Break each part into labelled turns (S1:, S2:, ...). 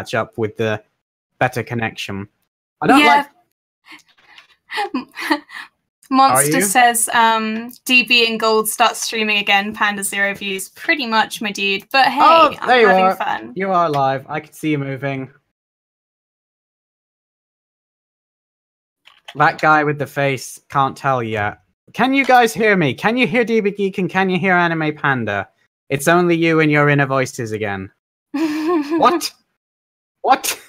S1: catch up with the better connection. I don't like...
S2: Monster says, DB and Gold start streaming again, Panda 0 views. Pretty much, my dude. But hey, I'm having fun.
S1: You are live. I can see you moving. That guy with the face can't tell yet. Can you guys hear me? Can you hear DB Geek and can you hear Anime Panda? It's only you and your inner voices again. What? What?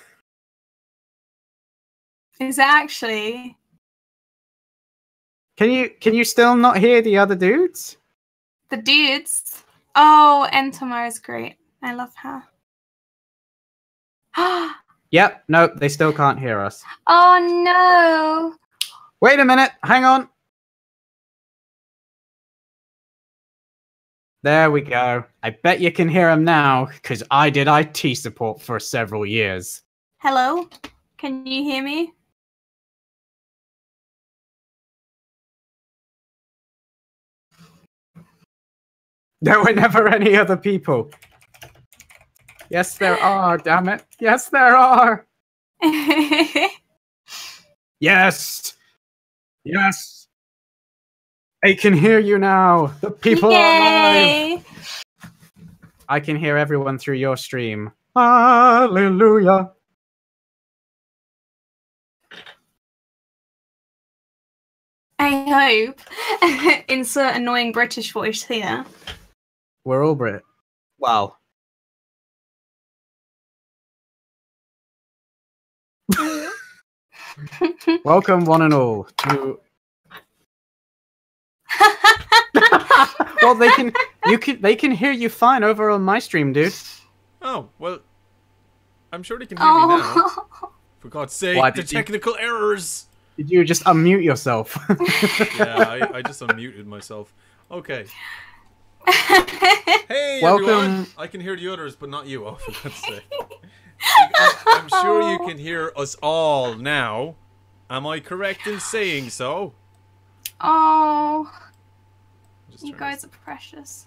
S2: Is it actually?
S1: Can you still not hear the other dudes?
S2: The dudes? Oh, Entomar's great. I love her.
S1: Yep, nope, they still can't hear us.
S2: Oh no!
S1: Wait a minute, hang on. There we go. I bet you can hear them now, because I did IT support for several years.
S2: Hello? Can you hear me?
S1: There were never any other people. Yes, there are, damn it. Yes, there are. Yes. Yes. I can hear you now. The people are alive. I can hear everyone through your stream. Hallelujah.
S2: I hope. Insert annoying British voice here.
S1: We're all Brit. Wow. Welcome, one and all, to. Well, they can hear you fine over on my stream, dude.
S3: Oh well, I'm sure they can hear me now. For God's sake, the technical errors.
S1: Did you just unmute yourself?
S3: Yeah, I just unmuted myself. Okay. Hey,
S1: welcome.
S3: Everyone. I can hear the others, but not you. Oh, for God's sake. I'm sure you can hear us all now. Am I correct in saying so?
S2: Oh, you guys are precious.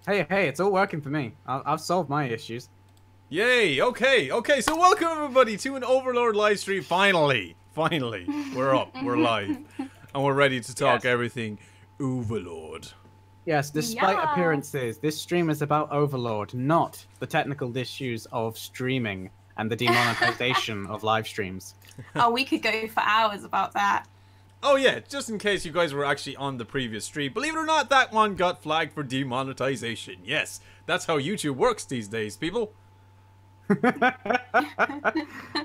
S1: Hey, it's all working for me. I've solved my issues.
S3: Yay! Okay. So welcome everybody to an Overlord live stream. Finally, we're up, we're live, and we're ready to talk everything Overlord.
S1: Yes, despite appearances, this stream is about Overlord, not the technical issues of streaming and the demonetization of live streams.
S2: Oh, we could go for hours about that.
S3: Oh yeah, just in case you guys were actually on the previous stream. Believe it or not, that one got flagged for demonetization. Yes, that's how YouTube works these days, people.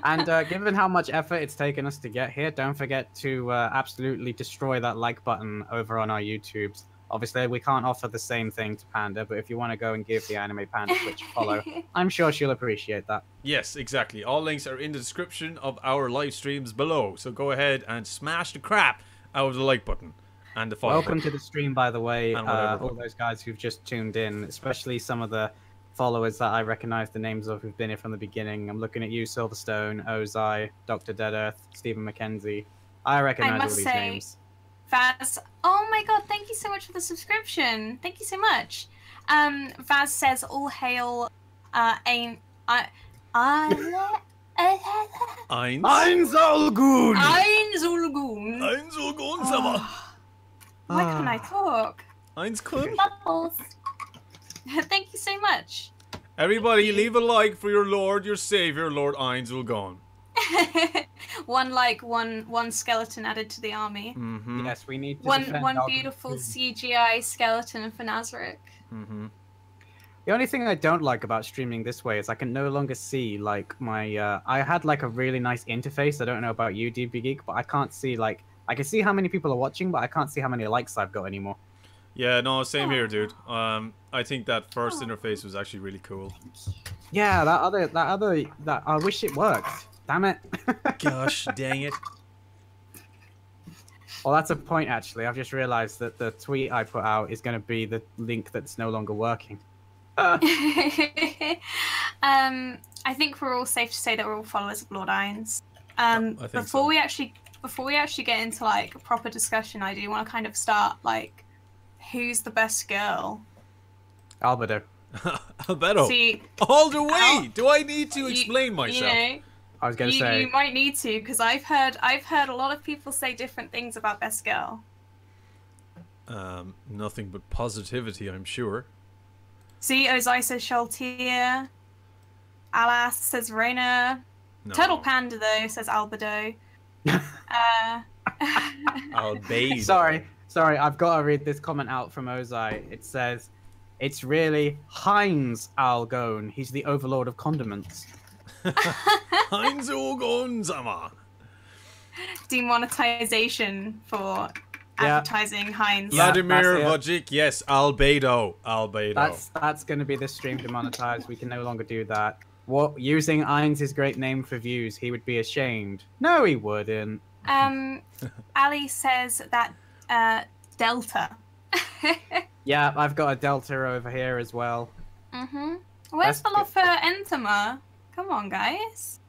S1: And given how much effort it's taken us to get here, don't forget to absolutely destroy that like button over on our YouTubes. Obviously, we can't offer the same thing to Panda, but if you want to go and give the Anime Panda Twitch a follow, I'm sure she'll appreciate that.
S3: Yes, exactly. All links are in the description of our live streams below, so go ahead and smash the crap out of the like button and the follow
S1: Welcome
S3: button.
S1: To the stream, by the way, all those guys who've just tuned in, especially some of the followers that I recognize the names of who've been here from the beginning. I'm looking at you, Silverstone, Ozai, Dr. Dead Earth, Stephen McKenzie. I recognize all these names.
S2: Vaz, oh my god, thank you so much for the subscription. Thank you so much. Vaz says, all hail, AINZ.
S3: AINZ all good.
S2: AINZ all good.
S3: AINZ all good, Sama.
S2: Why can't I talk?
S3: AINZ kun.
S2: Bubbles. Thank you so much.
S3: Everybody, leave a like for your Lord, your Savior, Lord AINZ all gone.
S2: One like, one skeleton added to the army.
S3: Mm-hmm.
S1: Yes, we need to
S2: one beautiful CGI skeleton for Nazarick.
S3: Mm-hmm.
S1: The only thing I don't like about streaming this way is I can no longer see like my. I had like a really nice interface. I don't know about you, DB Geek, but I can't see like I can see how many people are watching, but I can't see how many likes I've got anymore.
S3: Yeah, no, same here, dude. I think that first interface was actually really cool.
S1: Yeah, that I wish it worked. Damn it.
S3: Gosh, dang it.
S1: Well, that's a point, actually. I've just realized that the tweet I put out is going to be the link that's no longer working.
S2: I think we're all safe to say that we're all followers of Lord AINZ. Before we actually get into, like, a proper discussion, I do want to kind of start, like, who's the best girl?
S1: Albedo.
S3: Albedo.
S2: See,
S3: all the way. Do I need to explain myself?
S2: You know,
S1: I was going to say.
S2: You might need to, because I've heard a lot of people say different things about Best Girl.
S3: Nothing but positivity, I'm sure.
S2: See, Ozai says Shaltier. Alas says Reyna. No. Turtle Panda, though, says Albedo.
S3: Albedo.
S1: Sorry, I've got to read this comment out from Ozai. It says, it's really Heinz Algone. He's the overlord of condiments.
S3: Heinz Algone, Zama.
S2: Demonetization for advertising Heinz.
S3: Vladimir Vojic, yes, Albedo.
S1: That's going to be this stream demonetized. We can no longer do that. What, using AINZ's great name for views, he would be ashamed. No, he wouldn't.
S2: Ali says that Delta.
S1: Yeah, I've got a Delta over here as well.
S2: Where's the love for Entama? Come on, guys.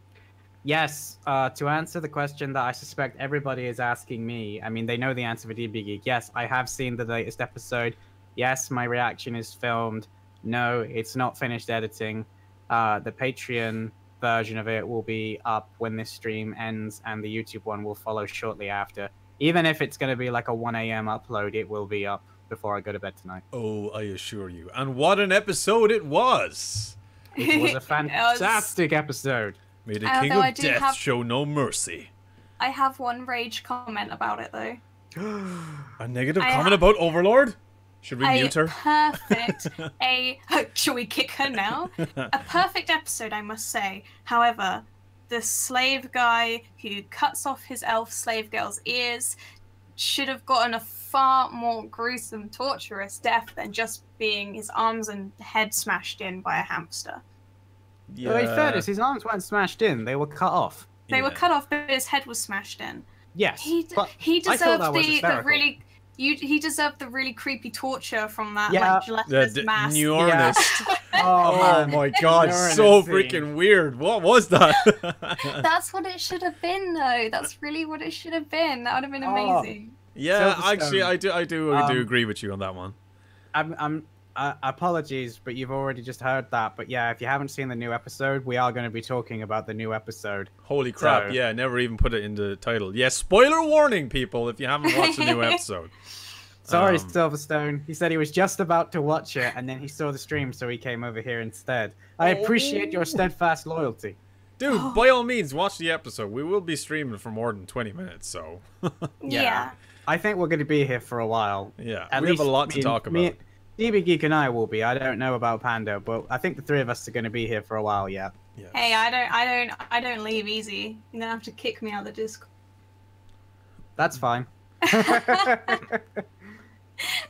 S1: Yes, to answer the question that I suspect everybody is asking me, I mean, they know the answer for DB Geek. Yes, I have seen the latest episode. Yes, my reaction is filmed. No, it's not finished editing. The Patreon version of it will be up when this stream ends, and the YouTube one will follow shortly after. Even if it's going to be like a 1 a.m. upload, it will be up before I go to bed tonight.
S3: Oh, I assure you. And what an episode it was!
S1: It was a fantastic episode.
S3: May the King of Death show no mercy.
S2: I have one rage comment about it, though.
S3: A negative comment about Overlord? Should we mute her?
S2: Shall we kick her now? A perfect episode, I must say. However, the slave guy who cuts off his elf slave girl's ears should have gotten a far more gruesome, torturous death than just being his arms and head smashed in by a hamster.
S1: Yeah. Well, in fairness, his arms weren't smashed in; they were cut off.
S2: They were cut off, but his head was smashed in.
S1: Yes,
S2: he deserved the really. He deserved the really creepy torture from that gelatinous mask.
S3: Oh my god, so freaking weird. What was that?
S2: That's what it should have been, though. That's really what it should have been. That would have been amazing.
S3: Yeah, actually, I do agree with you on that one.
S1: Apologies, but you've already just heard that. But yeah, if you haven't seen the new episode, we are going to be talking about the new episode.
S3: Holy crap, yeah, never even put it in the title. Yeah, spoiler warning, people, if you haven't watched the new episode.
S1: Sorry, Silverstone. He said he was just about to watch it, and then he saw the stream, so he came over here instead. I appreciate your steadfast loyalty.
S3: Dude, by all means, watch the episode. We will be streaming for more than 20 minutes, so...
S2: Yeah.
S1: I think we're going to be here for a while.
S3: Yeah, we have a lot to talk about.
S1: DB Geek and I will be. I don't know about Pando, but I think the three of us are going to be here for a while yet.
S3: Yes.
S2: Hey, I don't leave easy. You're gonna have to kick me out of the Discord.
S1: That's fine.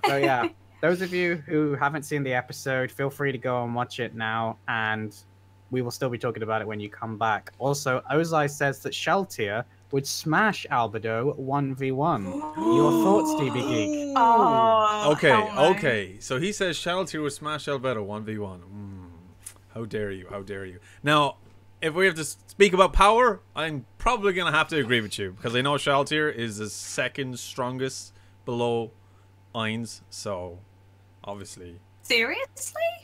S1: So yeah, those of you who haven't seen the episode, feel free to go and watch it now, and we will still be talking about it when you come back. Also, Ozai says that Shaltier would smash Albedo 1v1. Your thoughts, DB Geek?
S2: Oh,
S3: okay. So he says Shaltier would smash Albedo 1v1. How dare you? How dare you? Now, if we have to speak about power, I'm probably going to have to agree with you, because I know Shaltier is the second strongest below AINZ, so obviously...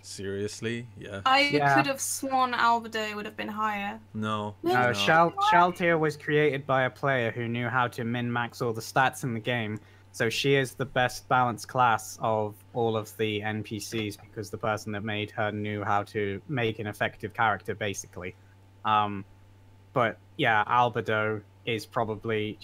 S3: Seriously? Yeah.
S2: I could have sworn Albedo would have been higher.
S3: No.
S1: Shaltier was created by a player who knew how to min-max all the stats in the game, so she is the best balanced class of all of the NPCs, because the person that made her knew how to make an effective character, basically. But yeah, Albedo is probably...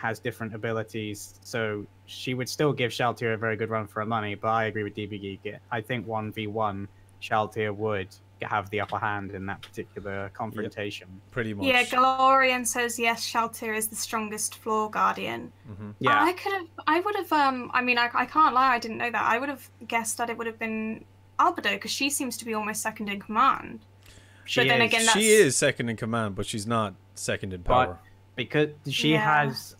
S1: has different abilities, so she would still give Shaltier a very good run for her money, but I agree with DB Geek. I think 1v1, Shaltier would have the upper hand in that particular confrontation.
S3: Yep, pretty much.
S2: Yeah, Galorian says yes, Shaltier is the strongest floor guardian.
S1: Yeah.
S2: I would have, I mean, I can't lie, I didn't know that. I would have guessed that it would have been Albedo, because she seems to be almost second in command.
S3: She is second in command, but she's not second in power.
S1: Because she has,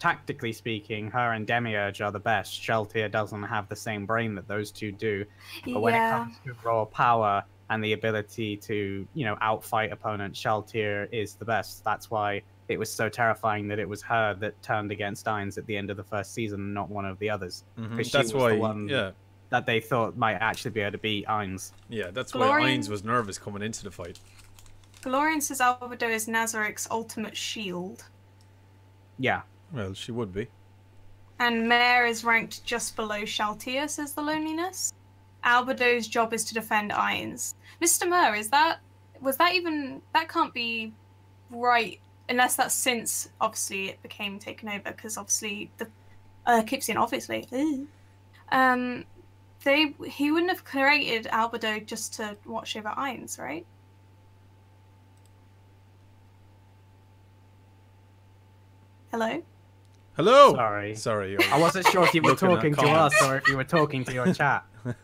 S1: tactically speaking, her and Demiurge are the best. Shaltier doesn't have the same brain that those two do. But when it comes to raw power and the ability to, outfight opponents, Shaltier is the best. That's why it was so terrifying that it was her that turned against AINZ at the end of the first season, not one of the others.
S3: That's why,
S1: that they thought might actually be able to beat AINZ.
S3: Yeah, that's why AINZ was nervous coming into the fight.
S2: Glorian says Albedo is Nazarik's ultimate shield.
S1: Yeah.
S3: Well, she would be.
S2: And Mare is ranked just below Shaltia, says the Loneliness. Albedo's job is to defend AINZ. Mr. Mur, that can't be right, unless that's since, obviously, it became taken over, because obviously, Kipsian, obviously. He wouldn't have created Albedo just to watch over AINZ, right? Hello?
S3: Hello!
S1: Sorry. I wasn't sure if you were talking to us or if you were talking to your chat.
S2: I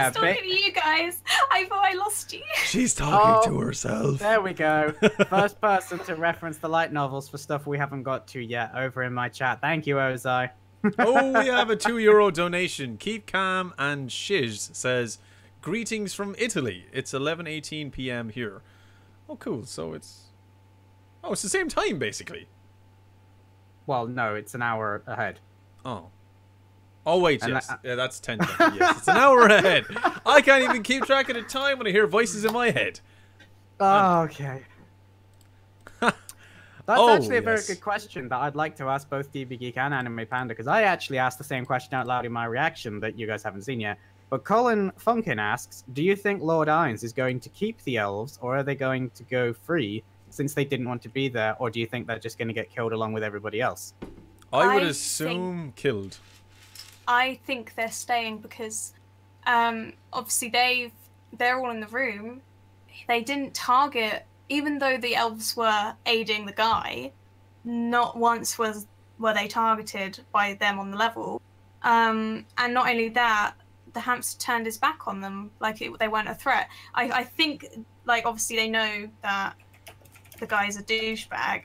S2: was talking to you guys. I thought I lost you.
S3: She's talking to herself.
S1: There we go. First person to reference the light novels for stuff we haven't got to yet over in my chat. Thank you, Ozai.
S3: Oh, we have a €2 donation. Keep Calm and Shiz says, greetings from Italy. It's 11:18 p.m. here. Oh, cool. So it's the same time, basically.
S1: Well, no, it's an hour ahead.
S3: Oh, wait, yes. Yeah, that's 10. Yes, it's an hour ahead. I can't even keep track of the time when I hear voices in my head.
S1: Oh, okay. That's actually a very good question that I'd like to ask both DB Geek and Anime Panda, because I actually asked the same question out loud in my reaction that you guys haven't seen yet. But Colin Funkin asks, do you think Lord AINZ is going to keep the elves, or are they going to go free since they didn't want to be there, or do you think they're just going to get killed along with everybody else?
S3: I would assume killed.
S2: I think they're staying because obviously they're all in the room. They didn't target, even though the elves were aiding the guy, not once were they targeted by them on the level. And not only that, the hamster turned his back on them, like they weren't a threat. I think, like, obviously they know that the guy's a douchebag.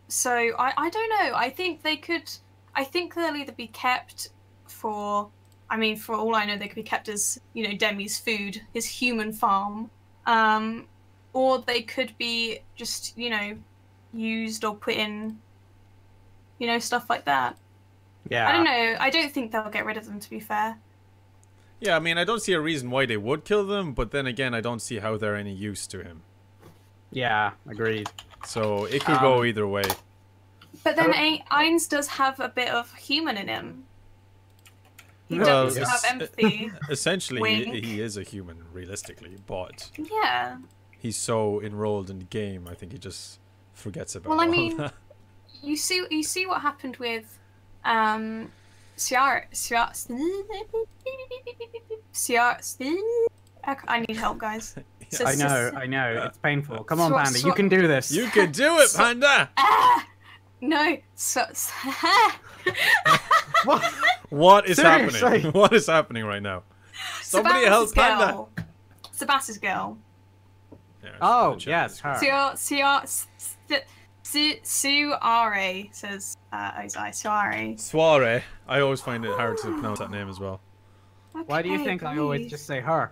S2: So I don't know. I think they'll either be kept for all I know, they could be kept as, Demi's food, his human farm. Or they could be just, used or put in, stuff like that.
S1: Yeah.
S2: I don't know. I don't think they'll get rid of them, to be fair.
S3: Yeah, I mean, I don't see a reason why they would kill them, but then again, I don't see how they're any use to him.
S1: Yeah, agreed.
S3: So it could go either way.
S2: But then AINZ does have a bit of human in him. He does have empathy.
S3: Essentially, he is a human, realistically, but
S2: yeah,
S3: he's so enrolled in the game, I think he just forgets about that.
S2: You see what happened with Ciara. I need help, guys.
S1: I know. It's painful. Come on, Panda. You can do this.
S3: You can do it, Panda.
S2: No.
S3: What is happening? What is happening right now? Somebody help Panda.
S2: Sebastia's girl.
S1: Yeah, yes, her.
S2: Suare says Ozai.
S3: Suare. I always find it hard to pronounce that name as well.
S2: Okay,
S1: why do you think I always just say her?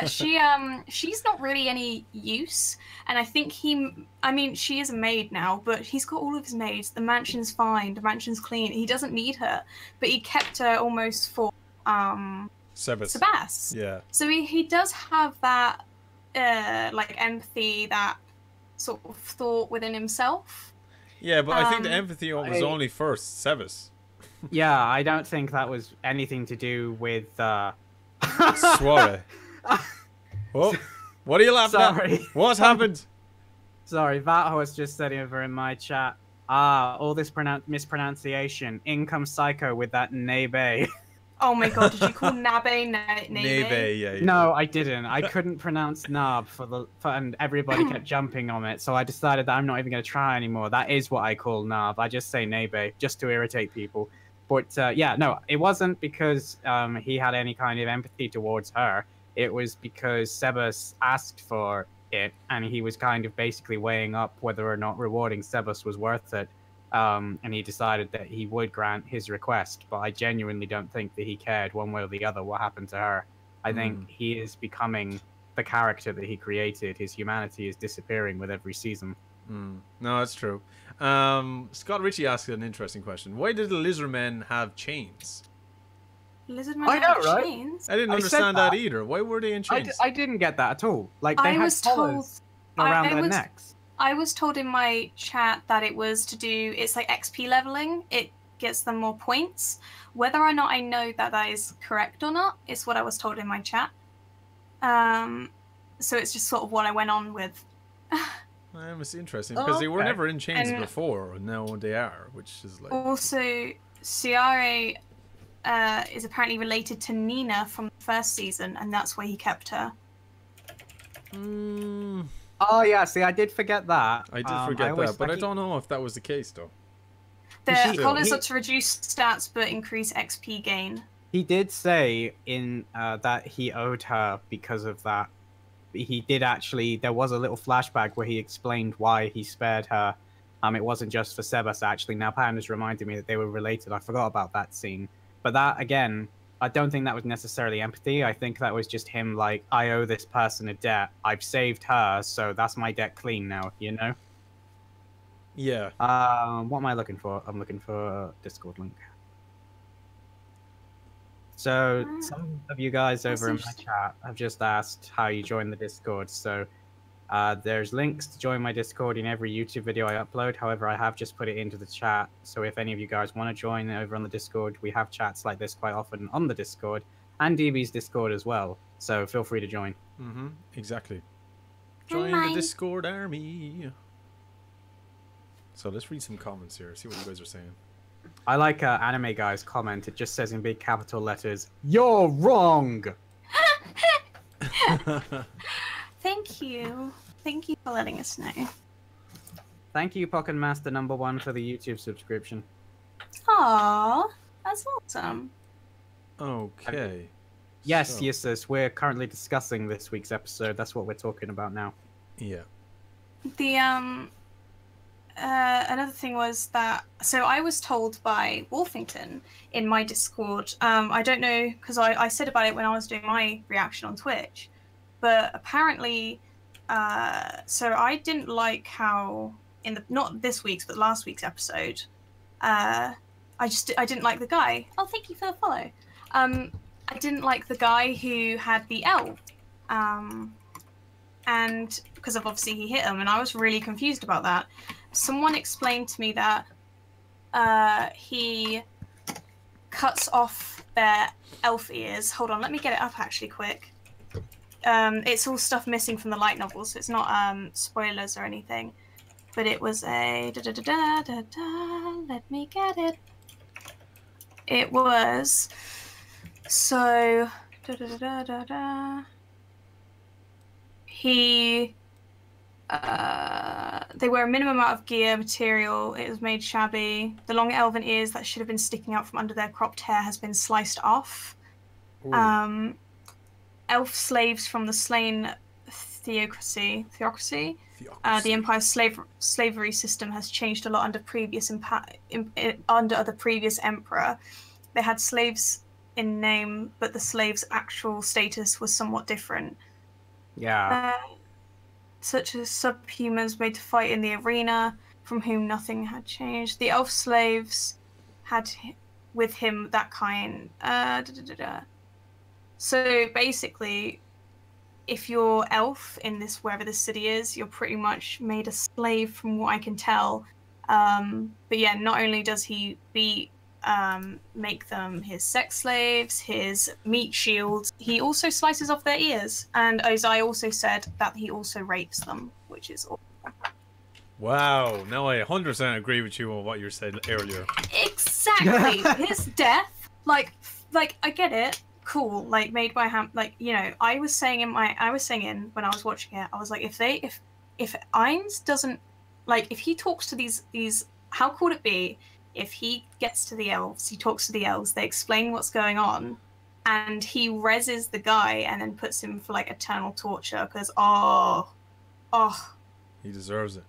S2: She's not really any use, and I think she is a maid now, but he's got all of his maids. The mansion's fine, the mansion's clean. He doesn't need her, but he kept her almost for Sebas.
S3: Yeah.
S2: So he does have that like empathy, that sort of thought within himself.
S3: Yeah, but I think the empathy was only for Sebas.
S1: Yeah, I don't think that was anything to do with
S3: Suare. Oh, what are you laughing at? What happened?
S1: Sorry, Vatho has just said over in my chat. All this mispronunciation. In comes Psycho with that Nebe.
S2: Oh my god, did you call Nabe Nebe?
S3: Nebe, yeah.
S1: No, I didn't. I couldn't pronounce Nab and everybody kept jumping on it, so I decided that I'm not even going to try anymore. That is what I call Nab. I just say Nebe, just to irritate people. But yeah, no, it wasn't because he had any kind of empathy towards her. It was because Sebas asked for it, and he was kind of basically weighing up whether or not rewarding Sebas was worth it. And he decided that he would grant his request. But I genuinely don't think that he cared one way or the other what happened to her. I think he is becoming the character that he created. His humanity is disappearing with every season.
S3: No, that's true. Scott Ritchie asked an interesting question. Why did the lizardmen have chains?
S2: Lizardmen
S1: I know,
S2: have
S1: right?
S2: chains?
S3: I didn't understand that either. Why were they in chains?
S1: I didn't get that at all. Like, they
S2: I
S1: had
S2: was told
S1: collars around their
S2: was
S1: necks.
S2: I was told in my chat that it was to do, it's like XP leveling. It gets them more points. Whether or not I know that that is correct or not is what I was told in my chat. So it's just sort of what I went on with.
S3: It's interesting because they were
S1: Okay.
S3: never in chains
S2: And-
S3: before, and now they are, which is like.
S2: Also, Ciara is apparently related to Nina from the first season, and that's why he kept her.
S1: Oh, yeah, see, I did forget that.
S3: I did forget
S1: always
S3: that, but I
S1: think-
S3: don't know if that was the case, though.
S2: The
S1: Still,
S2: collars
S1: he-
S2: are to reduce stats but increase XP gain.
S1: He did say in that he owed her because of that. He did actually. There was a little flashback where he explained why he spared her. It wasn't just for Sebas, actually. Now Panda's reminded me that they were related. I forgot about that scene. But that, again, I don't think that was necessarily empathy. I think that was just him like, I owe this person a debt. I've saved her, so that's my debt clean now, you know?
S3: Yeah.
S1: What am I looking for? I'm looking for a Discord link. So some of you guys over in my chat have just asked how you join the Discord. So there's links to join my Discord in every YouTube video I upload. However, I have just put it into the chat. So if any of you guys want to join over on the Discord, we have chats like this quite often on the Discord and DB's Discord as well. So feel free to join.
S3: Exactly. Join the Discord army. So let's read some comments here. See what you guys are saying.
S1: I like Anime Guy's comment. It just says in big capital letters, "You're wrong."
S2: Thank you. Thank you for letting us know.
S1: Thank you, Pokken Master #1, for the YouTube subscription.
S2: Aww, that's awesome.
S3: Okay.
S1: Yes,
S3: So-
S1: yes, we're currently discussing this week's episode. That's what we're talking about now.
S3: Yeah.
S2: The another thing was that, so I was told by Wolfington in my Discord, I don't know, because I said about it when I was doing my reaction on Twitch, but apparently, so I didn't like how, not this week's, but last week's episode, I didn't like the guy. Oh, thank you for the follow. I didn't like the guy who had the elf, and because of obviously he hit him, and I was really confused about that. Someone explained to me that he cuts off their elf ears. Hold on, let me get it up actually quick. It's all stuff missing from the light novel, so it's not spoilers or anything. But it was a let me get it. It was so he they wear a minimum amount of gear material. It was made shabby. The long elven ears that should have been sticking out from under their cropped hair has been sliced off.
S3: Ooh.
S2: Elf slaves from the slain theocracy. The Empire's slavery system has changed a lot under under the previous emperor. They had slaves in name, but the slaves' actual status was somewhat different.
S1: Yeah.
S2: Such as subhumans made to fight in the arena, from whom nothing had changed. The elf slaves had with him that kind. So basically, if you're elf in this, wherever this city is, you're pretty much made a slave from what I can tell. But yeah, not only does he make them his sex slaves, his meat shields, he also slices off their ears. And as I also said, that he also rapes them, which is awful.
S3: Wow. Now I 100% agree with you on what you said earlier.
S2: Exactly. His death, like I get it. Cool, like made by hand, like, you know, I was saying when I was watching it, I was like, if AINZ doesn't, like, if he talks to these, how cool would it be if he gets to the elves, he talks to the elves, they explain what's going on, and he reses the guy and then puts him for like eternal torture because
S3: He deserves it.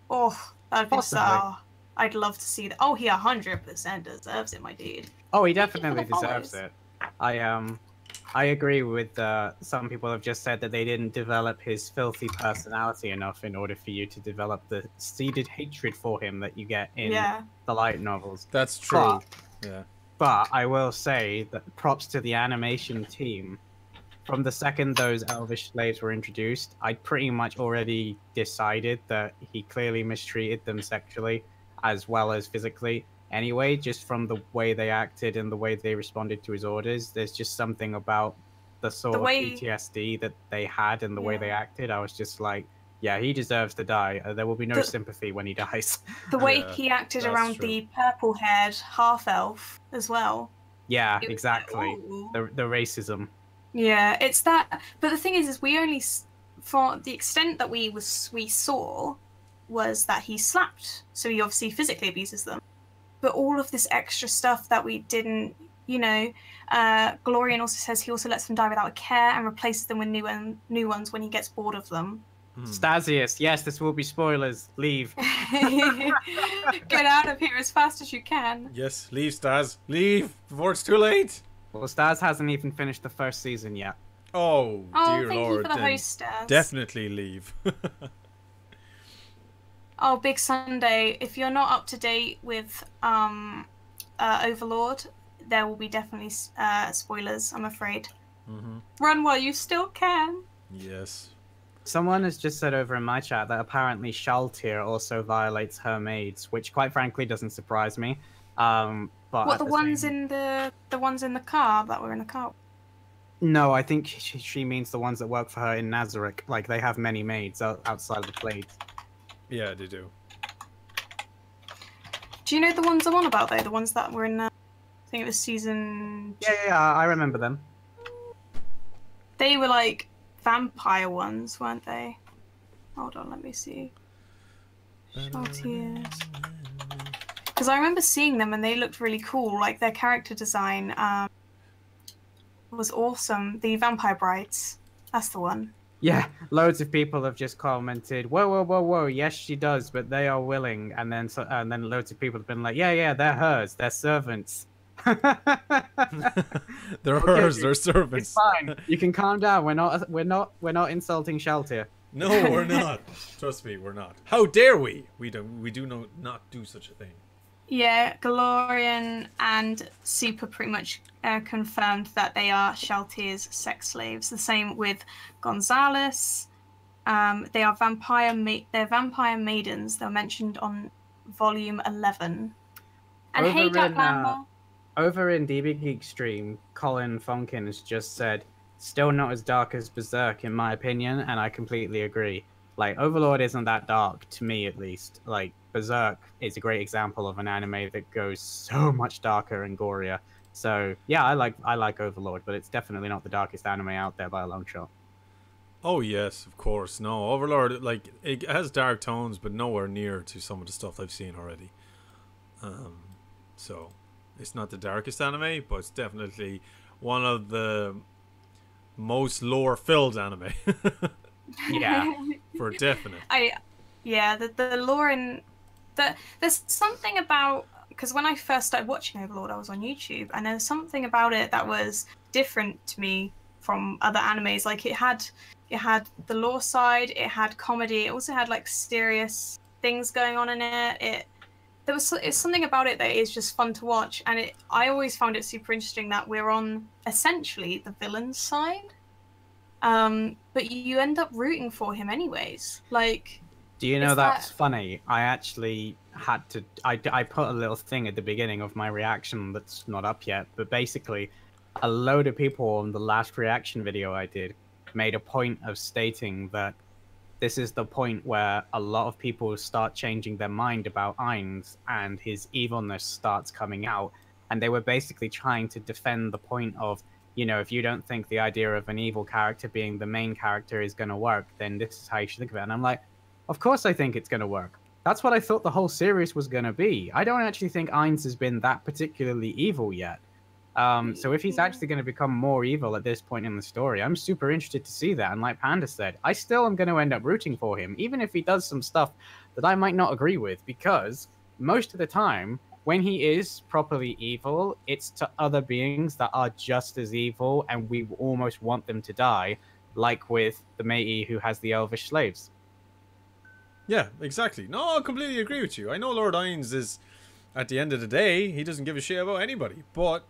S2: That'd be
S1: Possibly.
S2: so. I'd love to see that. Oh, he 100% deserves it, my dude.
S1: Oh, he definitely
S2: Thank you for the
S1: deserves
S2: follows.
S1: it. I agree with some people have just said that they didn't develop his filthy personality enough in order for you to develop the seeded hatred for him that you get in the light novels.
S3: That's true.
S1: But I will say that props to the animation team. From the second those elvish slaves were introduced, I pretty much already decided that he clearly mistreated them sexually as well as physically. Anyway, just from the way they acted and the way they responded to his orders, there's just something about the sort of PTSD that they had and the way they acted. I was just like, yeah, he deserves to die. There will be no sympathy when he dies.
S2: The way he acted around the purple-haired half-elf as well.
S1: Yeah, exactly. The racism.
S2: Yeah, it's that. But the thing is we only, for the extent that we saw, was that he slapped. So he obviously physically abuses them. But all of this extra stuff that we didn't, you know, Glorian also says he also lets them die without care and replaces them with new ones when he gets bored of them.
S1: Stasius, yes, this will be spoilers. Leave.
S2: Get out of here as fast as you can.
S3: Yes, leave, Stas. Leave before it's too late.
S1: Well, Stas hasn't even finished the first season yet.
S3: Oh, dear
S2: thank
S3: Lord.
S2: You for the host, Stas.
S3: Definitely leave.
S2: Oh, Big Sunday. If you're not up to date with Overlord, there will be definitely spoilers, I'm afraid. Run while you still can.
S3: Yes.
S1: Someone has just said over in my chat that apparently Shaltir also violates her maids, which quite frankly doesn't surprise me. But
S2: what, the ones in the ones in the car that were in the car?
S1: No, I think she means the ones that work for her in Nazarick. Like, they have many maids outside of the Blades.
S3: Yeah, they do.
S2: Do you know the ones I'm on about, though? The ones that were in, I think it was season...
S1: Yeah, I remember them.
S2: They were, like, vampire ones, weren't they? Hold on, let me see. Because I remember seeing them and they looked really cool. Like, their character design was awesome. The Vampire Brides. That's the one.
S1: Yeah, loads of people have just commented, whoa, yes, she does, but they are willing. And then loads of people have been like, yeah, they're hers, they're servants.
S3: They're hers, they're servants.
S1: It's fine. You can calm down. We're not insulting Shaltir.
S3: No, we're not. Trust me, we're not. How dare we? We do not do such a thing.
S2: Yeah, Galorian and Super pretty much confirmed that they are Shaltir's sex slaves. The same with Gonzalez. They are they're vampire maidens. They're mentioned on volume 11. And hey, Jack Lambert.
S1: Over in DB Geek stream, Colin Fonkin has just said, still not as dark as Berserk in my opinion, and I completely agree. Like, Overlord isn't that dark, to me at least. Like, Berserk is a great example of an anime that goes so much darker and gorier. So, yeah, I like Overlord, but it's definitely not the darkest anime out there by a long shot.
S3: Oh, yes, of course. No, Overlord, like, it has dark tones, but nowhere near to some of the stuff I've seen already. So, it's not the darkest anime, but it's definitely one of the most lore-filled anime.
S1: Yeah,
S3: for definite.
S2: The lore in there's something about, because when I first started watching Overlord, I was on YouTube, and there's something about it that was different to me from other animes. Like, it had the lore side, it had comedy, it also had like serious things going on in it. It's something about it that is just fun to watch, and I always found it super interesting that we're on essentially the villain's side. But you end up rooting for him anyways. Like,
S1: do you know that's funny? I actually had to. I put a little thing at the beginning of my reaction that's not up yet. But basically, a load of people on the last reaction video I did made a point of stating that this is the point where a lot of people start changing their mind about AINZ and his evilness starts coming out. And they were basically trying to defend the point of, you know, if you don't think the idea of an evil character being the main character is going to work, then this is how you should think of it. And I'm like, of course I think it's going to work. That's what I thought the whole series was going to be. I don't actually think AINZ has been that particularly evil yet. So if he's actually going to become more evil at this point in the story, I'm super interested to see that. And like Panda said, I still am going to end up rooting for him, even if he does some stuff that I might not agree with, because most of the time, when he is properly evil, it's to other beings that are just as evil, and we almost want them to die, like with the matey who has the elvish slaves.
S3: Yeah, exactly. No, I completely agree with you. I know Lord AINZ is, at the end of the day, he doesn't give a shit about anybody, but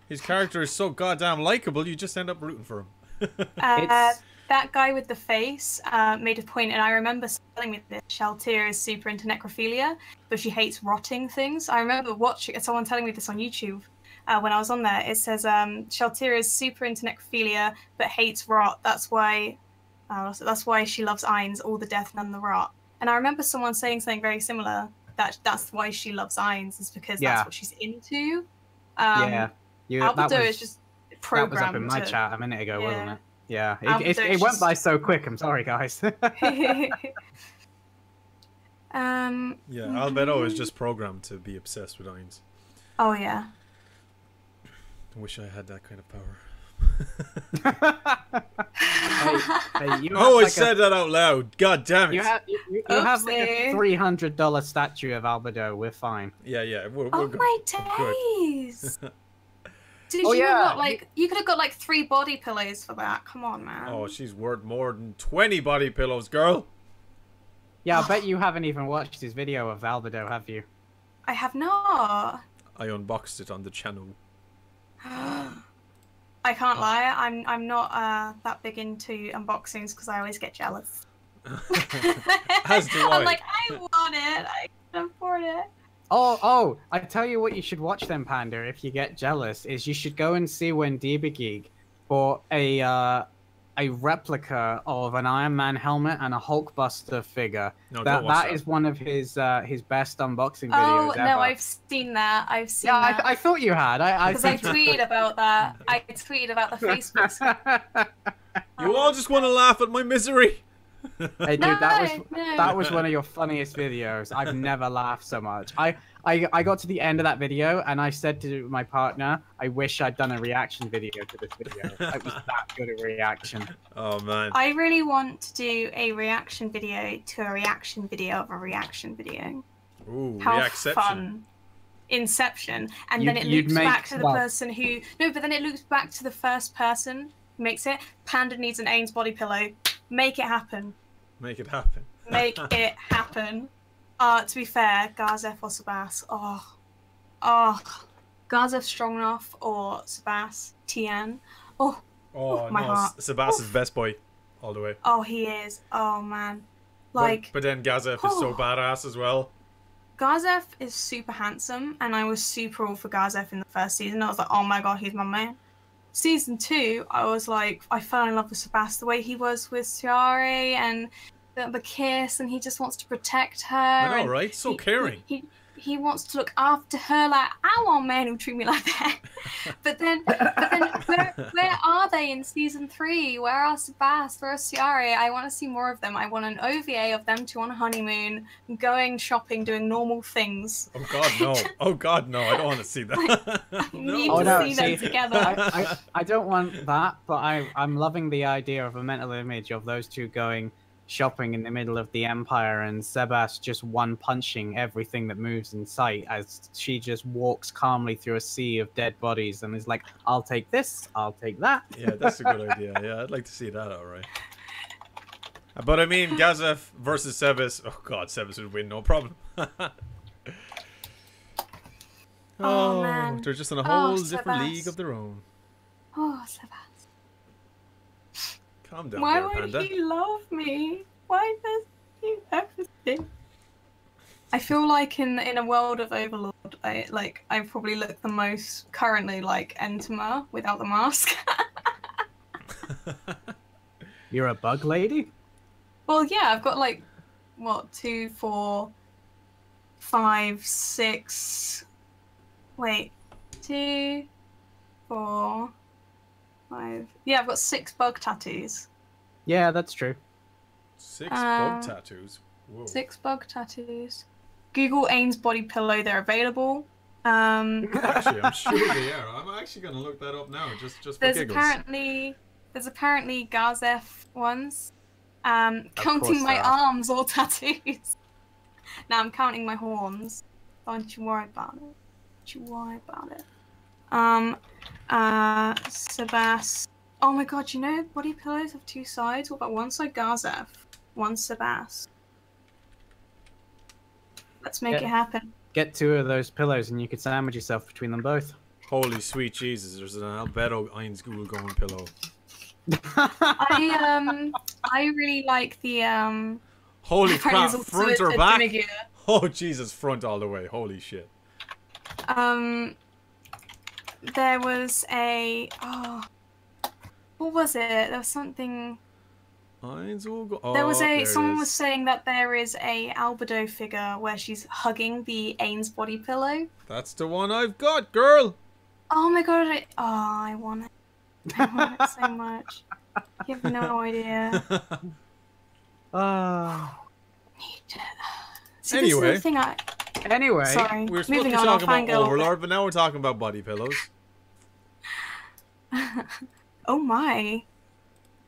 S3: his character is so goddamn likable, you just end up rooting for him.
S2: That guy with the face made a point, and I remember telling me that Shaltir is super into necrophilia, but she hates rotting things. I remember watching someone telling me this on YouTube when I was on there. It says Shaltir is super into necrophilia, but hates rot. That's why she loves AINZ, all the death, none the rot. And I remember someone saying something very similar. That's why she loves AINZ, is because that's what she's into. Albedo is just programmed.
S1: That was up in my chat a minute ago, wasn't it? Yeah, it went by so quick. I'm sorry, guys.
S3: Yeah, Albedo is just programmed to be obsessed with AINZ.
S2: Oh, yeah.
S3: I wish I had that kind of power. I said that out loud. God damn it.
S1: You have like a $300 statue of Albedo. We're fine.
S3: Yeah. We're
S2: oh,
S3: good.
S2: My days. Dude, you could have got like 3 body pillows for that. Come on, man.
S3: Oh, she's worth more than 20 body pillows, girl.
S1: Yeah, I bet you haven't even watched his video of Albedo, have you?
S2: I have not.
S3: I unboxed it on the channel.
S2: I can't lie. I'm not that big into unboxings because I always get jealous.
S3: As do I.
S2: I'm like, I want it. I can afford it.
S1: Oh, I tell you what you should watch then, Panda, if you get jealous, is you should go and see when DebaGeek bought a replica of an Iron Man helmet and a Hulkbuster figure. No, that is one of his best unboxing videos ever.
S2: No, I've seen that. Yeah,
S1: I thought you had.
S2: Because I tweeted about that. I tweeted about the Facebook.
S3: You all just want to laugh at my misery.
S1: Hey dude, that was one of your funniest videos. I've never laughed so much. I got to the end of that video and I said to my partner, I wish I'd done a reaction video to this video. It was that good a reaction.
S3: Oh man.
S2: I really want to do a reaction video to a reaction video of a reaction video.
S3: Ooh,
S2: how fun. Inception. And then it loops back to the person who... No, but then it loops back to the first person who makes it. Panda needs an AINZ body pillow. Make it happen.
S3: Make it happen.
S2: Make it happen. To be fair, Gazef or Sabas. Oh. Gazef strong enough or Sabas. Tian. Oh, my heart.
S3: Sabas is best boy. All the way.
S2: Oh, he is. Oh, man. Like.
S3: But then Gazef is so badass as well.
S2: Gazef is super handsome, and I was super all for Gazef in the first season. I was like, oh my god, he's my man. Season 2, I was like, I fell in love with Sabas, the way he was with Ciara and the kiss, and he just wants to protect her.
S3: I know, right? So caring.
S2: He wants to look after her. Like, I want men who treat me like that. but then, where are they in season 3? Where are Sabas? Where are Ciara? I want to see more of them. I want an OVA of them 2 on a honeymoon, going shopping, doing normal things.
S3: Oh god, no! Oh god, no! I don't want to see that.
S2: I need to see them together.
S1: I don't want that, but I'm loving the idea of a mental image of those 2 going shopping in the middle of the Empire and Sebas just one-punching everything that moves in sight as she just walks calmly through a sea of dead bodies and is like, I'll take this, I'll take that.
S3: Yeah, that's a good idea. Yeah, I'd like to see that, alright. But I mean, Gazef versus Sebas. Oh god, Sebas would win, no problem.
S2: Oh man.
S3: They're just in a whole different league of their own.
S2: Oh, Sebas.
S3: Calm down,
S2: Why
S3: there,
S2: would
S3: Panda.
S2: he love me? Why does he everything? I feel like in a world of Overlord, I probably look the most currently like Entema without the mask.
S1: You're a bug lady?
S2: Well, yeah, I've got like what 2, 4, 5, 6. Wait, 2, 4. 5. Yeah, I've got 6 bug tattoos.
S1: Yeah, that's true.
S3: 6 bug tattoos? Whoa.
S2: 6 bug tattoos. Google AINZ body pillow, they're available.
S3: Actually, I'm sure they are. I'm actually going to look that up now, just for giggles.
S2: There's apparently Gazef ones. Counting my arms or tattoos. Now I'm counting my horns. Don't you worry about it. Don't you worry about it. Sebas. Oh my god, you know body pillows have two sides? What about one side Gazef, one Sebas? Let's make it happen.
S1: Get 2 of those pillows and you could sandwich yourself between them both.
S3: Holy sweet Jesus, there's an Albedo AINZ going pillow.
S2: I really like the
S3: Holy crap, front or back?
S2: Miguel.
S3: Oh Jesus, front all the way. Holy shit.
S2: There was a what was it? There was something.
S3: AINZ will go. Oh,
S2: There was someone
S3: it
S2: was
S3: is.
S2: saying that there is a Albedo figure where she's hugging the AINZ body pillow.
S3: That's the one I've got, girl.
S2: Oh my god! I want it. I want it so much. You have no idea. Need it. See,
S3: Anyway.
S2: this is the thing
S1: Anyway,
S2: Sorry.
S3: We were supposed to
S2: Moving
S3: be
S2: on,
S3: talking
S2: I'll
S3: about
S2: fangirl.
S3: Overlord, but now we're talking about body pillows.
S2: Oh my!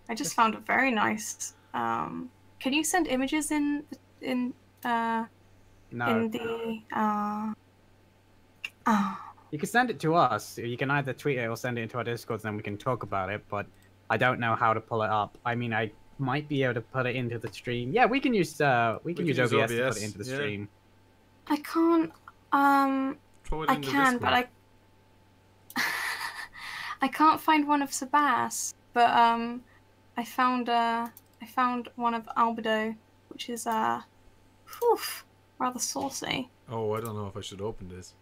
S2: I just found a very nice. Can you send images in
S1: no.
S2: the?
S1: You can send it to us. You can either tweet it or send it into our Discord, then we can talk about it. But I don't know how to pull it up. I mean, I might be able to put it into the stream. Yeah, we can use OBS to put it into the stream.
S2: I can't.
S3: Throw it
S2: I
S3: in the
S2: can,
S3: Discord.
S2: but I can't find one of Sebas. But I found one of Albedo, which is rather saucy.
S3: Oh, I don't know if I should open this.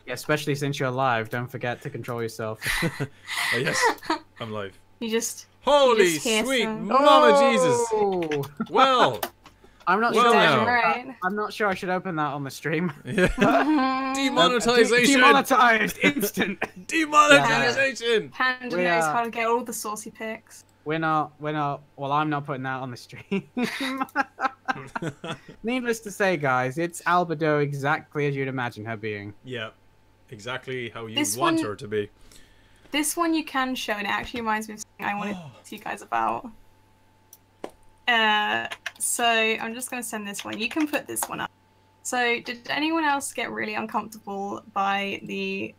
S1: Yeah, especially since you're live, don't forget to control yourself.
S3: Oh, yes, I'm live.
S2: You just
S3: Holy
S2: hear
S3: sweet
S2: some-
S3: mama Jesus!
S1: Oh!
S3: Well,
S1: I'm not
S3: Well
S1: sure.
S3: now.
S2: right.
S1: I'm not sure I should open that on the stream.
S3: yeah. Demonetization!
S1: Demonetized instant.
S3: Demonetization!
S2: Panda
S1: We
S2: knows
S1: are-
S2: how to get all the saucy pics.
S1: We're not. Well, I'm not putting that on the stream. Needless to say, guys, it's Albedo exactly as you'd imagine her being.
S3: Yeah, exactly how you
S2: This
S3: want
S2: one-
S3: her to be.
S2: This one you can show, and it actually reminds me of something I wanted to talk to you guys about. So I'm just going to send this one. You can put this one up. So did anyone else get really uncomfortable by the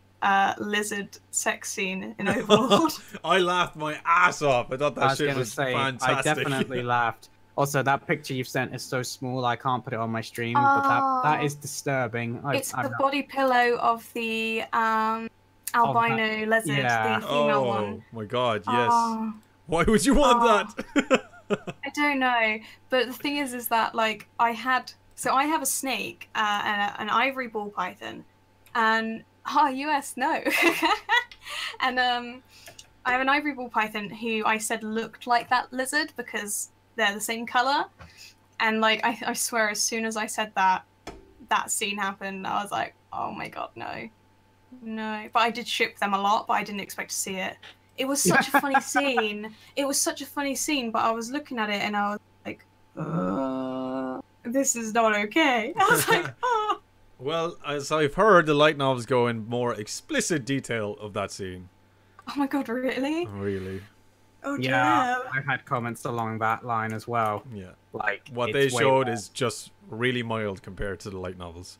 S2: lizard sex scene in Overlord?
S3: I laughed my ass off. I thought
S1: I
S3: that
S1: was
S3: shit
S1: gonna
S3: was
S1: say,
S3: fantastic.
S1: I definitely laughed. Also, that picture you've sent is so small, I can't put it on my stream, but that is disturbing.
S2: It's the body pillow of the albino lizard,
S1: yeah.
S2: the female
S3: Oh
S2: one.
S3: my god, yes.
S2: Oh.
S3: Why would you want that?
S2: I don't know, but the thing is that like I have a snake and an ivory ball python, and US no, and I have an ivory ball python who I said looked like that lizard because they're the same color, and like I swear as soon as I said that scene happened, I was like, oh my god, no. But I did ship them a lot, but I didn't expect to see it. It was such a funny scene. It was such a funny scene, but I was looking at it and I was like, this is not okay. I was like, oh.
S3: Well, as I've heard, the light novels go in more explicit detail of that scene.
S2: Oh my god, really?
S3: Really?
S2: Oh
S1: Yeah,
S2: damn.
S1: I've had comments along that line as well.
S3: Yeah.
S1: Like
S3: What
S1: it's
S3: they
S1: way
S3: showed
S1: more.
S3: is just really mild compared to the light novels.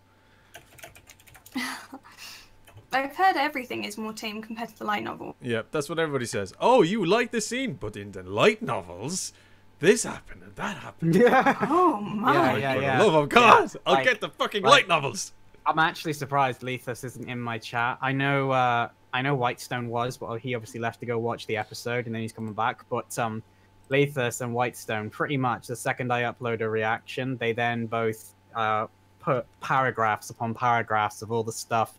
S2: I've heard everything is more tame compared to the light novel.
S3: Yeah, that's what everybody says. Oh, you like the scene, but in the light novels, this happened and that happened.
S1: Yeah.
S2: Oh my.
S1: Yeah,
S3: For
S1: yeah.
S3: the love of God,
S1: Yeah,
S3: I'll
S1: like-
S3: get the fucking
S1: like-
S3: light novels.
S1: I'm actually surprised Lethus isn't in my chat. I know Whitestone was, but he obviously left to go watch the episode and then he's coming back. But Lethus and Whitestone, pretty much the second I upload a reaction, they then both put paragraphs upon paragraphs of all the stuff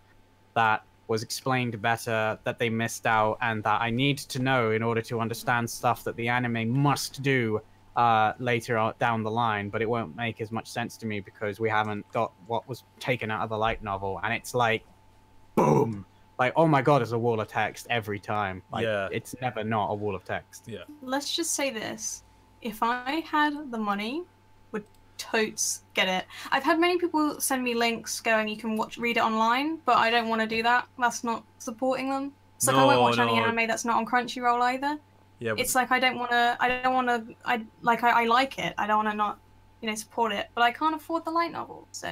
S1: that was explained better, that they missed out, and that I need to know in order to understand stuff that the anime must do later on down the line, but it won't make as much sense to me because we haven't got what was taken out of the light novel, and it's like, boom! Like, oh my god, it's a wall of text every time. Like,
S3: Yeah.
S1: it's never not a wall of text.
S3: Yeah.
S2: Let's just say this. If I had the money, would totes get it. I've had many people send me links going, you can read it online, but I don't want to do that. That's not supporting them. It's like I won't watch any
S3: No.
S2: anime that's not on Crunchyroll either.
S3: Yeah, but
S2: It's like I like it. I don't want to not support it, but I can't afford the light novel, so.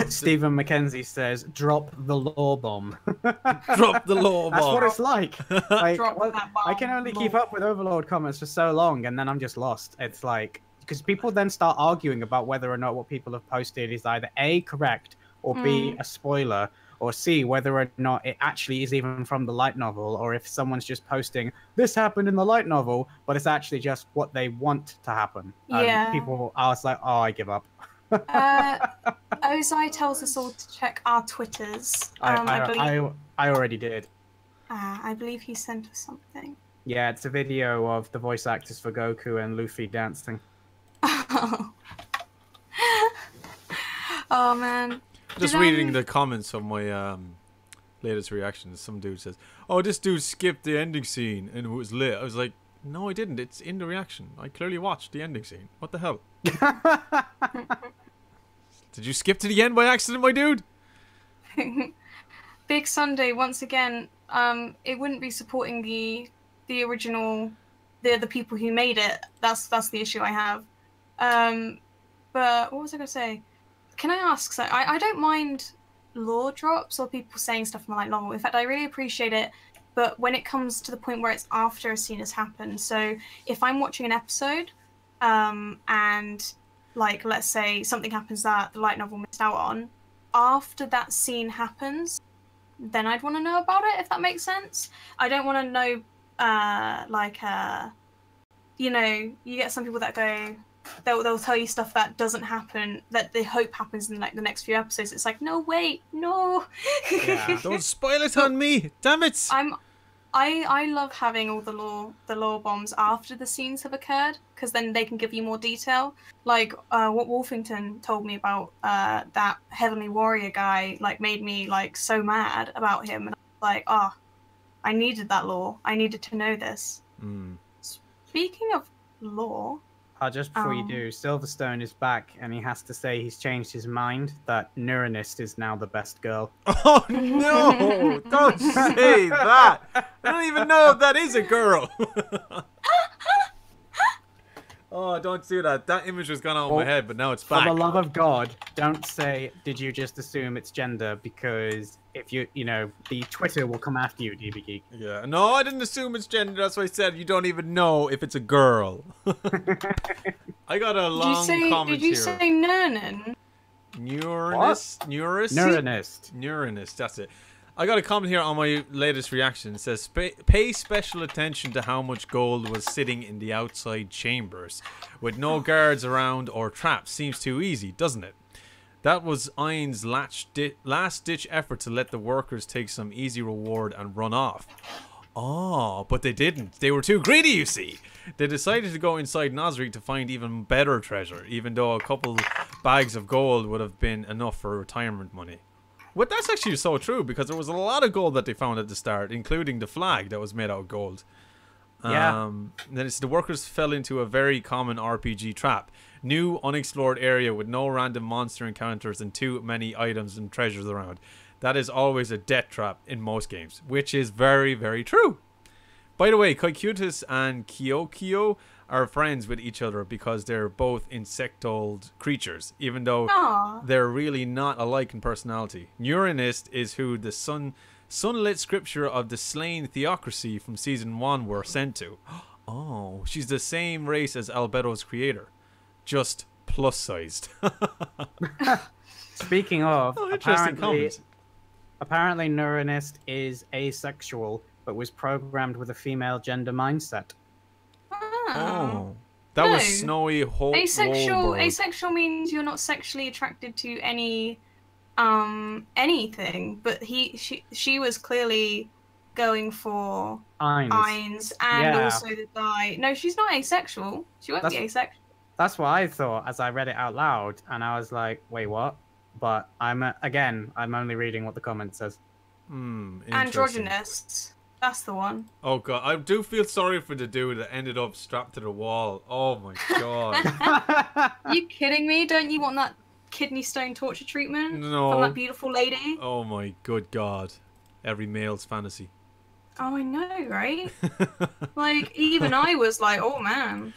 S1: Stephen McKenzie says, "Drop the law bomb."
S3: Drop the law bomb.
S1: That's what it's like.
S2: Drop that bomb.
S1: I can only keep up with Overlord comments for so long, and then I'm just lost. It's like, because people then start arguing about whether or not what people have posted is either A, correct, or B, a spoiler, or C, whether or not it actually is even from the light novel, or if someone's just posting, this happened in the light novel, but it's actually just what they want to happen.
S2: Yeah.
S1: And people are like, oh, I give up.
S2: Ozai tells us all to check our Twitters.
S1: I already did.
S2: I believe he sent us something.
S1: Yeah, it's a video of the voice actors for Goku and Luffy dancing.
S2: Oh man.
S3: Just reading the comments of my latest reactions. Some dude says, "Oh, this dude skipped the ending scene and it was lit." I was like, "No, I didn't. It's in the reaction. I clearly watched the ending scene. What the hell?" Did you skip to the end by accident, my dude?
S2: Big Sunday once again. It wouldn't be supporting the original, the people who made it. That's the issue I have. But what was I gonna say? Can I ask? So I don't mind lore drops or people saying stuff from the light novel. In fact, I really appreciate it. But when it comes to the point where it's after a scene has happened, so if I'm watching an episode, and like let's say something happens that the light novel missed out on, after that scene happens, then I'd want to know about it, if that makes sense. I don't want to know, you get some people that go, they'll tell you stuff that doesn't happen, that they hope happens in like the next few episodes. It's like, no, wait, no.
S1: Yeah.
S3: Don't spoil it on me, damn it!
S2: I love having all the lore bombs after the scenes have occurred, because then they can give you more detail. Like what Wolfington told me about that Heavenly Warrior guy, like made me like so mad about him, and I was like, oh, I needed that lore. I needed to know this. Speaking of lore.
S1: Just before you do, Silverstone is back, and he has to say he's changed his mind that Neuronist is now the best girl.
S3: Oh no! Don't say that! I don't even know if that is a girl! Oh, don't do that. That image was gone out of my head, but now it's back.
S1: For the love of God, don't say, did you just assume it's gender? Because if the Twitter will come after you, DB Geek.
S3: Yeah, no, I didn't assume it's gender. That's why I said you don't even know if it's a girl. I got a long comment here.
S2: Did you say Nernan?
S3: Neuronist, that's it. I got a comment here on my latest reaction. It says, pay special attention to how much gold was sitting in the outside chambers. With no guards around or traps. Seems too easy, doesn't it? That was AINZ's last-ditch effort to let the workers take some easy reward and run off. Oh, but they didn't. They were too greedy, you see. They decided to go inside Nasri to find even better treasure, even though a couple bags of gold would have been enough for retirement money. Well, that's actually so true, because there was a lot of gold that they found at the start, including the flag that was made out of gold.
S1: Yeah.
S3: Then the workers fell into a very common RPG trap. New, unexplored area with no random monster encounters and too many items and treasures around. That is always a death trap in most games, which is very, very true. By the way, Koikutus and Kyokyo are friends with each other because they're both insectoid creatures, even though they're really not alike in personality. Neuronist is who the sunlit scripture of the slain theocracy from season 1 were sent to. Oh, she's the same race as Albedo's creator, just plus-sized.
S1: Speaking of,
S3: apparently
S1: Neuronist is asexual, but was programmed with a female gender mindset.
S3: Oh, that was Snowy
S2: Asexual means you're not sexually attracted to anything, but she was clearly going for AINZ and also the guy. No, she's not asexual. She won't be asexual.
S1: That's what I thought as I read it out loud, and I was like, wait, what? But I'm only reading what the comment says.
S2: Androgynous. That's the one.
S3: Oh god, I do feel sorry for the dude that ended up strapped to the wall. Oh my god.
S2: Are you kidding me? Don't you want that kidney stone torture treatment from that beautiful lady?
S3: Oh my good god. Every male's fantasy.
S2: Oh, I know, right? Like, even I was like, oh man.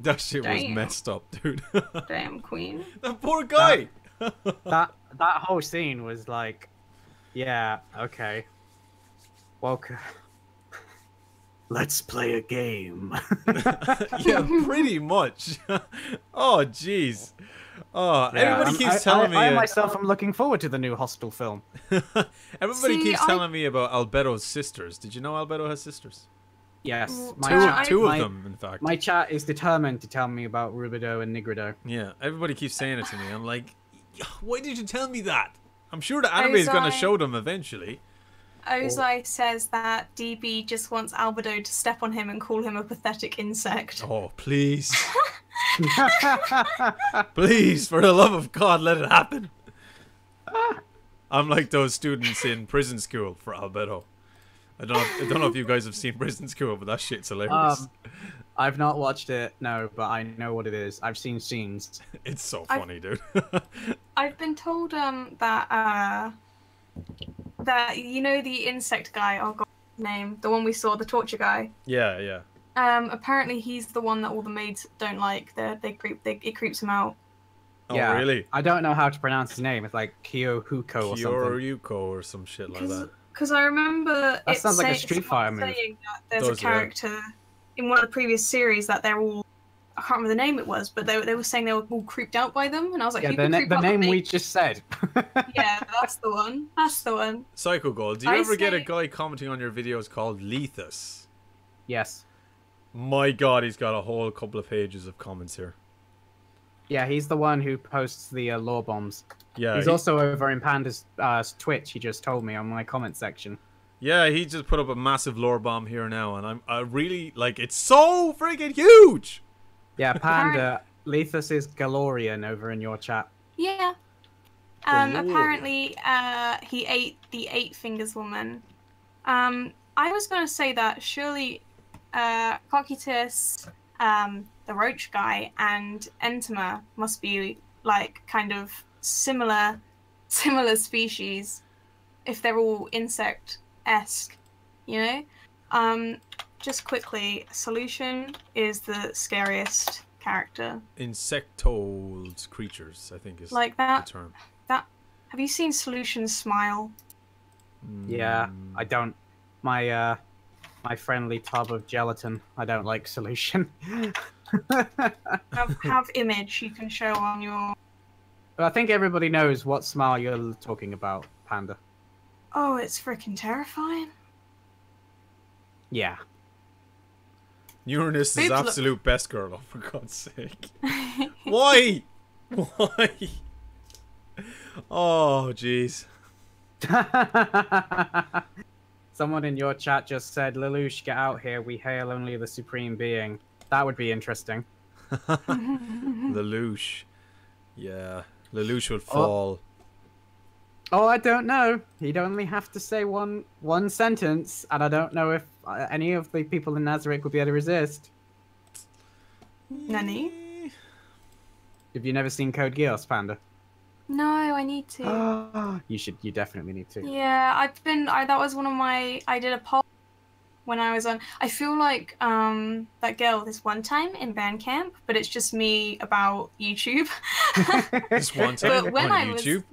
S3: That shit was
S2: Damn.
S3: messed up, dude.
S2: Damn queen.
S3: The poor guy.
S1: That whole scene was like, yeah, okay. Welcome. Let's play a game.
S3: Yeah, pretty much. Oh, jeez. Oh,
S1: Yeah,
S3: everybody keeps telling me.
S1: I myself am looking forward to the new Hostel film.
S3: Everybody keeps telling me about Albedo's sisters. Did you know Albedo has sisters?
S1: Yes,
S3: Two of them, in fact.
S1: My chat is determined to tell me about Rubido and Nigrido.
S3: Yeah, everybody keeps saying it to me. I'm like, why did you tell me that? I'm sure the anime is going to show them eventually.
S2: Ozai says that DB just wants Albedo to step on him and call him a pathetic insect.
S3: Oh, please. Please, for the love of God, let it happen. I'm like those students in prison school for Albedo. I don't know if you guys have seen Prison School, but that shit's hilarious.
S1: I've not watched it, no, but I know what it is. I've seen scenes.
S3: It's so funny, dude.
S2: I've been told that you know the insect guy. Oh god, his name, the one we saw, the torture guy.
S3: Yeah, yeah.
S2: Apparently he's the one that all the maids don't like. It creeps him out.
S3: Oh,
S1: Yeah,
S3: really?
S1: I don't know how to pronounce his name. It's like Kyohuko or something.
S3: Kyoryuko or some shit like that.
S2: Because I remember
S1: That sounds like a Street Fighter move.
S2: saying that there's a character in one of the previous series that they're all, I can't remember the name it was, but they were saying they were all creeped out by them, and I was like,
S1: yeah, the name we just said.
S2: Yeah, that's the one. That's the one.
S3: Psycho Gold, do you ever get a guy commenting on your videos called Lethus?
S1: Yes.
S3: My god, he's got a whole couple of pages of comments here.
S1: Yeah, he's the one who posts the lore bombs.
S3: Yeah,
S1: he's also over in Panda's Twitch. He just told me on my comment section.
S3: Yeah, he just put up a massive lore bomb here now, and I really like. It's so freaking huge.
S1: Yeah, Panda. Lethus is Galorian over in your chat.
S2: Yeah. Apparently, he ate the 8 Fingers woman. I was going to say that surely, Cocytus, the roach guy, and Entoma must be like kind of similar species, if they're all insect-esque, you know. Just quickly, Solution is the scariest character.
S3: Insectoid creatures, I think is
S2: like
S3: the term.
S2: Have you seen Solution smile?
S1: Yeah, I don't. My friendly tub of gelatin. I don't like Solution.
S2: have image you can show on your.
S1: I think everybody knows what smile you're talking about, Panda.
S2: Oh, it's freaking terrifying.
S1: Yeah.
S3: Uranus is absolute best girl, oh, for God's sake. Why? Why? Oh, jeez.
S1: Someone in your chat just said, Lelouch, get out here. We hail only the Supreme Being. That would be interesting.
S3: Lelouch. Yeah. Lelouch would fall.
S1: Oh, I don't know. He'd only have to say one sentence, and I don't know if any of the people in Nazarick would be able to resist.
S2: Nani?
S1: Have you never seen Code Geass, Panda?
S2: No, I need to.
S1: You definitely need to.
S2: Yeah, that was one of my, I did a poll when I was on, I feel like, that girl this one time in band camp, but it's just me about YouTube.
S3: This one time
S2: but when
S3: on YouTube?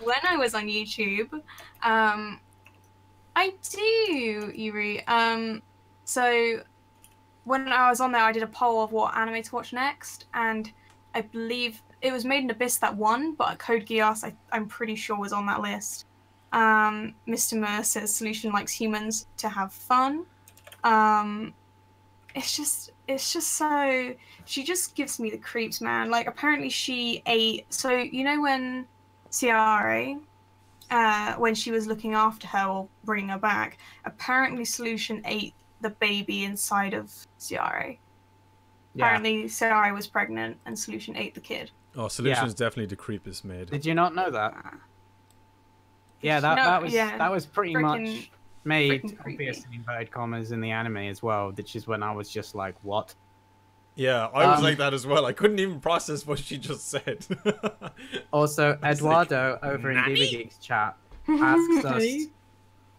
S2: When I was on YouTube, I do, Yuri. So when I was on there, I did a poll of what anime to watch next, and I believe it was Made in Abyss that won, but Code Geass, I'm pretty sure, was on that list. Mr. Mur says Solution likes humans to have fun. It's just so, she just gives me the creeps, man. Like, apparently she ate, so you know when Ciara, when she was looking after her or bringing her back, apparently Solution ate the baby inside of Ciara. Yeah. Apparently Ciara was pregnant and Solution ate the kid.
S3: Oh, Solution's definitely the creepiest maid.
S1: Did you not know that? Yeah, that was pretty much made obvious in inverted commas in the anime as well, which is when I was just like, what?
S3: Yeah, I was like that as well. I couldn't even process what she just said.
S1: Also, Eduardo over in DB Geek's chat asks us,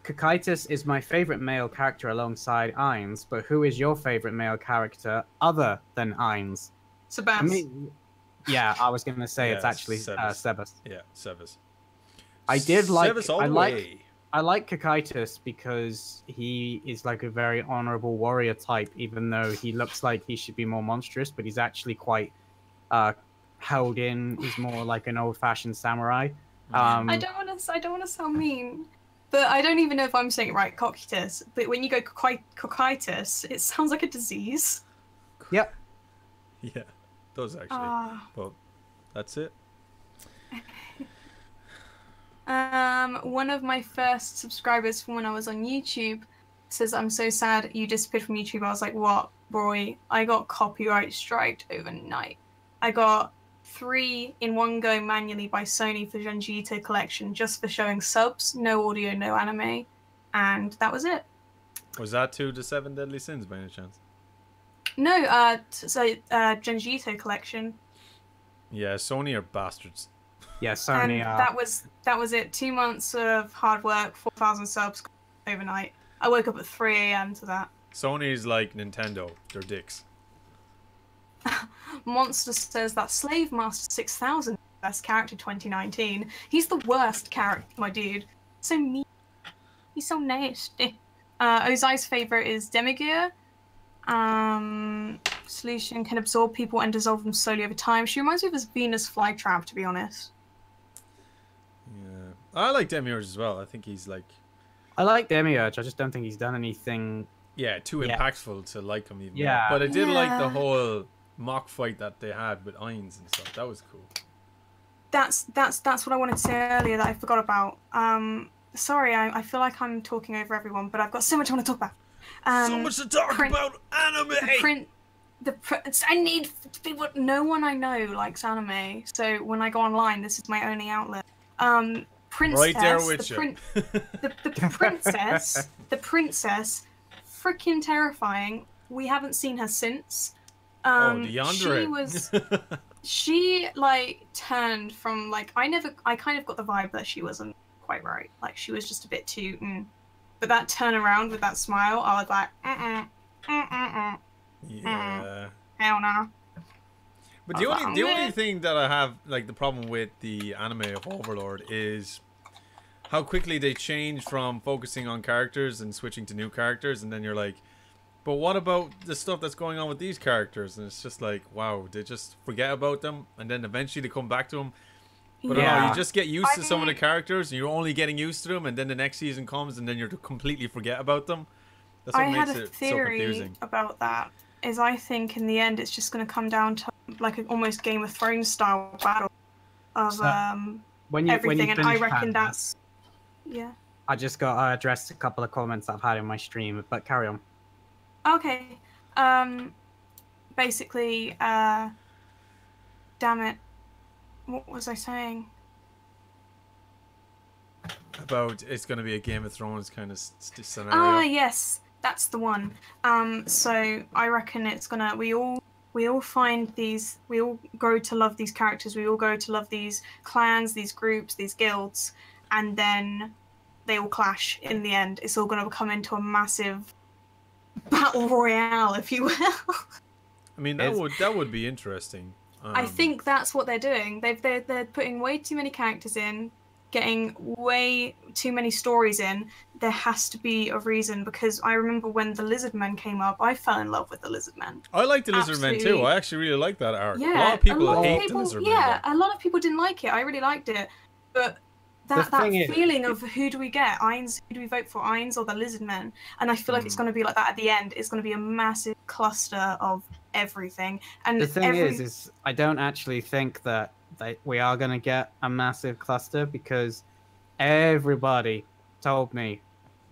S1: Kakaitis is my favorite male character alongside AINZ, but who is your favorite male character other than AINZ?
S2: Sebas.
S1: I mean, yeah, I was going to say it's
S3: Yeah,
S1: actually Sebas.
S3: Yeah, Sebas.
S1: I did like.
S3: Sebas all
S1: I
S3: the
S1: like.
S3: way.
S1: I like Kakaitis because he is like a very honorable warrior type, even though he looks like he should be more monstrous, but he's actually quite held in. He's more like an old-fashioned samurai.
S2: I don't want to sound mean, but I don't even know if I'm saying it right, cockitis. But when you go cockitis, it sounds like a disease.
S1: Yep.
S3: Yeah, does actually. But that's it.
S2: One of my first subscribers from when I was on YouTube says, "I'm so sad you disappeared from YouTube." I was like, "What, Roy? I got copyright striked overnight. I got 3 in one go manually by Sony for Genjito Collection just for showing subs, no audio, no anime, and that was it."
S3: Was that to the 7 Deadly Sins by any chance?
S2: No, Genjito Collection.
S3: Yeah, Sony are bastards.
S1: Yeah, Sony.
S2: And that was it. 2 months of hard work, 4,000 subs overnight. I woke up at 3 a.m. to that.
S3: Sony's like Nintendo. They're dicks.
S2: Monster says that Slave Master 6000 best character 2019. He's the worst character, my dude. So mean. He's so nasty. Ozai's favorite is Demigear. Solution can absorb people and dissolve them slowly over time. She reminds me of his Venus flytrap, to be honest.
S3: Yeah, I like Demiurge as well. I think he's like.
S1: I like Demiurge. I just don't think he's done anything.
S3: Yeah, too impactful to like him even.
S1: Yeah,
S3: more. But I did like the whole mock fight that they had with AINZ and stuff. That was cool.
S2: That's what I wanted to say earlier that I forgot about. Sorry, I feel like I'm talking over everyone, but I've got so much I want to talk about.
S3: So much to talk about anime.
S2: I need people. No one I know likes anime, so when I go online, this is my only outlet. Princess,
S3: right there with you.
S2: The princess, freaking terrifying. We haven't seen her since. She like turned from like I kind of got the vibe that she wasn't quite right. Like she was just a bit too. But that turnaround with that smile, I was like,
S3: Yeah.
S2: Hell no.
S3: But the only thing that I have like the problem with the anime of Overlord is how quickly they change from focusing on characters and switching to new characters, and then you're like, but what about the stuff that's going on with these characters? And it's just like, wow, they just forget about them, and then eventually they come back to them. But I don't know, you just get used to some of the characters, and you're only getting used to them, and then the next season comes, and then you completely forget about them. That's what makes it so confusing.
S2: About that. Is I think in the end it's just going to come down to like an almost Game of Thrones style battle of everything, and I reckon that's
S1: I just got addressed a couple of comments I've had in my stream, but carry on.
S2: Okay, basically, damn it, what was I saying?
S3: About it's going to be a Game of Thrones kind of scenario.
S2: Yes. That's the one. So I reckon it's gonna. We all find these. We all grow to love these characters. We all grow to love these clans, these groups, these guilds, and then they all clash in the end. It's all gonna come into a massive battle royale, if you will.
S3: I mean, that would be interesting.
S2: I think that's what they're doing. They're putting way too many characters in, getting way too many stories in. There has to be a reason, because I remember when the Lizard Men came up, I fell in love with the Lizard Men.
S3: I like the Lizard Men too. I actually really like that arc.
S2: Yeah,
S3: a lot of people hate the Lizard Men.
S2: Yeah, a lot of people didn't like it. I really liked it. But that feeling of who do we get? AINZ, who do we vote for? AINZ or the Lizard Men? And I feel like it's going to be like that at the end. It's going to be a massive cluster of everything. And
S1: the thing is I don't actually think that we are going to get a massive cluster, because everybody told me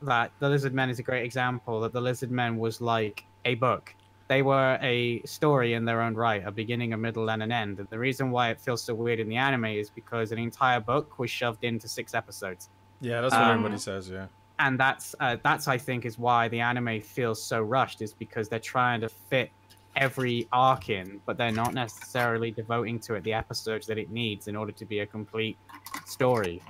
S1: that the Lizard Men is a great example, that the Lizard Men was like a book. They were a story in their own right, a beginning, a middle, and an end. And the reason why it feels so weird in the anime is because an entire book was shoved into 6 episodes.
S3: Yeah, that's what everybody says, yeah.
S1: And that's I think, is why the anime feels so rushed, is because they're trying to fit every arc in, but they're not necessarily devoting to it the episodes that it needs in order to be a complete story.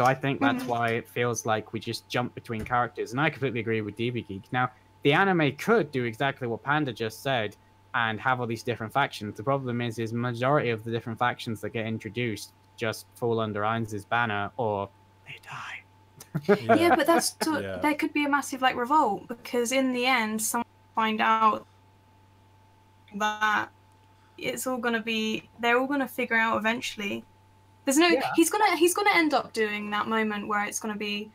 S1: So I think that's why it feels like we just jump between characters. And I completely agree with DB Geek. Now, the anime could do exactly what Panda just said and have all these different factions. The problem is majority of the different factions that get introduced just fall under AINZ's banner or they die.
S2: Yeah, but that's there could be a massive like revolt because in the end, someone find out that it's all gonna be. They're all gonna figure out eventually. There's no. Yeah. He's gonna end up doing that moment where it's gonna be,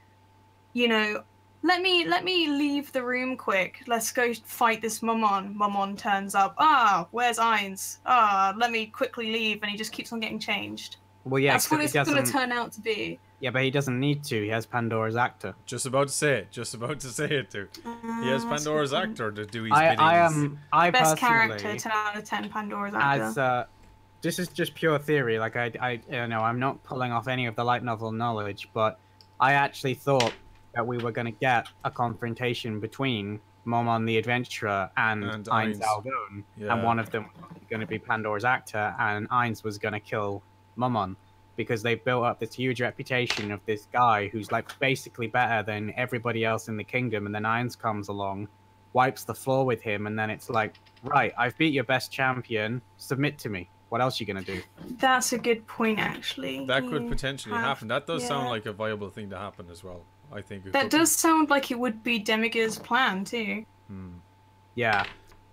S2: you know, let me leave the room quick. Let's go fight this Momon. Momon turns up. Ah, where's AINZ? Ah, let me quickly leave, and he just keeps on getting changed. Well, yeah, that's what it's gonna turn out to be.
S1: Yeah, but he doesn't need to. He has Pandora's actor.
S3: Just about to say it. Just about to say it, too. He has Pandora's actor to do his biddings.
S1: I
S2: best
S1: personally,
S2: character, 10 out of 10, Pandora's actor.
S1: This is just pure theory. Like I you know, I'm not pulling off any of the light novel knowledge, but I actually thought that we were going to get a confrontation between Momon the Adventurer and AINZ Algone, and one of them was going to be Pandora's actor, and AINZ was going to kill Momon, because they built up this huge reputation of this guy who's like basically better than everybody else in the kingdom, and then AINZ comes along, wipes the floor with him, and then it's like, right, I've beat your best champion, submit to me. What else are you going to do?
S2: That's a good point, actually.
S3: That could potentially happen. That does sound like a viable thing to happen as well, I think.
S2: That does sound like it would be Demige's plan, too.
S1: Yeah.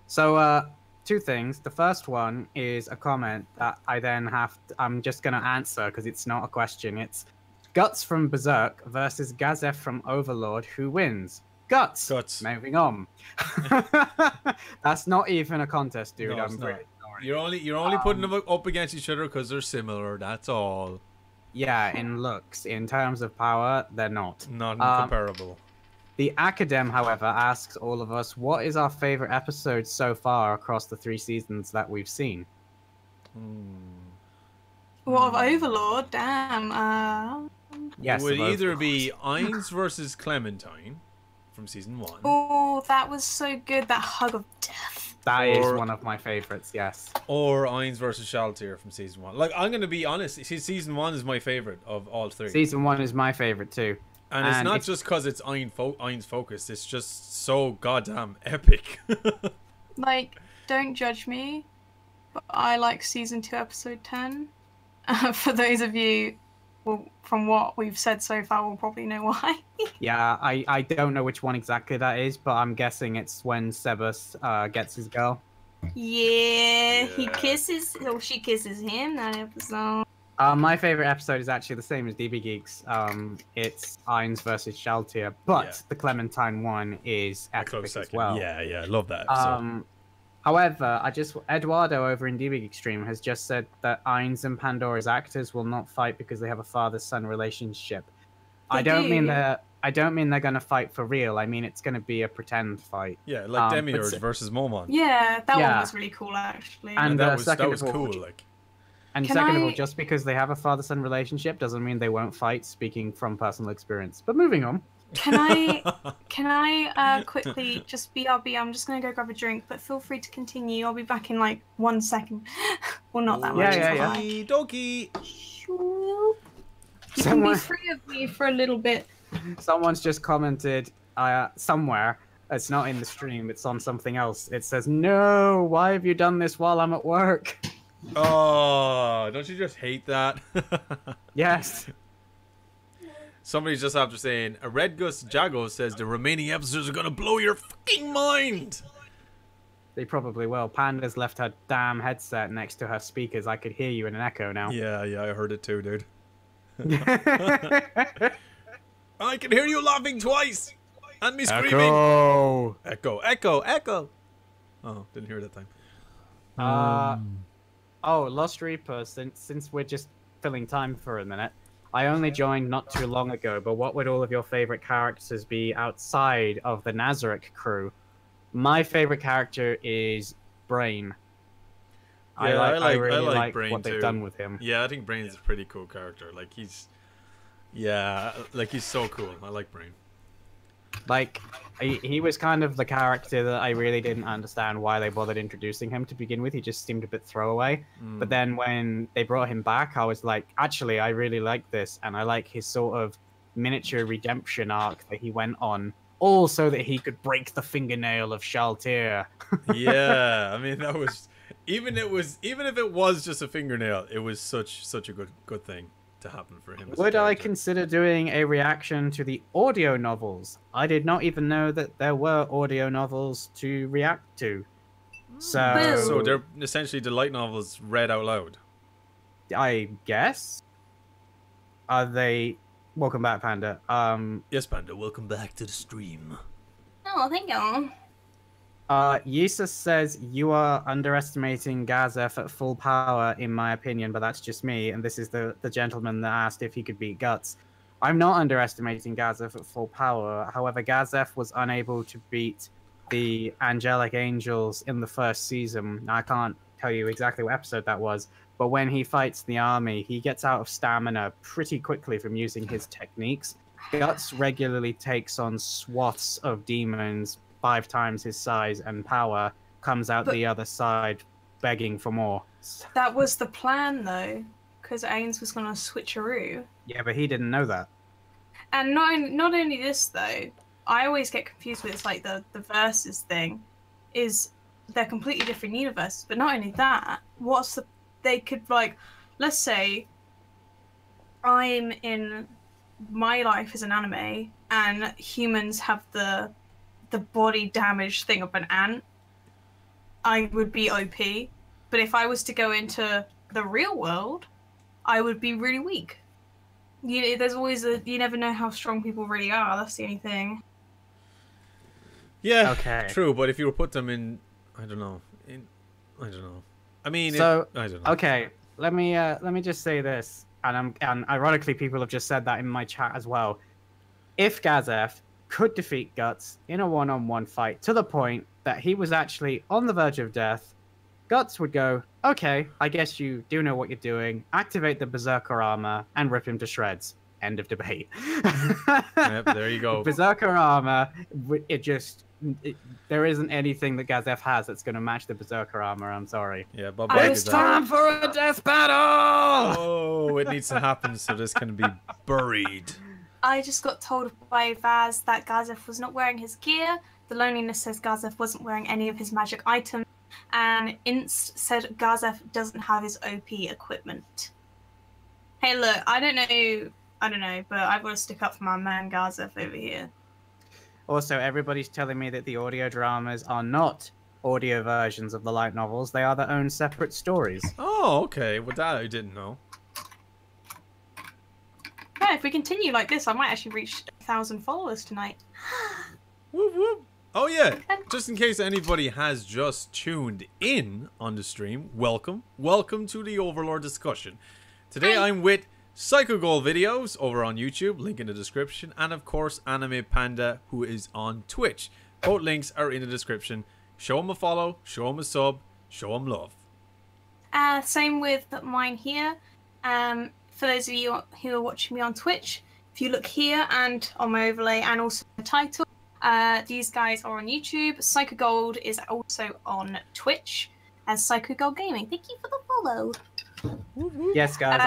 S1: So, two things. The first one is a comment that I then I'm just going to answer because it's not a question. It's Guts from Berserk versus Gazef from Overlord. Who wins? Guts.
S3: Guts.
S1: Moving on. That's not even a contest, dude.
S3: No,
S1: I'm pretty sorry.
S3: You're only putting them up against each other because they're similar. That's all.
S1: Yeah, in looks. In terms of power, they're not.
S3: Not comparable.
S1: The Academ, however, asks all of us, what is our favorite episode so far across the 3 seasons that we've seen?
S2: Well, of Overlord, damn.
S1: Yes,
S3: it would either be AINZ versus Clementine from season 1.
S2: Oh, that was so good. That hug of death.
S1: That is one of my favorites, yes.
S3: Or AINZ versus Shaltir from season 1. Like, I'm going to be honest, season 1 is my favorite of all 3.
S1: Season 1 is my favorite too.
S3: And it's not just because it's AINZ focused, it's just so goddamn epic.
S2: Like, don't judge me, but I like season 2, episode 10. For those of you, well, from what we've said so far, we'll probably know why.
S1: Yeah, I don't know which one exactly that is, but I'm guessing it's when Sebas gets his girl.
S2: Yeah, he kisses, or she kisses him that episode.
S1: My favorite episode is actually the same as DB Geek's. It's AINZ versus Shaltir, but the Clementine one is epic as well.
S3: Yeah, I love that episode.
S1: However, Eduardo over in DB Geek Stream has just said that AINZ and Pandora's actors will not fight because they have a father-son relationship. I don't mean they're gonna fight for real. I mean it's gonna be a pretend fight.
S3: Yeah, like Demiurge versus Momon.
S2: Yeah, that one was really cool actually.
S1: And
S3: that was cool. Like.
S1: And second of all, just because they have a father-son relationship doesn't mean they won't fight, speaking from personal experience. But moving on.
S2: Can I quickly just BRB? I'm just gonna go grab a drink, but feel free to continue. I'll be back in like 1 second. Well, not that much.
S1: Yeah.
S3: Donkey.
S2: You can be free of me for a little bit.
S1: Someone's just commented somewhere. It's not in the stream. It's on something else. It says, "No, why have you done this while I'm at work?"
S3: Oh, don't you just hate that?
S1: Yes.
S3: Somebody's just after saying, a Red Gus Jago says the remaining episodes are gonna blow your fucking mind.
S1: They probably will. Panda's left her damn headset next to her speakers. I could hear you in an echo now.
S3: Yeah, I heard it too, dude. I can hear you laughing twice. And me screaming. Echo. Oh, didn't hear that time.
S1: Lost Reaper, since we're just filling time for a minute, I only joined not too long ago, but what would all of your favorite characters be outside of the Nazarick crew? My favorite character is Brain.
S3: Yeah,
S1: I really like
S3: Brain
S1: what they've done with him.
S3: Yeah, I think Brain's a pretty cool character. Like he's so cool. I like Brain.
S1: Like, he was kind of the character that I really didn't understand why they bothered introducing him to begin with. He just seemed a bit throwaway. But then when they brought him back, I was like, actually, I really like this. And I like his sort of miniature redemption arc that he went on. All so that he could break the fingernail of Shaltir.
S3: Yeah, I mean, that was... Even if it was just a fingernail, it was such a good thing to happen for him.
S1: Would I consider doing a reaction to the audio novels? I did not even know that there were audio novels to react to.
S3: So they're essentially the light novels read out loud.
S1: I guess. Are they? Welcome back, Panda.
S3: Yes, Panda. Welcome back to the stream.
S2: Oh, thank you.
S1: Yusuf says you are underestimating Gazef at full power, in my opinion, but that's just me. And this is the gentleman that asked if he could beat Guts. I'm not underestimating Gazef at full power. However, Gazef was unable to beat the Angelic Angels in the first season. I can't tell you exactly what episode that was, but when he fights the army, he gets out of stamina pretty quickly from using his techniques. Guts regularly takes on swaths of demons 5 times his size and power, comes out the other side begging for more.
S2: That was the plan, though, because AINZ was going to switcheroo.
S1: Yeah, but he didn't know that.
S2: And not only this, though, I always get confused with, it's like the versus thing, is they're completely different universes. But not only that, they could, like, let's say I'm in my life as an anime and humans have the body damage thing of an ant, I would be OP. But if I was to go into the real world, I would be really weak. There's always you never know how strong people really are. That's the only thing.
S3: Yeah,
S1: okay.
S3: True. But if you were put them in, I don't know. I mean,
S1: so
S3: I don't know.
S1: Okay, let me just say this, and ironically, people have just said that in my chat as well. If Gazef could defeat Guts in a one-on-one fight to the point that he was actually on the verge of death, Guts would go, okay, I guess you do know what you're doing, activate the Berserker armor, and rip him to shreds. End of debate.
S3: Yep, there you go.
S1: Berserker armor, there isn't anything that Gazef has that's going to match the Berserker armor, I'm sorry.
S3: Yeah, Bob
S1: it's time for a death battle!
S3: Oh, it needs to happen so this can be buried.
S2: I just got told by Vaz that Gazef was not wearing his gear. The Loneliness says Gazef wasn't wearing any of his magic items. And Inst said Gazef doesn't have his OP equipment. Hey, look, I don't know, but I've got to stick up for my man Gazef over here.
S1: Also, everybody's telling me that the audio dramas are not audio versions of the light novels. They are their own separate stories.
S3: Oh, okay. Well, that I didn't know.
S2: Yeah, if we continue like this, I might actually reach 1,000 followers tonight.
S3: Whoop, whoop. Oh, yeah. Just in case anybody has just tuned in on the stream, welcome. Welcome to the Overlord discussion. Today I'm with Psycho Goal Videos over on YouTube, link in the description, and of course Anime Panda, who is on Twitch. Both links are in the description. Show him a follow, show him a sub, show him love.
S2: Same with mine here. For those of you who are watching me on Twitch, if you look here and on my overlay and also the title, these guys are on YouTube. Psycho Gold is also on Twitch as Psycho Gold Gaming. Thank you for the follow.
S1: Yes, guys,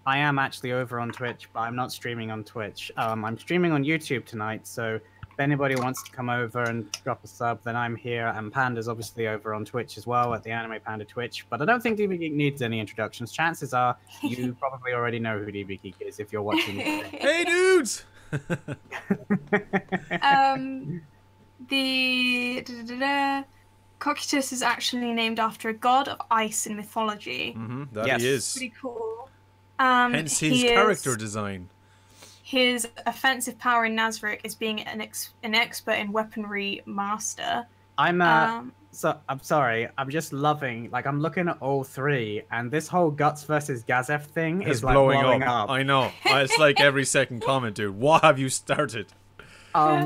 S1: I am actually over on Twitch, but I'm not streaming on Twitch. I'm streaming on YouTube tonight, so if anybody wants to come over and drop a sub, then I'm here. And Panda's obviously over on Twitch as well at the Anime Panda Twitch. But I don't think DB Geek needs any introductions. Chances are you probably already know who DB Geek is if you're watching.
S3: Hey, dudes!
S2: Cocytus is actually named after a god of ice in mythology.
S3: That he is.
S2: Pretty cool.
S3: Hence his character design.
S2: His offensive power in Nazarick is being an expert in weaponry master.
S1: I'm sorry. I'm just loving. Like, I'm looking at all three, and this whole Guts versus Gazef thing is like blowing up.
S3: I know. It's like every second comment, dude. What have you started?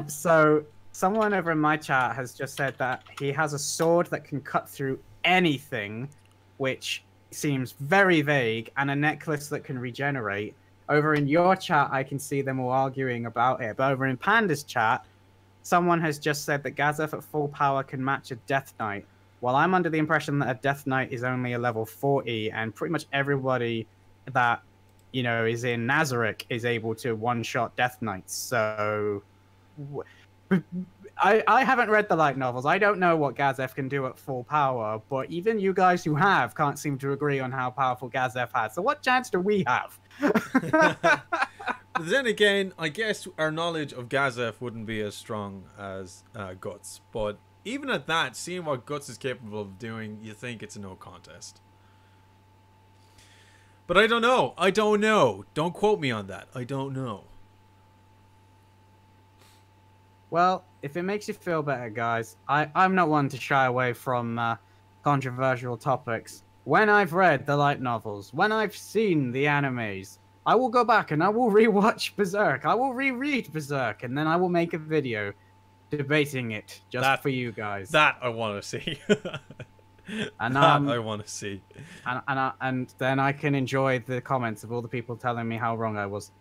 S1: So someone over in my chat has just said that he has a sword that can cut through anything, which seems very vague, and a necklace that can regenerate. Over in your chat, I can see them all arguing about it. But over in Panda's chat, someone has just said that Gazef at full power can match a Death Knight. Well, I'm under the impression that a Death Knight is only a level 40, and pretty much everybody that, you know, is in Nazarick is able to one-shot Death Knights. So, I haven't read the light novels. I don't know what Gazef can do at full power, but even you guys who have can't seem to agree on how powerful Gazef has. So what chance do we have?
S3: Then again, I guess our knowledge of Gazef wouldn't be as strong as Guts, but even at that, seeing what Guts is capable of doing, you think it's a no contest. But I don't know. I don't know. Don't quote me on that. I don't know.
S1: Well, if it makes you feel better, guys, I'm not one to shy away from controversial topics. When I've read the light novels, when I've seen the animes, I will go back and I will rewatch Berserk. I will reread Berserk, and then I will make a video debating it just for you guys.
S3: That I want to see.
S1: And
S3: I want to see.
S1: And then I can enjoy the comments of all the people telling me how wrong I was.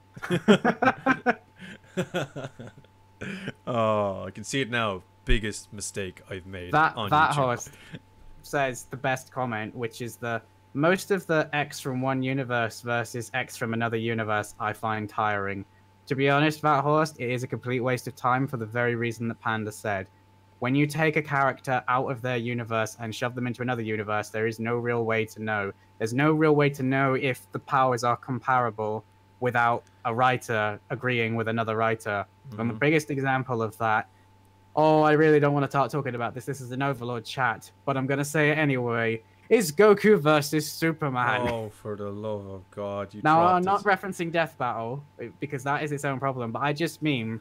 S3: Oh, I can see it now. Biggest mistake I've made on
S1: that
S3: YouTube.
S1: host says the best comment, which is most of the X from one universe versus X from another universe I find tiring. To be honest, Vathorst, it is a complete waste of time for the very reason that Panda said. When you take a character out of their universe and shove them into another universe, there is no real way to know. There's no real way to know if the powers are comparable without a writer agreeing with another writer. And the biggest example of that, I really don't want to start talking about this. This is an Overlord chat, but I'm going to say it anyway, is Goku versus Superman.
S3: Oh, for the love of God.
S1: Now, I'm not referencing Death Battle, because that is its own problem, but I just mean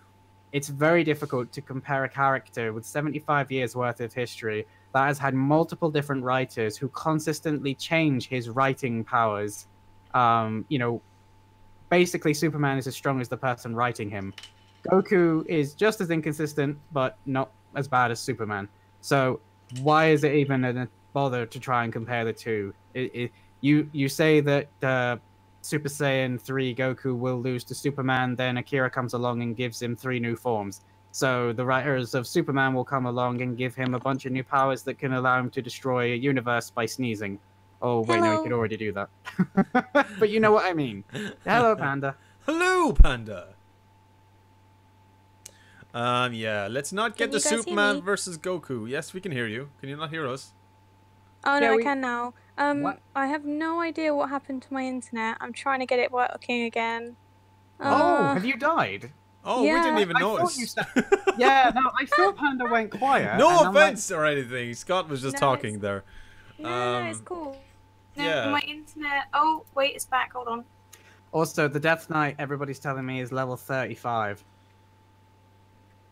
S1: it's very difficult to compare a character with 75 years worth of history that has had multiple different writers who consistently change his writing powers. You know, basically Superman is as strong as the person writing him. Goku is just as inconsistent, but not as bad as Superman. So why is it even a bother to try and compare the two? You say that Super Saiyan 3 Goku will lose to Superman, then Akira comes along and gives him 3 new forms. So the writers of Superman will come along and give him a bunch of new powers that can allow him to destroy a universe by sneezing. Oh, wait, no, he could already do that. But you know what I mean. Hello, Panda.
S3: Hello, Panda. Yeah, let's not get the Superman versus Goku. Yes, we can hear you. Can you not hear us?
S4: Oh, no, I can now. I have no idea what happened to my internet. I'm trying to get it working again.
S1: Have you died?
S3: Oh,
S4: yeah.
S3: we didn't even notice.
S1: Yeah, no, I thought Panda went quiet.
S3: No offense or anything. Scott was just talking there.
S4: No, it's cool.
S2: No,
S3: Yeah.
S2: my internet. Oh, wait, it's back. Hold on.
S1: Also, the Death Knight, everybody's telling me, is level 35.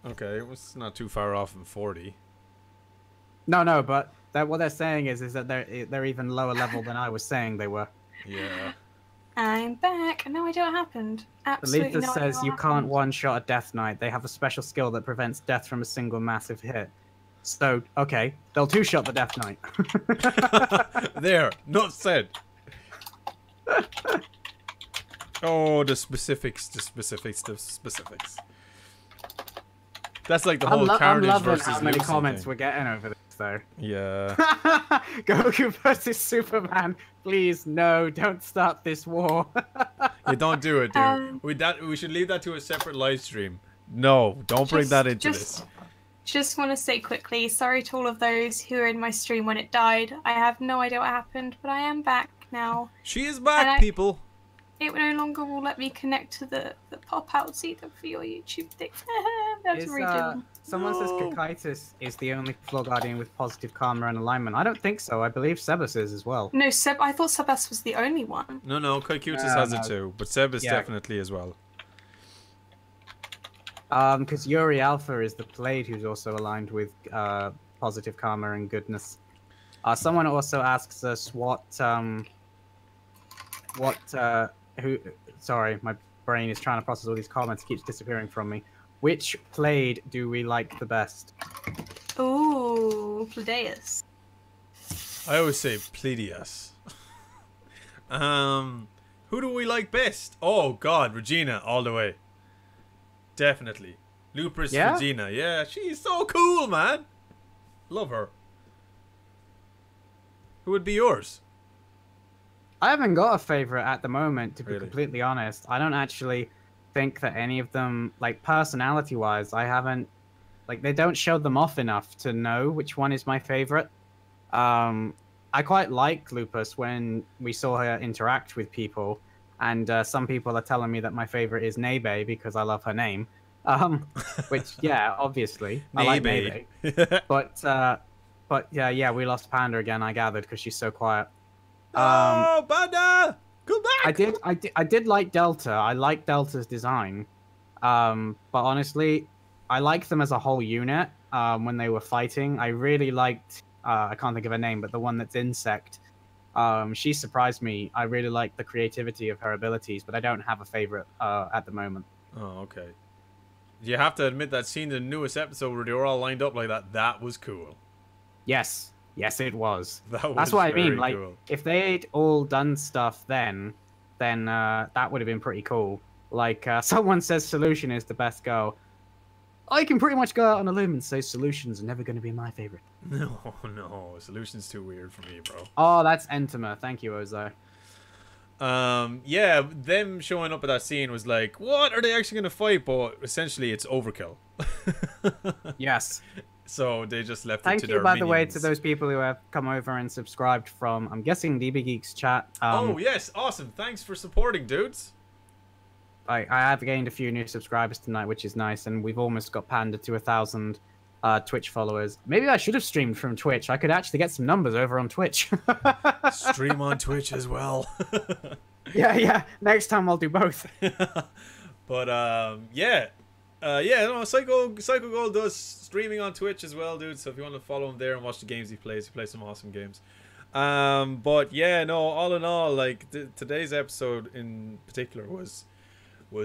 S3: Okay, it was not too far off from 40.
S1: No, but what they're saying is that they're even lower level than I was saying they were.
S3: Yeah.
S2: I'm back. No idea what happened. Absolutely
S1: Letha
S2: no idea
S1: says
S2: what
S1: you
S2: happened.
S1: can't one-shot a Death Knight. They have a special skill that prevents death from a single massive hit. So, okay, they'll two-shot the Death Knight.
S3: There, not said. Oh, the specifics. That's like the whole Carnage
S1: I'm loving
S3: versus
S1: how many
S3: Lucy
S1: comments
S3: thing.
S1: we're getting over this, though.
S3: Yeah.
S1: Goku versus Superman. Please, no, don't start this war.
S3: Yeah, don't do it, dude. We should leave that to a separate live stream. No, don't bring that into this.
S2: Just want to say quickly, sorry to all of those who were in my stream when it died. I have no idea what happened, but I am back now.
S3: She is back, people.
S2: It no longer will let me connect to the pop-outs either for your YouTube thing. That's redo.
S1: Someone says Kakaitis is the only Floor Guardian with positive karma and alignment. I don't think so. I believe Sebas is as well.
S2: No, I thought Sebas was the only one.
S3: No, Kaikutis has it too, but Seb is definitely as well.
S1: Because Yuri Alpha is the Blade who's also aligned with positive karma and goodness. Someone also asks us sorry, my brain is trying to process all these comments, it keeps disappearing from me. Which Blade do we like the best?
S2: Ooh, Pledeus.
S3: I always say Pledeus. Who do we like best? Oh God, Regina, all the way. Definitely. Lupus
S1: Yeah?
S3: Regina. Yeah, she's so cool, man. Love her. Who would be yours?
S1: I haven't got a favorite at the moment, to be
S3: Really?
S1: completely honest. I don't actually think that any of them, like personality-wise, I haven't, like they don't show them off enough to know which one is my favorite. I quite like Lupus when we saw her interact with people, and some people are telling me that my favorite is Nebe because I love her name. Which, yeah, obviously, I like Nebe. But yeah, we lost Panda again. I gathered because she's so quiet.
S3: Oh, Panda! Come back!
S1: I did like Delta. I like Delta's design. But honestly, I like them as a whole unit. When they were fighting, I really liked. I can't think of her name, but the one that's Insect. She surprised me. I really like the creativity of her abilities, but I don't have a favorite at the moment.
S3: Oh, okay. You have to admit that scene in the newest episode where they were all lined up like that was cool.
S1: Yes, it was.
S3: That's
S1: what I mean. Like,
S3: cool.
S1: if they'd all done stuff then that would have been pretty cool. Like, someone says Solution is the best girl. I can pretty much go out on a limb and say Solution's never going to be my favorite.
S3: No, Solution's too weird for me, bro.
S1: Oh, that's Entema. Thank you, Ozo.
S3: Yeah, them showing up at that scene was like, what are they actually going to fight? But essentially, it's overkill.
S1: Yes.
S3: So they just left it
S1: Thank
S3: to
S1: you,
S3: their
S1: by the way,
S3: minions.
S1: to those people who have come over and subscribed from, I'm guessing, DB Geeks chat.
S3: Oh, yes. Awesome. Thanks for supporting, dudes.
S1: I have gained a few new subscribers tonight, which is nice, and we've almost got Panda to 1,000 Twitch followers. Maybe I should have streamed from Twitch. I could actually get some numbers over on Twitch.
S3: Stream on Twitch as well.
S1: Yeah. Next time I'll do both.
S3: But yeah. No, Psycho Gold does streaming on Twitch as well, dude. So if you want to follow him there and watch the games he plays some awesome games. But yeah, no, all in all, like today's episode in particular was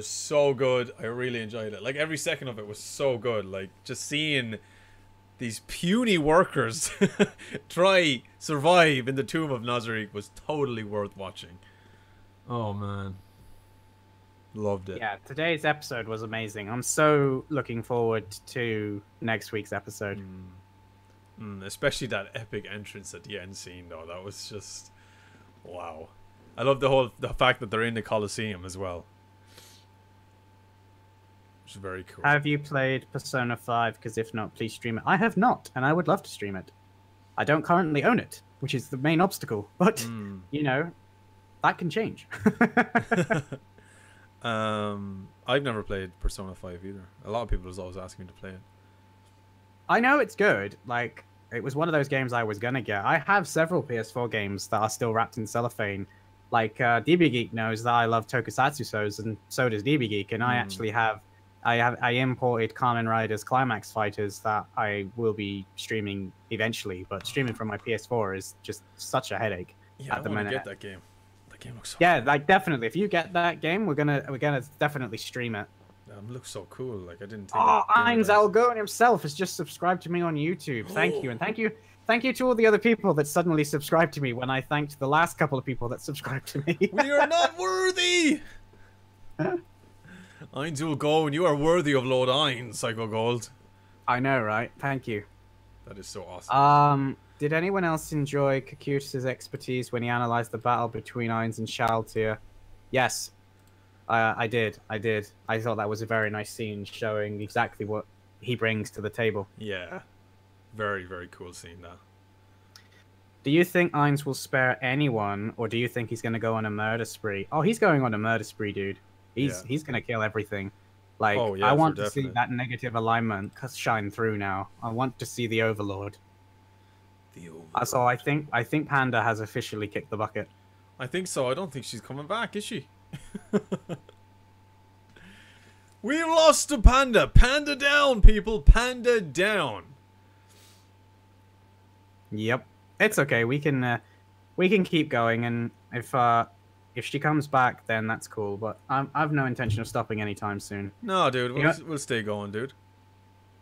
S3: so good. I really enjoyed it. Like every second of it was so good. Like just seeing these puny workers survive in the tomb of Nazarick was totally worth watching. Oh man. Loved it.
S1: Yeah, today's episode was amazing. I'm so looking forward to next week's episode.
S3: Especially that epic entrance at the end scene, though. That was just wow. I love the fact that they're in the Colosseum as well. Which is very cool.
S1: Have you played Persona 5? Because if not, please stream it. I have not, and I would love to stream it. I don't currently own it, which is the main obstacle. But, you know, that can change.
S3: I've never played Persona 5 either. A lot of people are always asking me to play it.
S1: I know it's good. Like, it was one of those games I was gonna get. I have several PS4 games that are still wrapped in cellophane. Like, DB Geek knows that I love Tokusatsu shows, and so does DB Geek. And I actually have I imported Kamen Rider's Climax Fighters that I will be streaming eventually. But streaming from my PS4 is just such a headache at the minute.
S3: Get that game. That game looks so
S1: cool. Like definitely. If you get that game, we're gonna definitely stream it.
S3: Looks so cool. Like I didn't think.
S1: Oh, AINZ Algon himself has just subscribed to me on YouTube. Thank you, and thank you to all the other people that suddenly subscribed to me when I thanked the last couple of people that subscribed to me.
S3: We are not worthy. AINZ will go, and you are worthy of Lord AINZ, Psycho Gold.
S1: I know, right? Thank you.
S3: That is so awesome.
S1: Did anyone else enjoy Kakusa's expertise when he analyzed the battle between AINZ and Shaltir? Yes. I did. I thought that was a very nice scene showing exactly what he brings to the table.
S3: Yeah. Very, very cool scene, that.
S1: Do you think AINZ will spare anyone, or do you think he's going to go on a murder spree? Oh, he's going on a murder spree, dude. He's going to kill everything. Like, I want to see that negative alignment shine through now. I want to see the Overlord. So I think Panda has officially kicked the bucket.
S3: I think so. I don't think she's coming back, is she? We've lost to Panda. Panda down, people. Panda down.
S1: Yep. It's okay. We can keep going, and if she comes back, then that's cool. But I've no intention of stopping anytime soon.
S3: No, dude. We'll stay going, dude.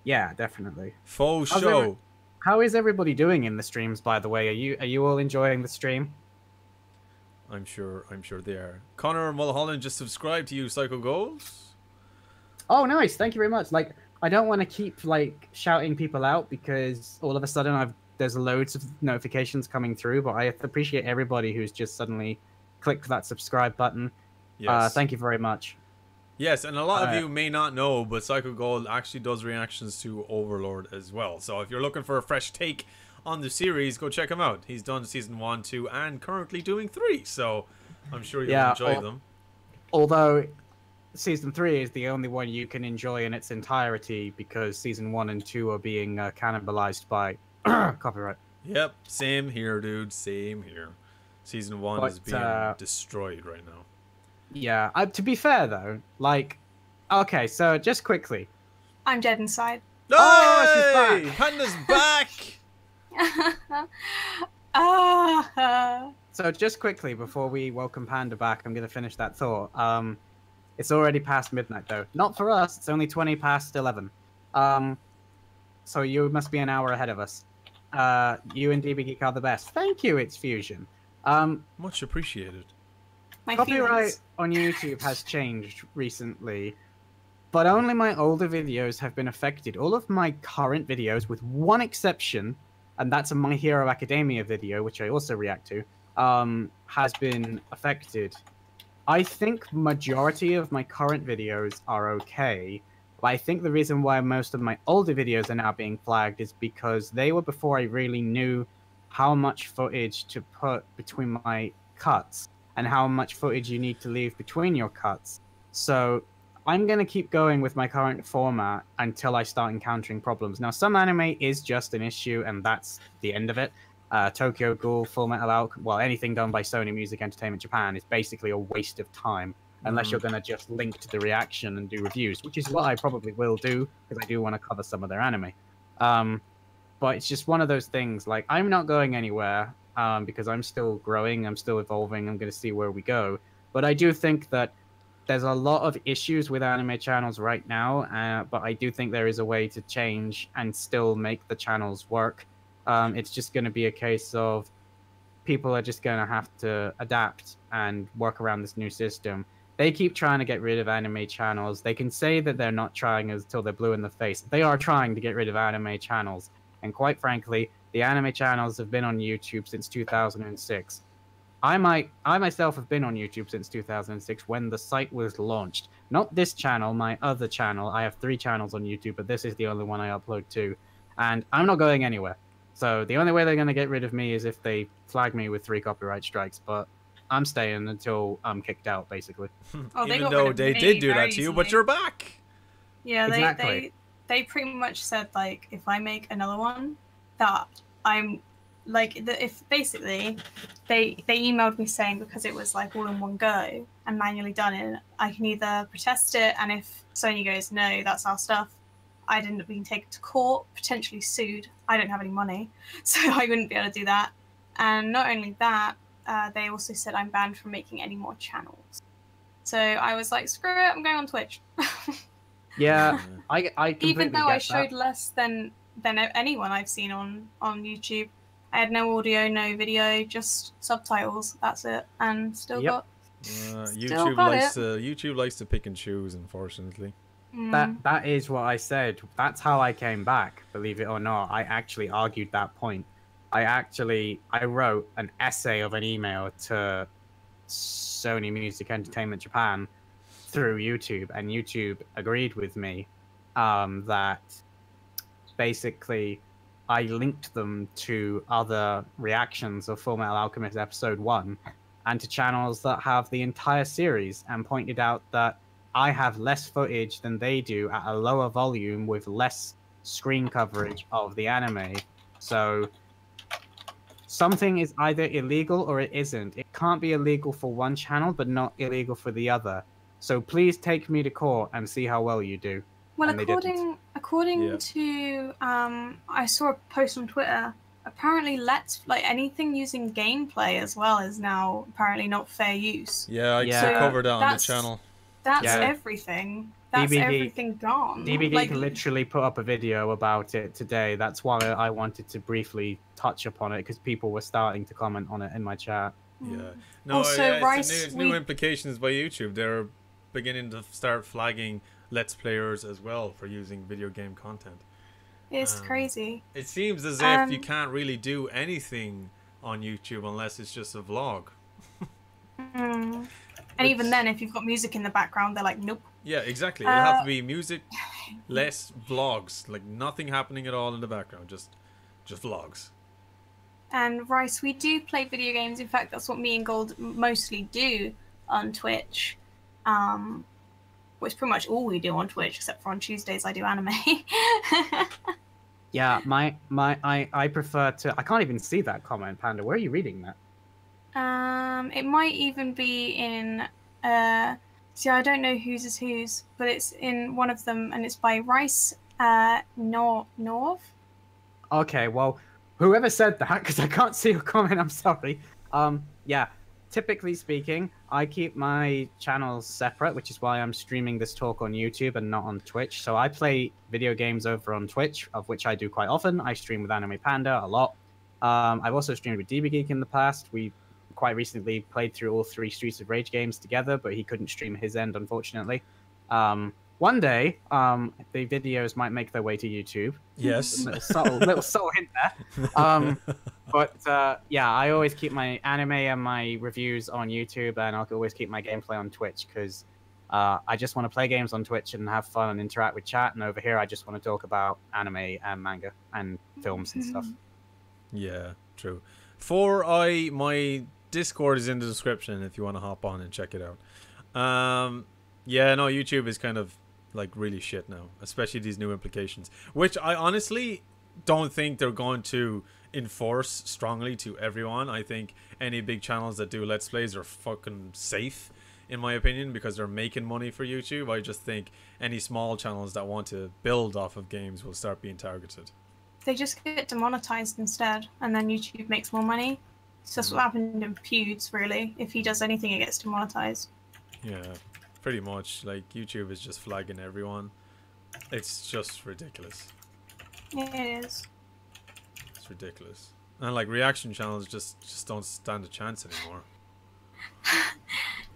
S1: Yeah, definitely.
S3: Faux show.
S1: How is everybody doing in the streams, by the way? Are you all enjoying the stream?
S3: I'm sure they are. Connor Mulholland just subscribed to you, Psycho Goals.
S1: Oh, nice. Thank you very much. Like, I don't want to keep like shouting people out because all of a sudden there's loads of notifications coming through, but I appreciate everybody who's just suddenly clicked that subscribe button.
S3: Yes.
S1: Thank you very much.
S3: Yes, and a lot of you may not know, but Psycho Gold actually does reactions to Overlord as well. So if you're looking for a fresh take on the series, go check him out. He's done season 1, 2, and currently doing 3. So I'm sure you'll enjoy them.
S1: Although season 3 is the only one you can enjoy in its entirety because season 1 and 2 are being cannibalized by copyright.
S3: Yep, same here, dude. Same here. Season 1 is being destroyed right now.
S1: Yeah, to be fair though, like, okay, so just quickly.
S2: I'm dead inside.
S3: Oh, she's back! Panda's back!
S1: So just quickly, before we welcome Panda back, I'm going to finish that thought. It's already past midnight though. Not for us, it's only 20 past 11. So you must be an hour ahead of us. You and DB Geek are the best. Thank you, It's Fusion.
S3: Much appreciated.
S1: Copyright on YouTube has changed recently, but only my older videos have been affected. All of my current videos, with one exception, and that's a My Hero Academia video, which I also react to, has been affected. I think majority of my current videos are okay, but I think the reason why most of my older videos are now being flagged is because they were before I really knew how much footage to put between my cuts and how much footage you need to leave between your cuts. So I'm going to keep going with my current format until I start encountering problems. Now, some anime is just an issue, and that's the end of it. Tokyo Ghoul, Full Metal Alchemist, well, anything done by Sony Music Entertainment Japan is basically a waste of time, unless you're going to just link to the reaction and do reviews, which is what I probably will do, because I do want to cover some of their anime. But it's just one of those things, like, I'm not going anywhere, because I'm still growing, I'm still evolving, I'm going to see where we go. But I do think that there's a lot of issues with anime channels right now, but I do think there is a way to change and still make the channels work. It's just going to be a case of people are just going to have to adapt and work around this new system. They keep trying to get rid of anime channels. They can say that they're not trying until they're blue in the face. They are trying to get rid of anime channels. And quite frankly, the anime channels have been on YouTube since 2006. I myself have been on YouTube since 2006 when the site was launched. Not this channel, my other channel. I have 3 channels on YouTube, but this is the only one I upload to. And I'm not going anywhere. So the only way they're going to get rid of me is if they flag me with 3 copyright strikes. But I'm staying until I'm kicked out, basically.
S2: Oh,
S3: even though they did do that to you, but you're back.
S2: Yeah,
S1: exactly.
S2: They pretty much said, like, if I make another one, that I'm like, if basically they emailed me saying, because it was like all in one go and manually done it, I can either protest it, and if Sony goes no, that's our stuff, I'd end up being taken to court, potentially sued. I don't have any money, so I wouldn't be able to do that. And not only that, they also said I'm banned from making any more channels. So I was like, screw it, I'm going on Twitch.
S1: Yeah, I completely
S2: even though
S1: get
S2: I showed less than anyone I've seen on YouTube. I had no audio, no video, just subtitles. That's it, and still got.
S3: YouTube likes to pick and choose, unfortunately.
S1: That is what I said. That's how I came back. Believe it or not, I actually argued that point. I wrote an essay of an email to Sony Music Entertainment Japan through YouTube, and YouTube agreed with me that basically I linked them to other reactions of Full Metal Alchemist Episode 1 and to channels that have the entire series, and pointed out that I have less footage than they do at a lower volume with less screen coverage of the anime. So something is either illegal or it isn't. It can't be illegal for one channel but not illegal for the other. So please take me to court and see how well you do.
S2: Well, according to I saw a post on Twitter. Apparently, anything using gameplay as well is now apparently not fair use.
S3: Yeah, I covered that on the channel.
S2: That's everything. That's everything gone.
S1: DB Geek literally put up a video about it today. That's why I wanted to briefly touch upon it, because people were starting to comment on it in my chat.
S3: Yeah. No, it's new implications by YouTube. They're beginning to start flagging Let's Players as well for using video game content.
S2: It's crazy.
S3: It seems as if you can't really do anything on YouTube unless it's just a vlog.
S2: And even then, if you've got music in the background, they're like, nope.
S3: Yeah, exactly. It'll have to be music, less vlogs, like nothing happening at all in the background, just vlogs.
S2: And Rice, we do play video games. In fact, that's what me and Gold mostly do on Twitch. Which is pretty much all we do on Twitch, except for on Tuesdays I do anime.
S1: Yeah, I prefer to. I can't even see that comment, Panda. Where are you reading that?
S2: It might even be in. See, I don't know whose is whose, but it's in one of them, and it's by Rice Norv.
S1: Okay, well, whoever said that, because I can't see your comment. I'm sorry. Yeah. Typically speaking, I keep my channels separate, which is why I'm streaming this talk on YouTube and not on Twitch. So I play video games over on Twitch, of which I do quite often. I stream with Anime Panda a lot. I've also streamed with DB Geek in the past. We quite recently played through all 3 Streets of Rage games together, but he couldn't stream his end, unfortunately. One day, the videos might make their way to YouTube.
S3: Yes.
S1: Little subtle hint there. But yeah, I always keep my anime and my reviews on YouTube, and I'll always keep my gameplay on Twitch, because I just want to play games on Twitch and have fun and interact with chat, and over here I just want to talk about anime and manga and films and stuff.
S3: Yeah, true. My Discord is in the description if you want to hop on and check it out. Yeah, no, YouTube is kind of like really shit now, especially these new implications, which I honestly don't think they're going to enforce strongly to everyone. I think any big channels that do Let's Plays are fucking safe, in my opinion, because they're making money for YouTube. I just think any small channels that want to build off of games will start being targeted.
S2: They just get demonetized instead, and then YouTube makes more money. So that's what happened in Pewds, really. If he does anything, it gets demonetized.
S3: Yeah, pretty much. Like, YouTube is just flagging everyone. It's just ridiculous.
S2: It is.
S3: It's ridiculous. And like reaction channels just don't stand a chance anymore.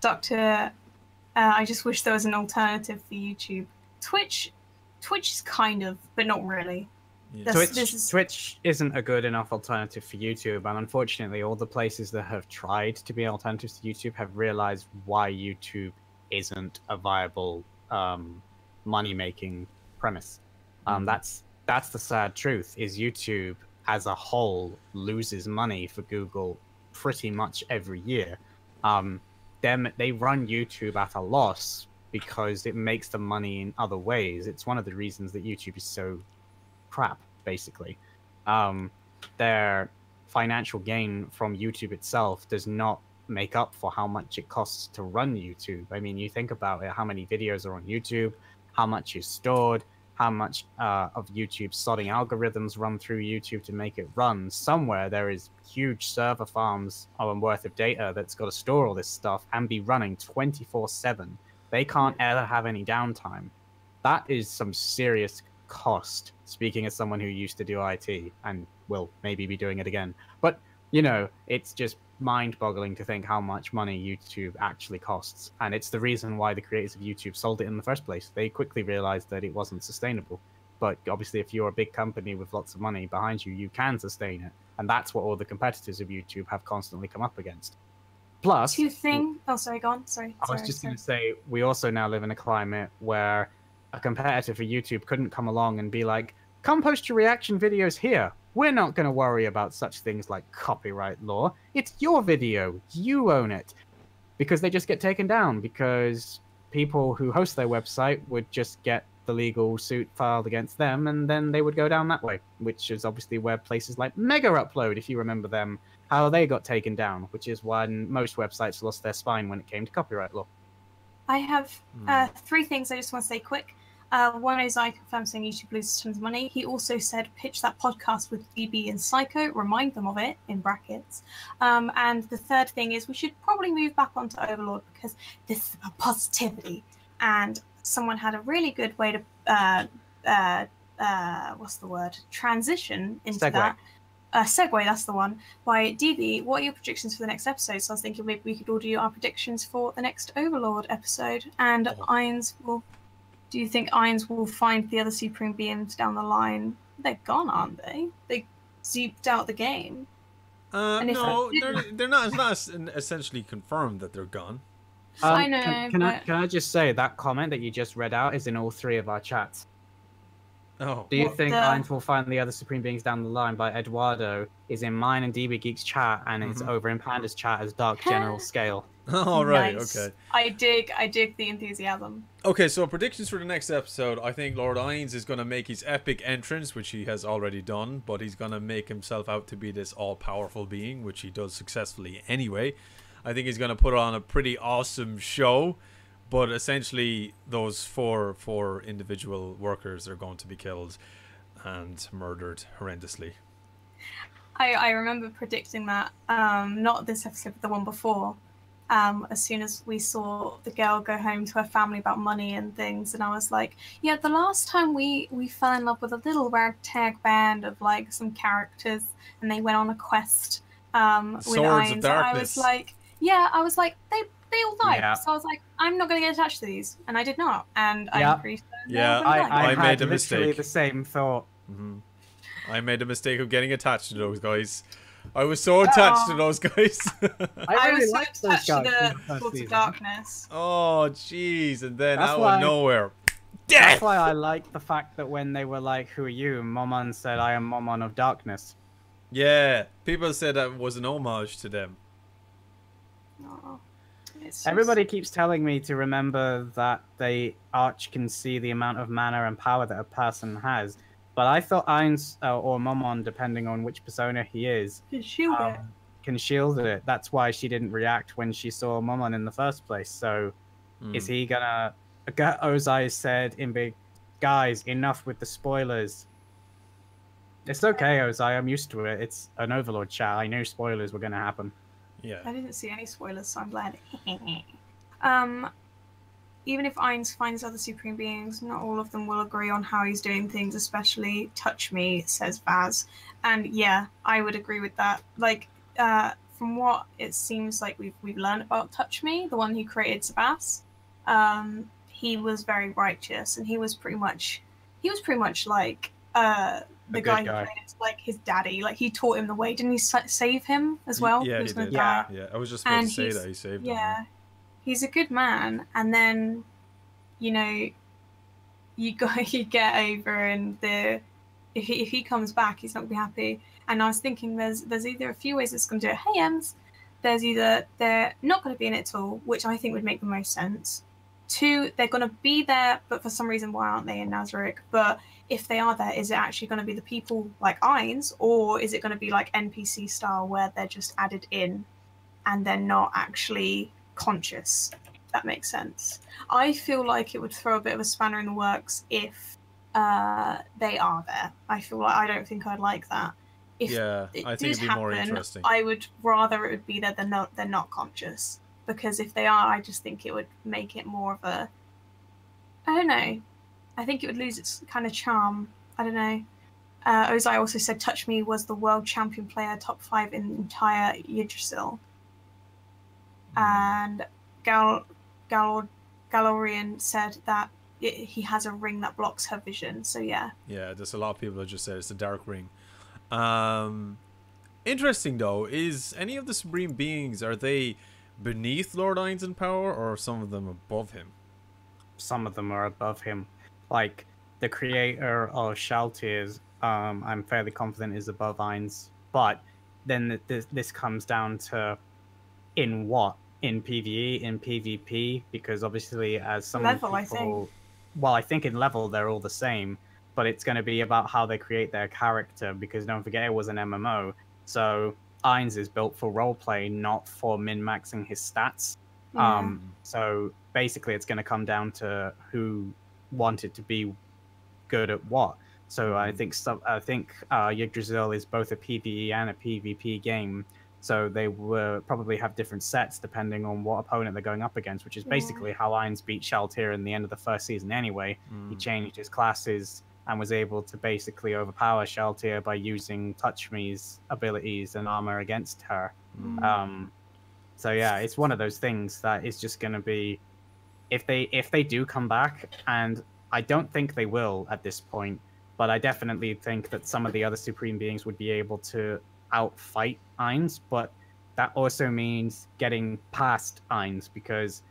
S2: Doctor, I just wish there was an alternative for YouTube. Twitch is kind of, but not really.
S3: Yeah.
S1: Twitch isn't a good enough alternative for YouTube, and unfortunately all the places that have tried to be alternatives to YouTube have realized why YouTube isn't a viable money-making premise. That's the sad truth, is YouTube as a whole loses money for Google pretty much every year. They run YouTube at a loss because it makes them money in other ways. It's one of the reasons that YouTube is so crap, basically. Their financial gain from YouTube itself does not make up for how much it costs to run YouTube. I mean, you think about it, how many videos are on YouTube, how much is stored, how much of YouTube's sorting algorithms run through YouTube to make it run. Somewhere there is huge server farms worth of data that's got to store all this stuff and be running 24/7. They can't ever have any downtime. That is some serious cost, speaking as someone who used to do IT and will maybe be doing it again. But, you know, it's just mind-boggling to think how much money YouTube actually costs, and it's the reason why the creators of YouTube sold it in the first place. They quickly realized that it wasn't sustainable, but obviously if you're a big company with lots of money behind you, you can sustain it, and that's what all the competitors of YouTube have constantly come up against. Plus,
S2: oh, sorry, go on. Sorry.
S1: I was just going to say, we also now live in a climate where a competitor for YouTube couldn't come along and be like, come post your reaction videos here. We're not going to worry about such things like copyright law. It's your video. You own it. Because they just get taken down, because people who host their website would just get the legal suit filed against them, and then they would go down that way, which is obviously where places like Mega Upload, if you remember them, how they got taken down, which is when most websites lost their spine when it came to copyright law.
S2: I have 3 things I just want to say quick. One is I confirm saying YouTube loses tons of money. He also said pitch that podcast with DB and Psycho, remind them of it, in brackets. And the third thing is we should probably move back onto Overlord, because this is about positivity. And someone had a really good way to, what's the word? Transition into that. Segue, that's the one. By DB, what are your predictions for the next episode? So I was thinking maybe we could all do our predictions for the next Overlord episode. And AINZ will... do you think AINZ will find the other Supreme Beings down the line? They're gone, aren't they? They zeeped out the game.
S3: No, they're not. It's not essentially confirmed that they're gone.
S2: I know.
S1: Can I just say that comment that you just read out is in all 3 of our chats.
S3: Oh.
S1: Do you think AINZ will find the other Supreme Beings down the line by Eduardo is in mine and DB Geek's chat, and it's over in Panda's chat as Dark General Scale.
S3: Oh, right,
S2: nice.
S3: okay.
S2: I dig the enthusiasm.
S3: Okay, so predictions for the next episode. I think Lord AINZ is going to make his epic entrance, which he has already done, but he's going to make himself out to be this all-powerful being, which he does successfully anyway. I think he's going to put on a pretty awesome show, but essentially those four individual workers are going to be killed and murdered horrendously.
S2: I remember predicting that, not this episode, but the one before. As soon as we saw the girl go home to her family about money and things, and I was like, yeah, the last time we fell in love with a little ragtag band of like some characters, and they went on a quest with AINZ. I was like, they all died. Yeah. So I was like, I'm not going to get attached to these, and I did not. And I'm pretty certain
S3: I made a mistake.
S1: The same thought.
S3: I made a mistake of getting attached to those guys. I was so attached to those guys.
S2: I was so attached to the Swords of Darkness.
S3: Oh, jeez. And then out of nowhere, death!
S1: That's why I like the fact that when they were like, who are you? Momon said, I am Momon of Darkness.
S3: Yeah. People said that was an homage to them.
S2: Oh,
S1: everybody keeps telling me to remember that the Arch can see the amount of mana and power that a person has. But I thought AINZ or Momon, depending on which persona he is, can shield it. That's why she didn't react when she saw Momon in the first place. So is he gonna... Ozai said in big... Guys, enough with the spoilers. It's okay, Ozai. I'm used to it. It's an Overlord chat. I knew spoilers were gonna happen.
S3: Yeah.
S2: I didn't see any spoilers, so I'm glad. Even if AINZ finds other Supreme Beings, not all of them will agree on how he's doing things, especially Touch Me, says Vaz. And yeah, I would agree with that. Like, from what it seems like we've learned about Touch Me, the one who created Sabas, he was very righteous, and he was pretty much like the guy who played it, like his daddy. Like, he taught him the way. Didn't he save him as well?
S3: Yeah, he did. Yeah, I was just about to say that he saved him.
S2: Yeah. He's a good man, and then, you know, you get over, and if he comes back, he's not gonna be happy. And I was thinking, there's either a few ways it's gonna do it. Hey, Ems, there's either they're not gonna be in it at all, which I think would make the most sense. 2, they're gonna be there, but for some reason, why aren't they in Nazarick? But if they are there, is it actually gonna be the people like AINZ, or is it gonna be like NPC style where they're just added in, and they're not actually conscious? That makes sense. I feel like it would throw a bit of a spanner in the works if they are there. I feel like I don't think I'd like that. If
S3: I think it'd be more interesting.
S2: I would rather it would be that they're not conscious, because if they are, I just think it would make it more of a, I don't know. I think it would lose its kind of charm. I don't know. Ozai also said Touch Me was the world champion player, top 5 in the entire Yggdrasil. And Galorian said that he has a ring that blocks her vision. So yeah.
S3: Yeah, there's a lot of people that just said it's a dark ring. Interesting though, is any of the Supreme Beings, are they beneath Lord AINZ in power, or are some of them above him?
S1: Some of them are above him. Like the creator of Shaltirs, I'm fairly confident is above AINZ. But then this comes down to in what? In PvE, in PvP, because obviously as some
S2: level,
S1: people,
S2: I think.
S1: Well, I think in level they're all the same, but it's going to be about how they create their character, because don't forget it was an MMO, so AINZ is built for roleplay, not for min-maxing his stats.
S2: Yeah.
S1: So basically it's going to come down to who wanted to be good at what. So I think Yggdrasil is both a PvE and a PvP game. So they will probably have different sets depending on what opponent they're going up against, which is basically how AINZ beat Shaltir in the end of the first season anyway. He changed his classes and was able to basically overpower Shaltir by using Touch Me's abilities and armor against her. So yeah, it's one of those things that is just going to be, if they do come back, and I don't think they will at this point, but I definitely think that some of the other Supreme Beings would be able to outfight AINZ, but that also means getting past AINZ, because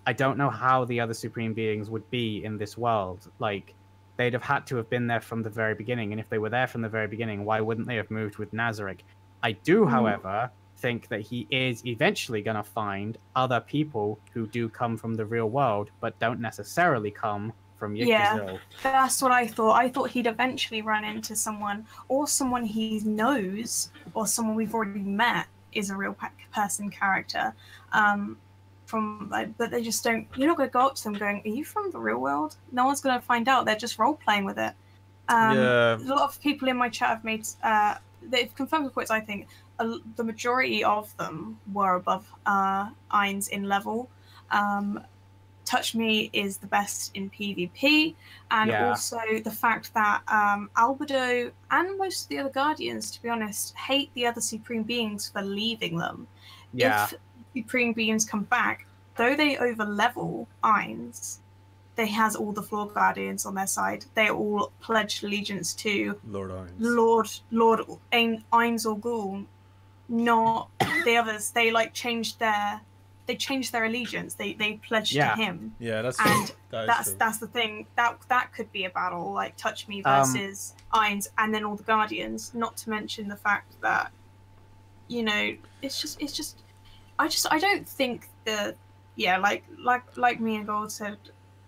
S1: I don't know how the other Supreme Beings would be in this world. Like, they'd have had to have been there from the very beginning, and if they were there from the very beginning, why wouldn't they have moved with Nazarick? I do, however, think that he is eventually going to find other people who do come from the real world, but don't necessarily come from Yggdrasil.
S2: Yeah, that's what I thought. I thought he'd eventually run into someone, or someone he knows, or someone we've already met is a real person character. But they just don't. You're not going to go up to them going, "Are you from the real world?" No one's going to find out. They're just role playing with it. A lot of people in my chat have made. They've confirmed the quotes. I think the majority of them were above AINZ in level. Touch Me is the best in PvP, and also the fact that Albedo and most of the other Guardians, to be honest, hate the other Supreme Beings for leaving them. If Supreme Beings come back, though they over-level AINZ, they has all the Floor Guardians on their side. They all pledged allegiance to
S3: Lord AINZ.
S2: Lord AINZ or Ghoul, not the others. They like changed their allegiance. They pledged to him.
S3: Yeah, that's
S2: that's the thing. That could be a battle, like Touch Me versus AINZ, and then all the Guardians. Not to mention the fact that, you know, it's just. I don't think that. Yeah, like me and Gold said,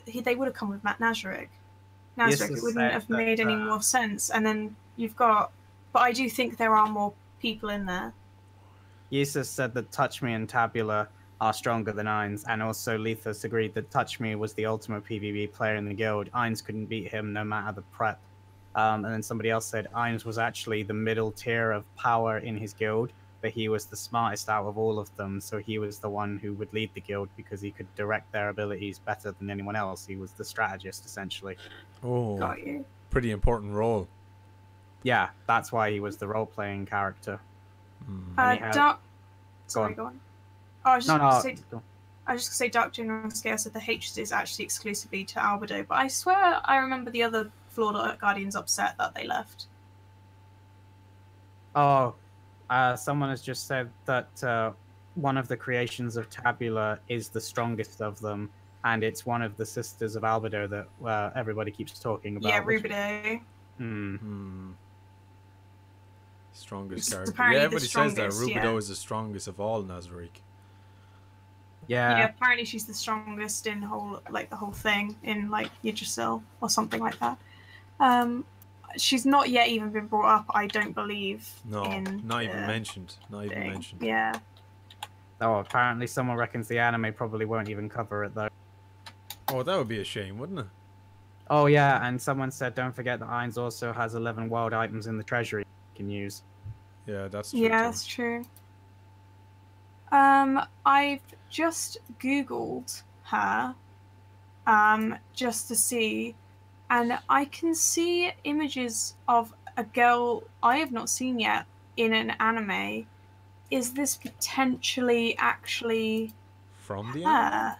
S2: they would have come with Nazarick. It wouldn't have made any more sense. And then you've got, but I do think there are more people in there.
S1: Yesus said that Touch Me and Tabula are stronger than AINZ, and also Lethus agreed that Touch Me was the ultimate PvP player in the guild. AINZ couldn't beat him no matter the prep. And then somebody else said AINZ was actually the middle tier of power in his guild, but he was the smartest out of all of them, so he was the one who would lead the guild because he could direct their abilities better than anyone else. He was the strategist, essentially.
S3: Oh,
S2: got you.
S3: Pretty important role.
S1: Yeah, that's why he was the role-playing character.
S2: Sorry, go on. Oh, I was just going to say Dark General Scale said the H is actually exclusively to Albedo, but I swear I remember the other Flawed Guardians upset that they left.
S1: Oh, someone has just said that one of the creations of Tabula is the strongest of them, and it's one of the sisters of Albedo that everybody keeps talking about.
S2: Yeah, Rubido.
S3: Strongest character. Yeah, everybody says that Rubido is the strongest of all Nazarick.
S2: Yeah, apparently she's the strongest in the whole thing in like Yggdrasil or something like that. She's not yet even been brought up, I don't believe.
S3: No, not even mentioned. Not even mentioned.
S2: Yeah.
S1: Oh, apparently someone reckons the anime probably won't even cover it though.
S3: Oh, that would be a shame, wouldn't it?
S1: Oh yeah, and someone said don't forget that AINZ also has 11 wild items in the treasury you can use.
S3: Yeah, that's true.
S2: Yeah, that's true. I've just Googled her, just to see, and I can see images of a girl I have not seen yet in an anime. Is this potentially actually
S3: from the
S2: her?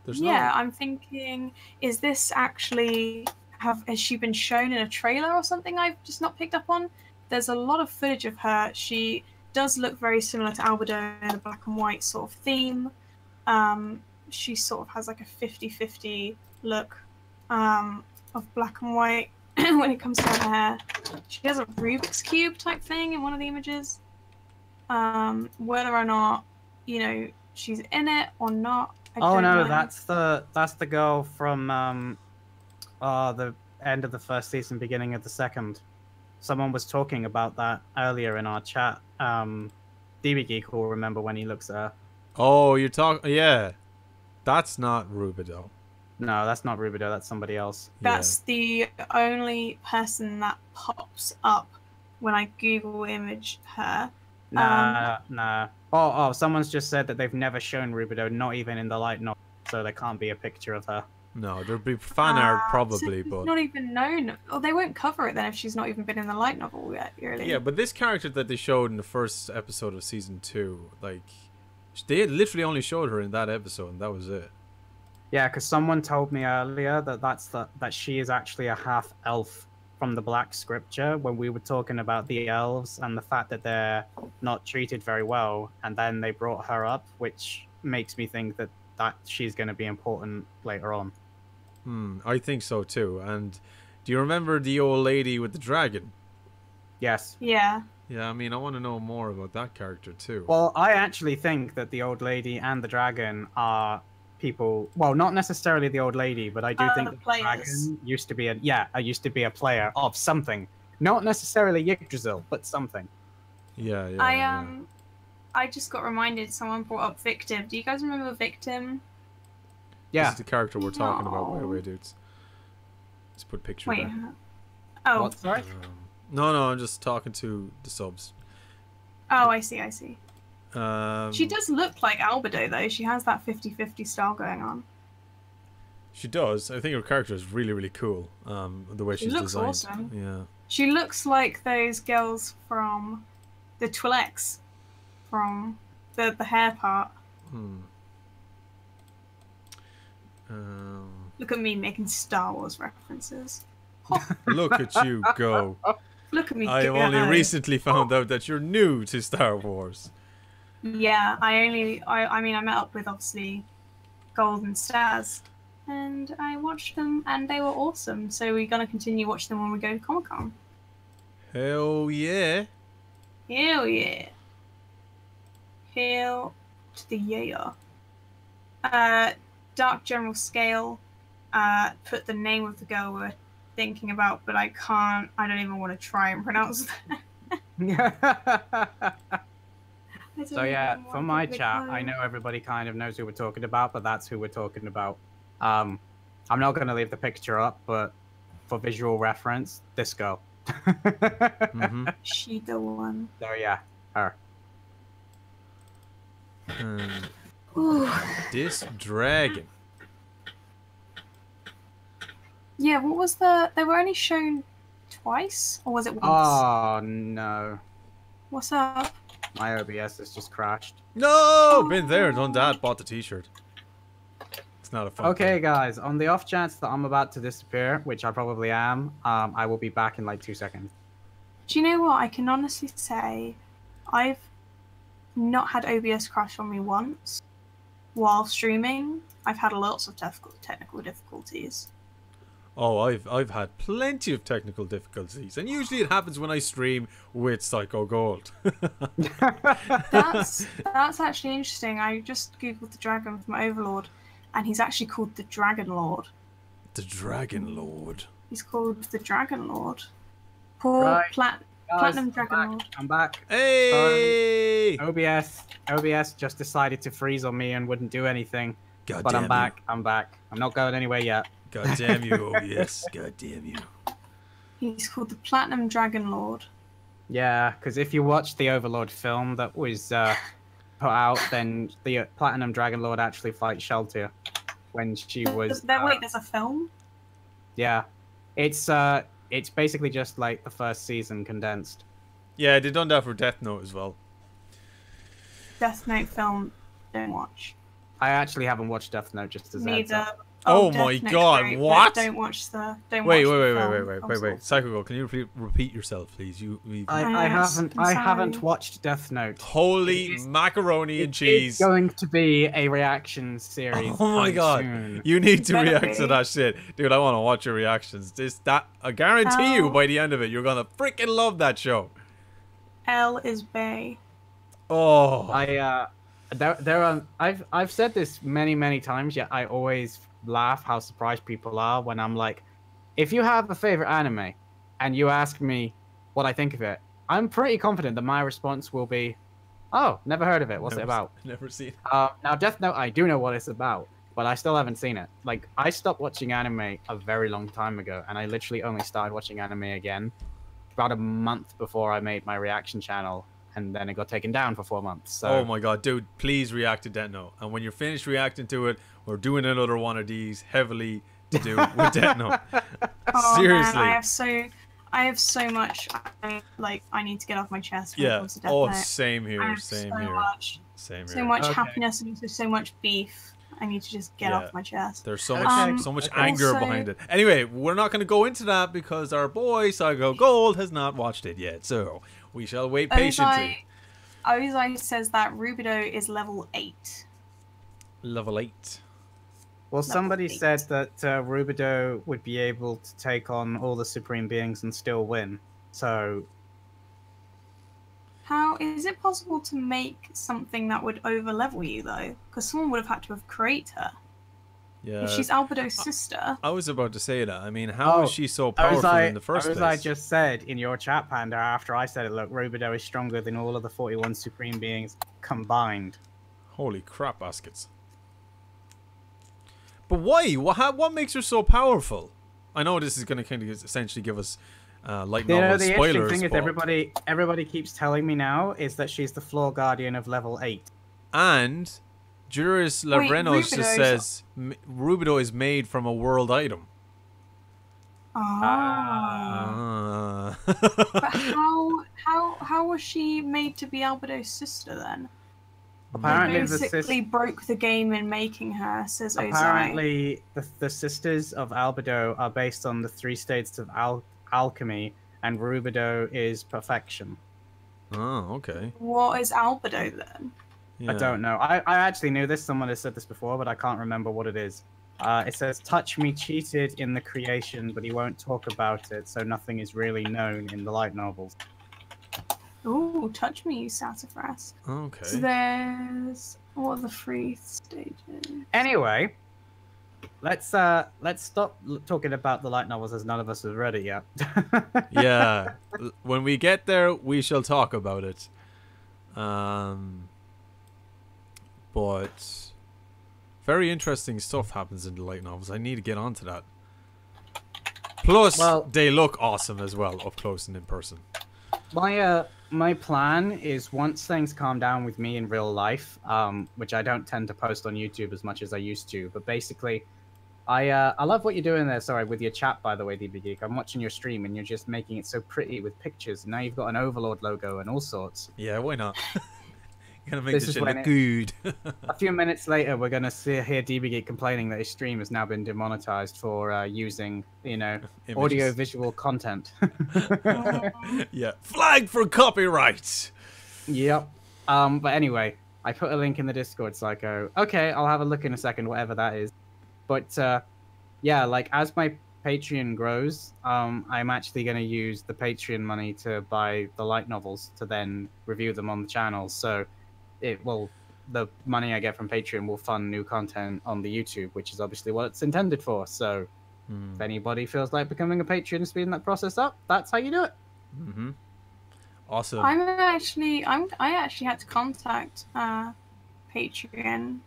S3: anime?
S2: I'm thinking, is this actually has she been shown in a trailer or something I've just not picked up on? There's a lot of footage of her. She does look very similar to Albedo in a black and white sort of theme. She sort of has like a 50-50 look of black and white when it comes to her hair. She has a Rubik's Cube type thing in one of the images. Whether or not, you know, she's in it or not, I don't know.
S1: that's the girl from the end of the first season, beginning of the second. Someone was talking about that earlier in our chat. DB Geek will remember when he looks at her.
S3: Oh, you're talking... Yeah. That's not Rubido.
S1: No, that's not Rubido. That's somebody else.
S2: That's the only person that pops up when I Google image her.
S1: Nah. Oh, someone's just said that they've never shown Rubido, not even in the light novel, so there can't be a picture of her. No,
S3: there'd be fan art probably,
S2: so
S3: but
S2: not even known. Well, they won't cover it then if she's not even been in the light novel yet, really.
S3: Yeah, but this character that they showed in the first episode of season 2, like, they literally only showed her in that episode, and that was it.
S1: Yeah, because someone told me earlier that she is actually a half elf from the Black Scripture when we were talking about the elves and the fact that they're not treated very well, and then they brought her up, which makes me think that she's going to be important later on.
S3: I think so too. And do you remember the old lady with the dragon?
S1: Yes.
S2: Yeah.
S3: Yeah, I mean, I want to know more about that character too.
S1: Well, I actually think that the old lady and the dragon are people. Well, not necessarily the old lady, but I do think the dragon used to be a player of something. Not necessarily Yggdrasil, but something.
S3: Yeah.
S2: I just got reminded. Someone brought up Victim. Do you guys remember Victim?
S1: Yeah.
S3: This is the character we're talking about. Wait, dudes. Let's put picture
S2: Wait.
S3: there.
S2: Oh.
S1: What, sorry?
S3: No, I'm just talking to the subs.
S2: Oh, I see. She does look like Albedo, though. She has that 50-50 style going on.
S3: She does. I think her character is really, really cool. The way she's
S2: looks
S3: designed.
S2: Awesome.
S3: Yeah.
S2: She looks like those girls from the Twi'leks, from the hair part. Look at me making Star Wars references.
S3: Look at you go.
S2: Look at me.
S3: I only recently found out that you're new to Star Wars.
S2: Yeah, I mean, I met up with, obviously, Golden Stars, and I watched them, and they were awesome, so we're going to continue watching them when we go to Comic-Con.
S3: Hell yeah.
S2: Hell yeah. Hail to the yeah. Dark General Scale put the name of the girl we're thinking about, but I don't even want to try and pronounce that.
S1: So yeah, for my chat, I know everybody kind of knows who we're talking about, but that's who we're talking about. I'm not going to leave the picture up, but for visual reference, this girl.
S2: She the one.
S1: So yeah, her.
S3: This dragon.
S2: Yeah, what was they were only shown twice, or was it once?
S1: Oh no.
S2: What's up?
S1: My OBS has just crashed.
S3: No! Been there, done that, bought the t-shirt. It's not a fun
S1: Okay, guys, on the off chance that I'm about to disappear, which I probably am, I will be back in like 2 seconds.
S2: Do you know what? I can honestly say I've not had OBS crash on me once while streaming. I've had lots of technical difficulties.
S3: Oh, I've had plenty of technical difficulties, and usually it happens when I stream with Psycho Gold.
S2: That's actually interesting. I just googled the dragon from Overlord, and he's actually called the Dragon Lord.
S3: The Dragon Lord.
S2: He's called the Dragon Lord. Poor Platinum Dragon Lord.
S1: I'm back.
S3: Hey!
S1: OBS just decided to freeze on me and wouldn't do anything.
S3: God
S1: but
S3: damn
S1: I'm back. I'm back. I'm not going anywhere yet.
S3: God damn you, OBS. God damn you.
S2: He's called the Platinum Dragon Lord.
S1: Yeah, because if you watch the Overlord film that was put out, then the Platinum Dragon Lord actually fights Sheltir when she was.
S2: Wait, there's a film?
S1: Yeah, it's basically just like the first season condensed.
S3: Yeah, they done that for Death Note as well.
S2: Death Note film, don't watch.
S1: I actually haven't watched Death Note, just as
S2: neither.
S3: Oh my god,
S2: great,
S3: what?
S2: Don't watch the.
S3: Wait. Psycho Girl, can you repeat yourself, please?
S1: I haven't watched Death Note.
S3: Holy macaroni and cheese!
S1: It's going to be a reaction series.
S3: Oh my god,
S1: soon.
S3: You need to react to that shit, dude. I want to watch your reactions. I guarantee you, by the end of it, you're gonna freaking love that show.
S2: L is Bay.
S3: Oh,
S1: I've said this many times, yet I always laugh how surprised people are when I'm like, if you have a favorite anime and you ask me what I think of it, I'm pretty confident that my response will be, oh, never heard of it. What's it about?
S3: Never seen it.
S1: Now, Death Note, I do know what it's about, but I still haven't seen it. Like, I stopped watching anime a very long time ago, and I literally only started watching anime again about a month before I made my reaction channel, and then it got taken down for 4 months. So.
S3: Oh my god, dude, please react to Death Note. And when you're finished reacting to it, we're doing another one of these heavily to do with Death Note.
S2: Oh,
S3: Seriously.
S2: Man, I have so much I need to get off my chest when it comes to Death Note.
S3: Same here, same here.
S2: So much happiness and also so much beef. I need to just get off my chest.
S3: There's so much anger behind it. Anyway, we're not going to go into that because our boy Psycho Gold has not watched it yet, so we shall wait patiently.
S2: Ozai says that Rubido is level 8.
S3: Level 8.
S1: Well, somebody said that Rubido would be able to take on all the Supreme Beings and still win. So,
S2: how is it possible to make something that would over-level you, though? Because someone would have had to have created her.
S3: Yeah.
S2: If she's Albedo's sister.
S3: I was about to say that. I mean, how is she so powerful in the first place?
S1: As I just said in your chat, Panda, after I said it, look, Rubido is stronger than all of the 41 Supreme Beings combined.
S3: Holy crap, baskets. But why? What makes her so powerful? I know this is going to kind of essentially give us light novel
S1: the
S3: spoilers.
S1: Interesting thing is everybody keeps telling me now is that she's the floor guardian of level 8.
S3: And Juris Lavrenos just says Rubido is made from a world item.
S2: Ah. But how was she made to be Albedo's sister then?
S1: Apparently,
S2: they basically broke the game in making her, says Ozai.
S1: Apparently, the sisters of Albedo are based on the 3 states of alchemy, and Rubido is perfection.
S3: Oh, okay.
S2: What is Albedo then?
S1: Yeah. I don't know. I actually knew this. Someone has said this before, but I can't remember what it is. It says, Touch Me cheated in the creation, but he won't talk about it, so nothing is really known in the light novels.
S2: Ooh, Touch Me, you sassafras.
S3: Okay.
S2: So there's... What are the 3 stages?
S1: Anyway, let's stop talking about the light novels as none of us have read it yet.
S3: Yeah. When we get there, we shall talk about it. But very interesting stuff happens in the light novels. I need to get onto that. Plus, they look awesome as well, up close and in person.
S1: My plan is once things calm down with me in real life, which I don't tend to post on YouTube as much as I used to, but basically, I love what you're doing there. Sorry, with your chat, by the way, DB Geek. I'm watching your stream and you're just making it so pretty with pictures. Now you've got an Overlord logo and all sorts.
S3: Yeah, why not? Gonna make this shit look good.
S1: A few minutes later, we're gonna hear DB Geek complaining that his stream has now been demonetized for using, audio-visual content.
S3: Yeah, flag for copyright.
S1: Yep. But anyway, I put a link in the Discord, Psycho. Okay, I'll have a look in a second, whatever that is. But yeah, like as my Patreon grows, I'm actually gonna use the Patreon money to buy the light novels to then review them on the channel. So the money I get from Patreon will fund new content on the YouTube, which is obviously what it's intended for. So if anybody feels like becoming a patron and speeding that process up, that's how you do it.
S3: Mm-hmm. Awesome.
S2: I actually had to contact Patreon.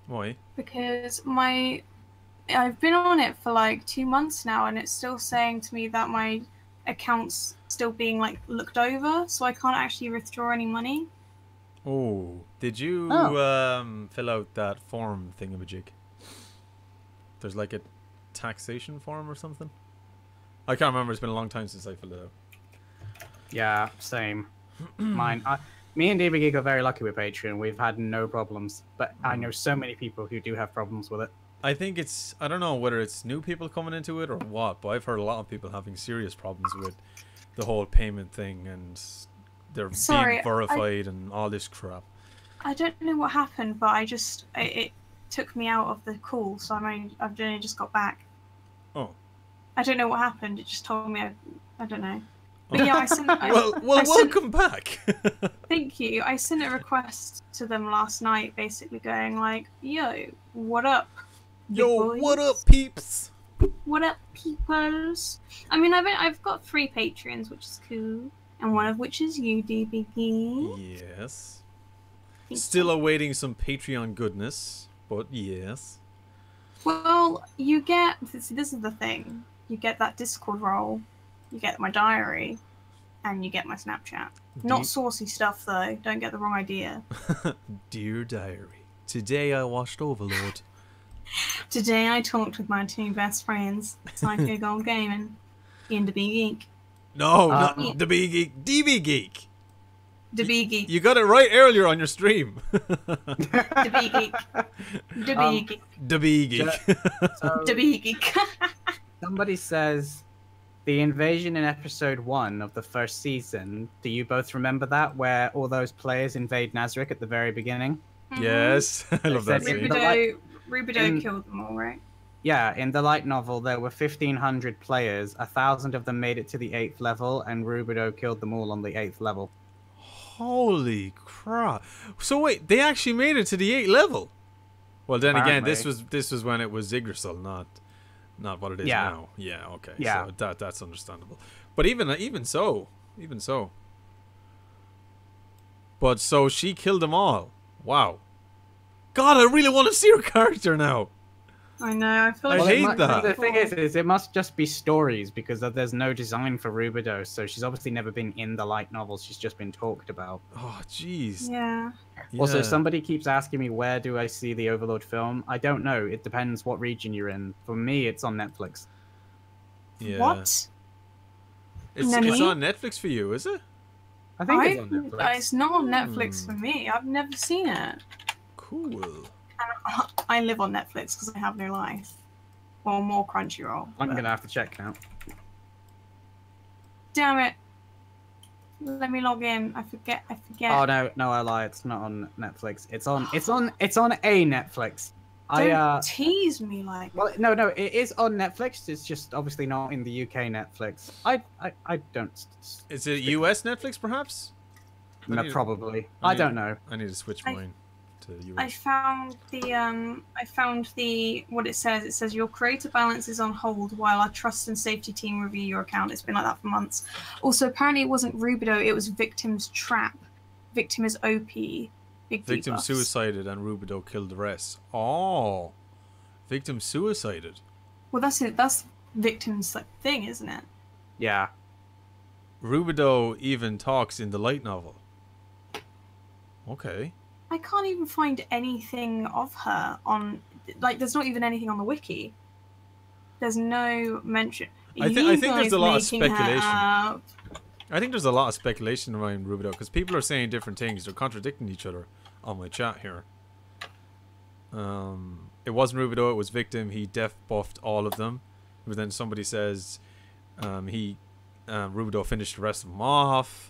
S3: Why?
S2: Because I've been on it for like 2 months now, and it's still saying to me that my account's still being like looked over, so I can't actually withdraw any money.
S3: Oh, did you fill out that form thingamajig? There's like a taxation form or something? I can't remember. It's been a long time since I filled it out.
S1: Yeah, same. Mine. Me and DB Geek are very lucky with Patreon. We've had no problems, but I know so many people who do have problems with it.
S3: I think I don't know whether it's new people coming into it or what, but I've heard a lot of people having serious problems with the whole payment thing, and they're being verified and all this crap.
S2: I don't know what happened, but it took me out of the call, so I've only just got back.
S3: Oh.
S2: I don't know what happened. It just told me I don't know. But yeah,
S3: welcome back.
S2: Thank you. I sent a request to them last night, basically going like, "Yo, what up?
S3: Yo, what up, peeps?
S2: What up, peoples?" I mean, I've got 3 patrons, which is cool, and one of which is you, DBG.
S3: Yes. Still awaiting some Patreon goodness, but yes.
S2: Well, you get. See, this is the thing. You get that Discord role. You get my diary, and you get my Snapchat. Not saucy stuff, though. Don't get the wrong idea.
S3: Dear diary, today I watched Overlord.
S2: Today I talked with my 2 best friends, Psycho Gold Gaming and the Big Geek.
S3: No, not the Big Geek, DB Geek.
S2: The Bee Geek.
S3: You got it right earlier on your stream.
S2: The Bee Geek. The Bee Geek.
S3: The Bee Geek.
S2: The Bee Geek.
S1: Somebody says the invasion in episode 1 of the first season. Do you both remember that, where all those players invade Nazarick at the very beginning?
S3: Yes, I love that scene.
S2: Rubidoux killed them all, right?
S1: Yeah, in the light novel, there were 1,500 players. 1,000 of them made it to the 8th level, and Rubidoux killed them all on the 8th level.
S3: Holy crap! So wait, they actually made it to the 8th level. Well, then again, this was when it was Yggdrasil, not what it is now. Yeah, okay.
S1: Yeah.
S3: So that's understandable. But even so. But so she killed them all. Wow. God, I really want to see her character now.
S2: I know. I feel like
S3: I hate that.
S1: The thing is it must just be stories, because there's no design for Rubidoux, so she's obviously never been in the light novels. She's just been talked about.
S3: Oh, jeez.
S2: Yeah.
S1: Also, somebody keeps asking me, where do I see the Overlord film? I don't know. It depends what region you're in. For me, it's on Netflix.
S3: Yeah.
S2: What?
S3: It's on Netflix for you, is it?
S1: I think it's on Netflix.
S2: It's not on Netflix for me. I've never seen it.
S3: Cool.
S2: I live on Netflix because I have no life. Or more Crunchyroll.
S1: I'm going to have to check now.
S2: Damn it. Let me log in. I forget.
S1: Oh no, I lie. It's not on Netflix. It's on a Netflix.
S2: Don't tease me like.
S1: Well, no, it is on Netflix. It's just obviously not in the UK Netflix. I don't.
S3: Is it US Netflix perhaps?
S1: No, probably. I don't know.
S3: I need to switch mine to US.
S2: I found the what it says. It says your creator balance is on hold while our trust and safety team review your account. It's been like that for months. Also, apparently it wasn't Rubidoux, it was Victim's Trap. Victim is OP. Big
S3: Victim
S2: debuffs.
S3: suicided and Rubidoux killed the rest. Oh, Victim suicided.
S2: Well, that's it. That's Victim's thing, isn't it?
S1: Yeah.
S3: Rubidoux even talks in the light novel. Okay.
S2: I can't even find anything of her on, there's not even anything on the wiki. There's no mention.
S3: I think there's a lot of speculation. I think there's a lot of speculation around Rubidoux because people are saying different things. They're contradicting each other on my chat here. It wasn't Rubidoux, it was Victim. He def buffed all of them. But then somebody says Rubidoux finished the rest of them off.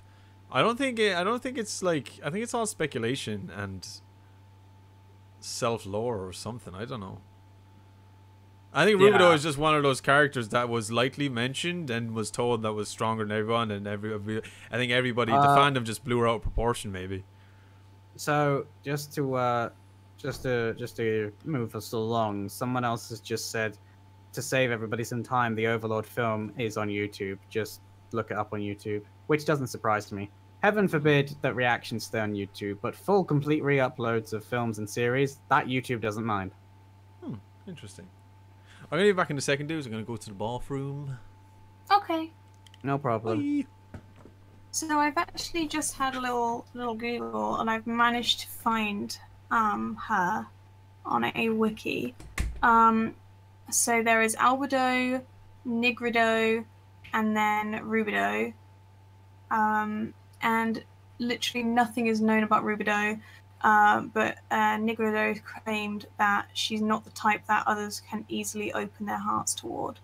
S3: I don't think it's I think it's all speculation and self-lore or something. I don't know. I think Rubidoux is just one of those characters that was lightly mentioned and was told that was stronger than everyone, and I think everybody, the fandom just blew her out of proportion, maybe.
S1: So just to move us along, someone else has just said, to save everybody some time, the Overlord film is on YouTube. Just look it up on YouTube, which doesn't surprise me. Heaven forbid that reactions stay on YouTube, but full complete re-uploads of films and series, that YouTube doesn't mind.
S3: Interesting. I'm going to be back in a second, dudes. I'm going to go to the bathroom.
S2: Okay.
S1: No problem.
S3: Bye.
S2: So I've actually just had a little Google, and I've managed to find her on a wiki. So there is Albedo, Nigrido, and then Rubidoux. And literally nothing is known about Rubidoux, but Nigrido claimed that she's not the type that others can easily open their hearts toward.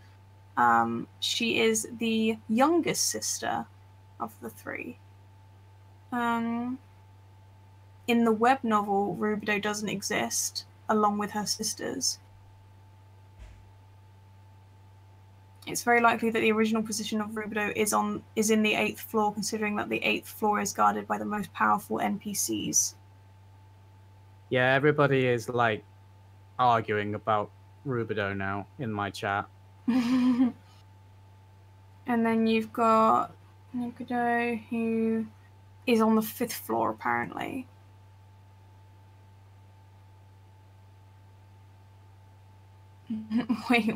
S2: She is the youngest sister of the three. In the web novel, Rubidoux doesn't exist, along with her sisters. It's very likely that the original position of Rubidoux is in the 8th floor, considering that the 8th floor is guarded by the most powerful NPCs.
S1: Yeah, everybody is arguing about Rubidoux now in my chat.
S2: And then you've got Rubidoux, who is on the 5th floor apparently. Wait.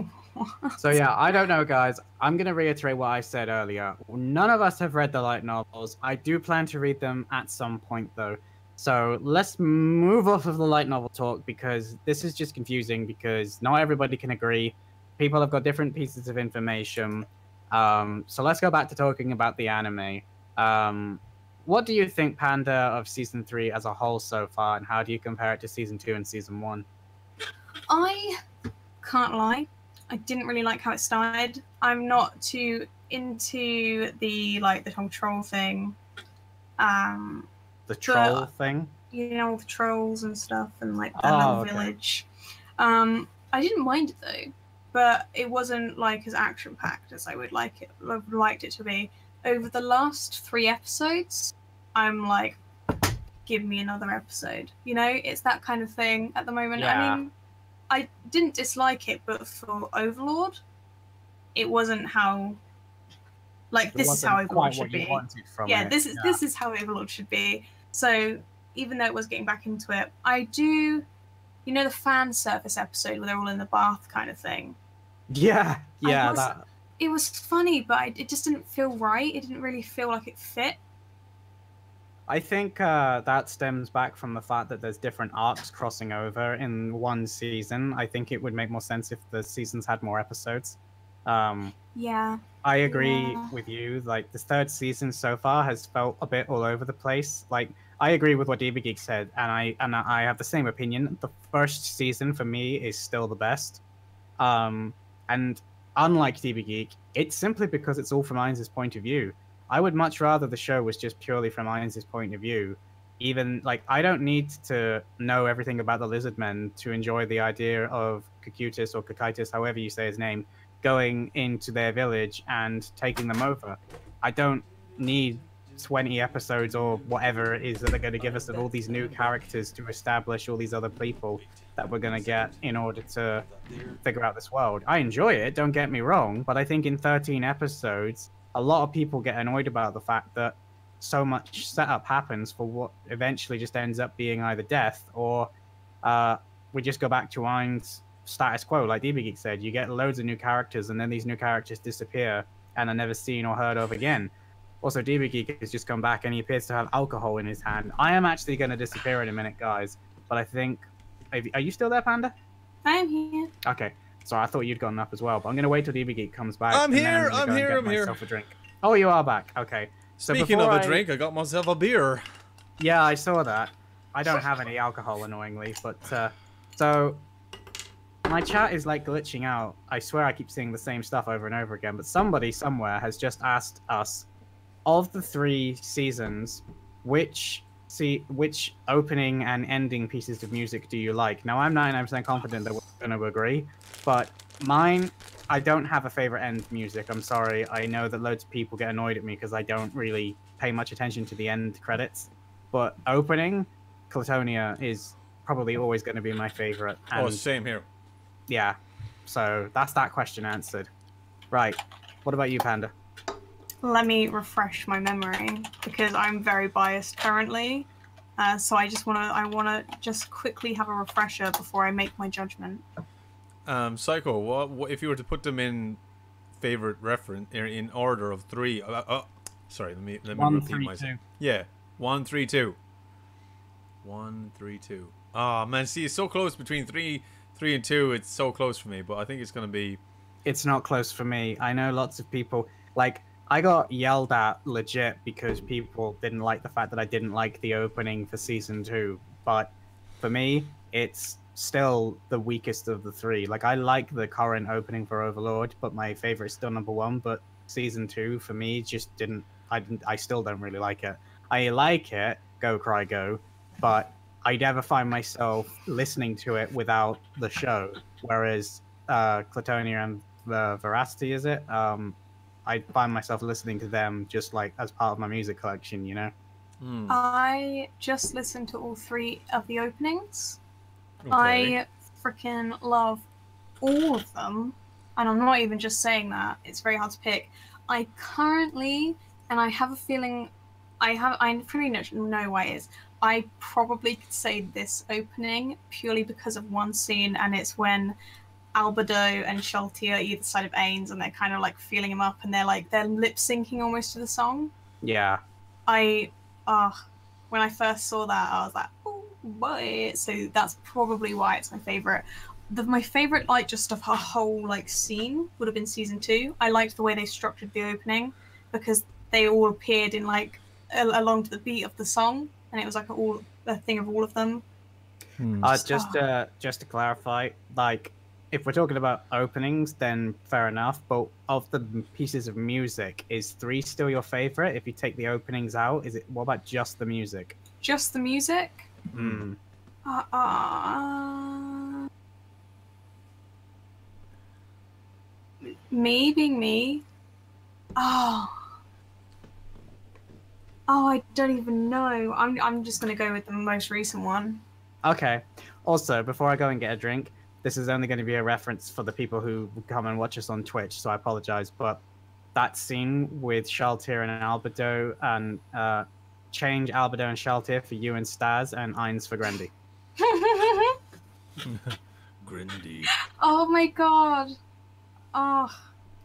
S1: So yeah, I don't know, guys. I'm going to reiterate what I said earlier. None of us have read the light novels. I do plan to read them at some point, though. So let's move off of the light novel talk, because this is just confusing, because not everybody can agree. People have got different pieces of information. So let's go back to talking about the anime. what do you think, Panda, of season 3 as a whole so far, and how do you compare it to season 2 and season 1?
S2: I can't lie. I didn't really like how it started. I'm not too into the whole troll thing.
S1: The troll thing?
S2: You know, all the trolls and stuff, and like the little village. I didn't mind it though, but it wasn't like as action packed as I would have liked it to be. Over the last 3 episodes, I'm like, give me another episode. You know, it's that kind of thing at the moment.
S1: Yeah.
S2: I mean, I didn't dislike it, but for Overlord, it wasn't how. Like, this is how Overlord should be. Yeah, this is how Overlord should be. So even though it was getting back into it, I do, you know, the fan service episode where they're all in the bath kind of thing.
S1: Yeah,
S2: it was funny, but it just didn't feel right. It didn't really feel like it fit.
S1: I think that stems back from the fact that there's different arcs crossing over in one season. I think it would make more sense if the seasons had more episodes.
S2: Yeah.
S1: I agree with you. Like, the 3rd season so far has felt a bit all over the place. Like, I agree with what DBGeek said, and I have the same opinion. The 1st season for me is still the best. And unlike DBGeek, it's simply because it's all from AINZ's point of view. I would much rather the show was just purely from AINZ's point of view. Even, like, I don't need to know everything about the lizard men to enjoy the idea of Kakutis or Kakaitis, however you say his name, going into their village and taking them over. I don't need 20 episodes or whatever it is that they're going to give us of all these new characters to establish all these other people that we're going to get in order to figure out this world. I enjoy it, don't get me wrong, but I think in 13 episodes, a lot of people get annoyed about the fact that so much setup happens for what eventually just ends up being either death or we just go back to AINZ status quo. Like DBGeek said, you get loads of new characters and then these new characters disappear and are never seen or heard of again. Also, DBGeek has just come back and he appears to have alcohol in his hand. I am actually going to disappear in a minute, guys, but I think... Are you still there, Panda?
S2: I am here.
S1: Okay. Sorry, I thought you'd gotten up as well, but I'm going to wait till DBGeek comes back.
S3: I'm here.
S1: I'm here. A drink. Oh, you are back. Okay. So
S3: speaking of a drink, I got myself a beer.
S1: Yeah, I saw that. I don't have any alcohol, annoyingly, but so my chat is like glitching out. I swear I keep seeing the same stuff over and over again, but somebody somewhere has just asked us, of the 3 seasons, which opening and ending pieces of music do you like? Now, I'm 99% confident that we're going to agree, but mine, I don't have a favorite end music. I'm sorry. I know that loads of people get annoyed at me because I don't really pay much attention to the end credits, but opening, Clatonia is probably always going to be my favorite. And,
S3: same here.
S1: Yeah, so that's that question answered. Right, what about you, Panda?
S2: Let me refresh my memory because I'm very biased currently. So I wanna just quickly have a refresher before I make my judgment.
S3: Psycho, what if you were to put them in favorite reference in order of 3? Sorry, let me repeat myself. Yeah, 1, 3, 2. 1, 3, 2. Ah, man, see, it's so close between 3 and 2. It's so close for me, but I think it's gonna be.
S1: It's not close for me. I know lots of people like. I got yelled at legit because people didn't like the fact that I didn't like the opening for season 2. But for me, it's still the weakest of the 3. Like, I like the current opening for Overlord, but my favorite is still number 1. But season 2 for me just didn't. I still don't really like it. I like it, Go Cry Go, but I never find myself listening to it without the show. Whereas Clatonia and Veracity, is it? I find myself listening to them just like as part of my music collection, you know?
S2: I just listened to all 3 of the openings.
S3: Okay.
S2: I freaking love all of them. And I'm not even just saying that. It's very hard to pick. I currently, and I have a feeling, I pretty much know why it is. I probably could say this opening purely because of one scene, and it's when Albedo and Schulte are either side of AINZ, and they're kind of like feeling him up, and they're lip syncing almost to the song.
S1: Yeah.
S2: When I first saw that, I was like, oh boy. So that's probably why it's my favorite. My favorite, like, just of her whole like scene would have been season 2. I liked the way they structured the opening because they all appeared in like along to the beat of the song, and it was like a thing of all of them.
S1: Just to clarify, like, if we're talking about openings, then fair enough. But of the pieces of music, is 3 still your favorite? If you take the openings out, is it? What about just the music?
S2: Just the music? Me being me. I don't even know. I'm just gonna go with the most recent one.
S1: Okay. Also, before I go and get a drink, this is only going to be a reference for the people who come and watch us on Twitch, so I apologize. But that scene with Shaltir and Albedo, and change Albedo and Shaltir for you and Staz, and AINZ for Grendy.
S3: Grendy.
S2: Oh my god. Oh.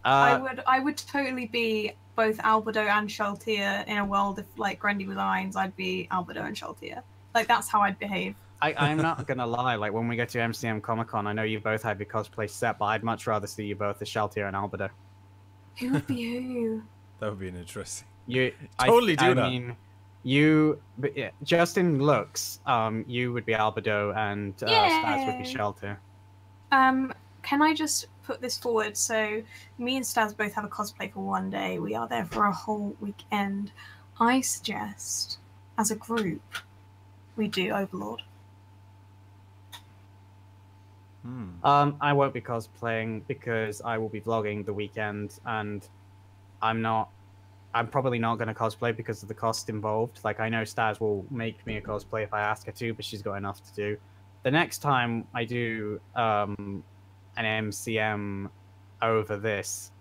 S2: I would totally be both Albedo and Shaltir in a world if like Grendy was AINZ. I'd be Albedo and Shaltir. Like that's how I'd behave.
S1: I'm not gonna lie, like when we go to MCM Comic Con, I know you both have your cosplay set, but I'd much rather see you both as Shaltir and Albedo.
S2: Who would be who?
S3: That would be an interesting.
S1: You
S3: totally do that.
S1: I mean, you just in looks, you would be Albedo and Staz would be Shaltir.
S2: Can I just put this forward? So me and Staz both have a cosplay for one day. We are there for a whole weekend. I suggest, as a group, we do Overlord.
S1: I won't be cosplaying because I will be vlogging the weekend, and I'm probably not going to cosplay because of the cost involved. Like, I know Staz will make me a cosplay if I ask her to, but she's got enough to do. The next time I do an MCM over this,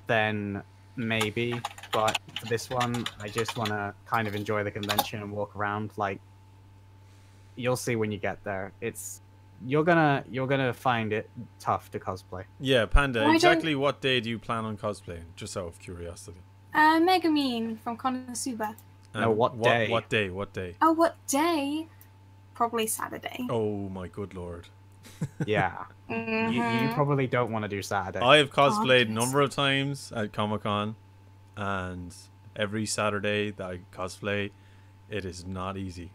S1: then maybe. But for this one, I just want to kind of enjoy the convention and walk around. Like, you'll see when you get there. You're gonna find it tough to cosplay.
S3: Yeah, Panda. Exactly what day do you plan on cosplaying? Just out of curiosity.
S2: Megamine from Konosuba.
S1: No, what day?
S3: What day? What day?
S2: Oh, what day? Probably Saturday.
S3: Oh my good lord.
S1: Yeah. You probably don't want to do Saturday.
S3: I have cosplayed a number of times at Comic-Con, and every Saturday that I cosplay, it is not easy.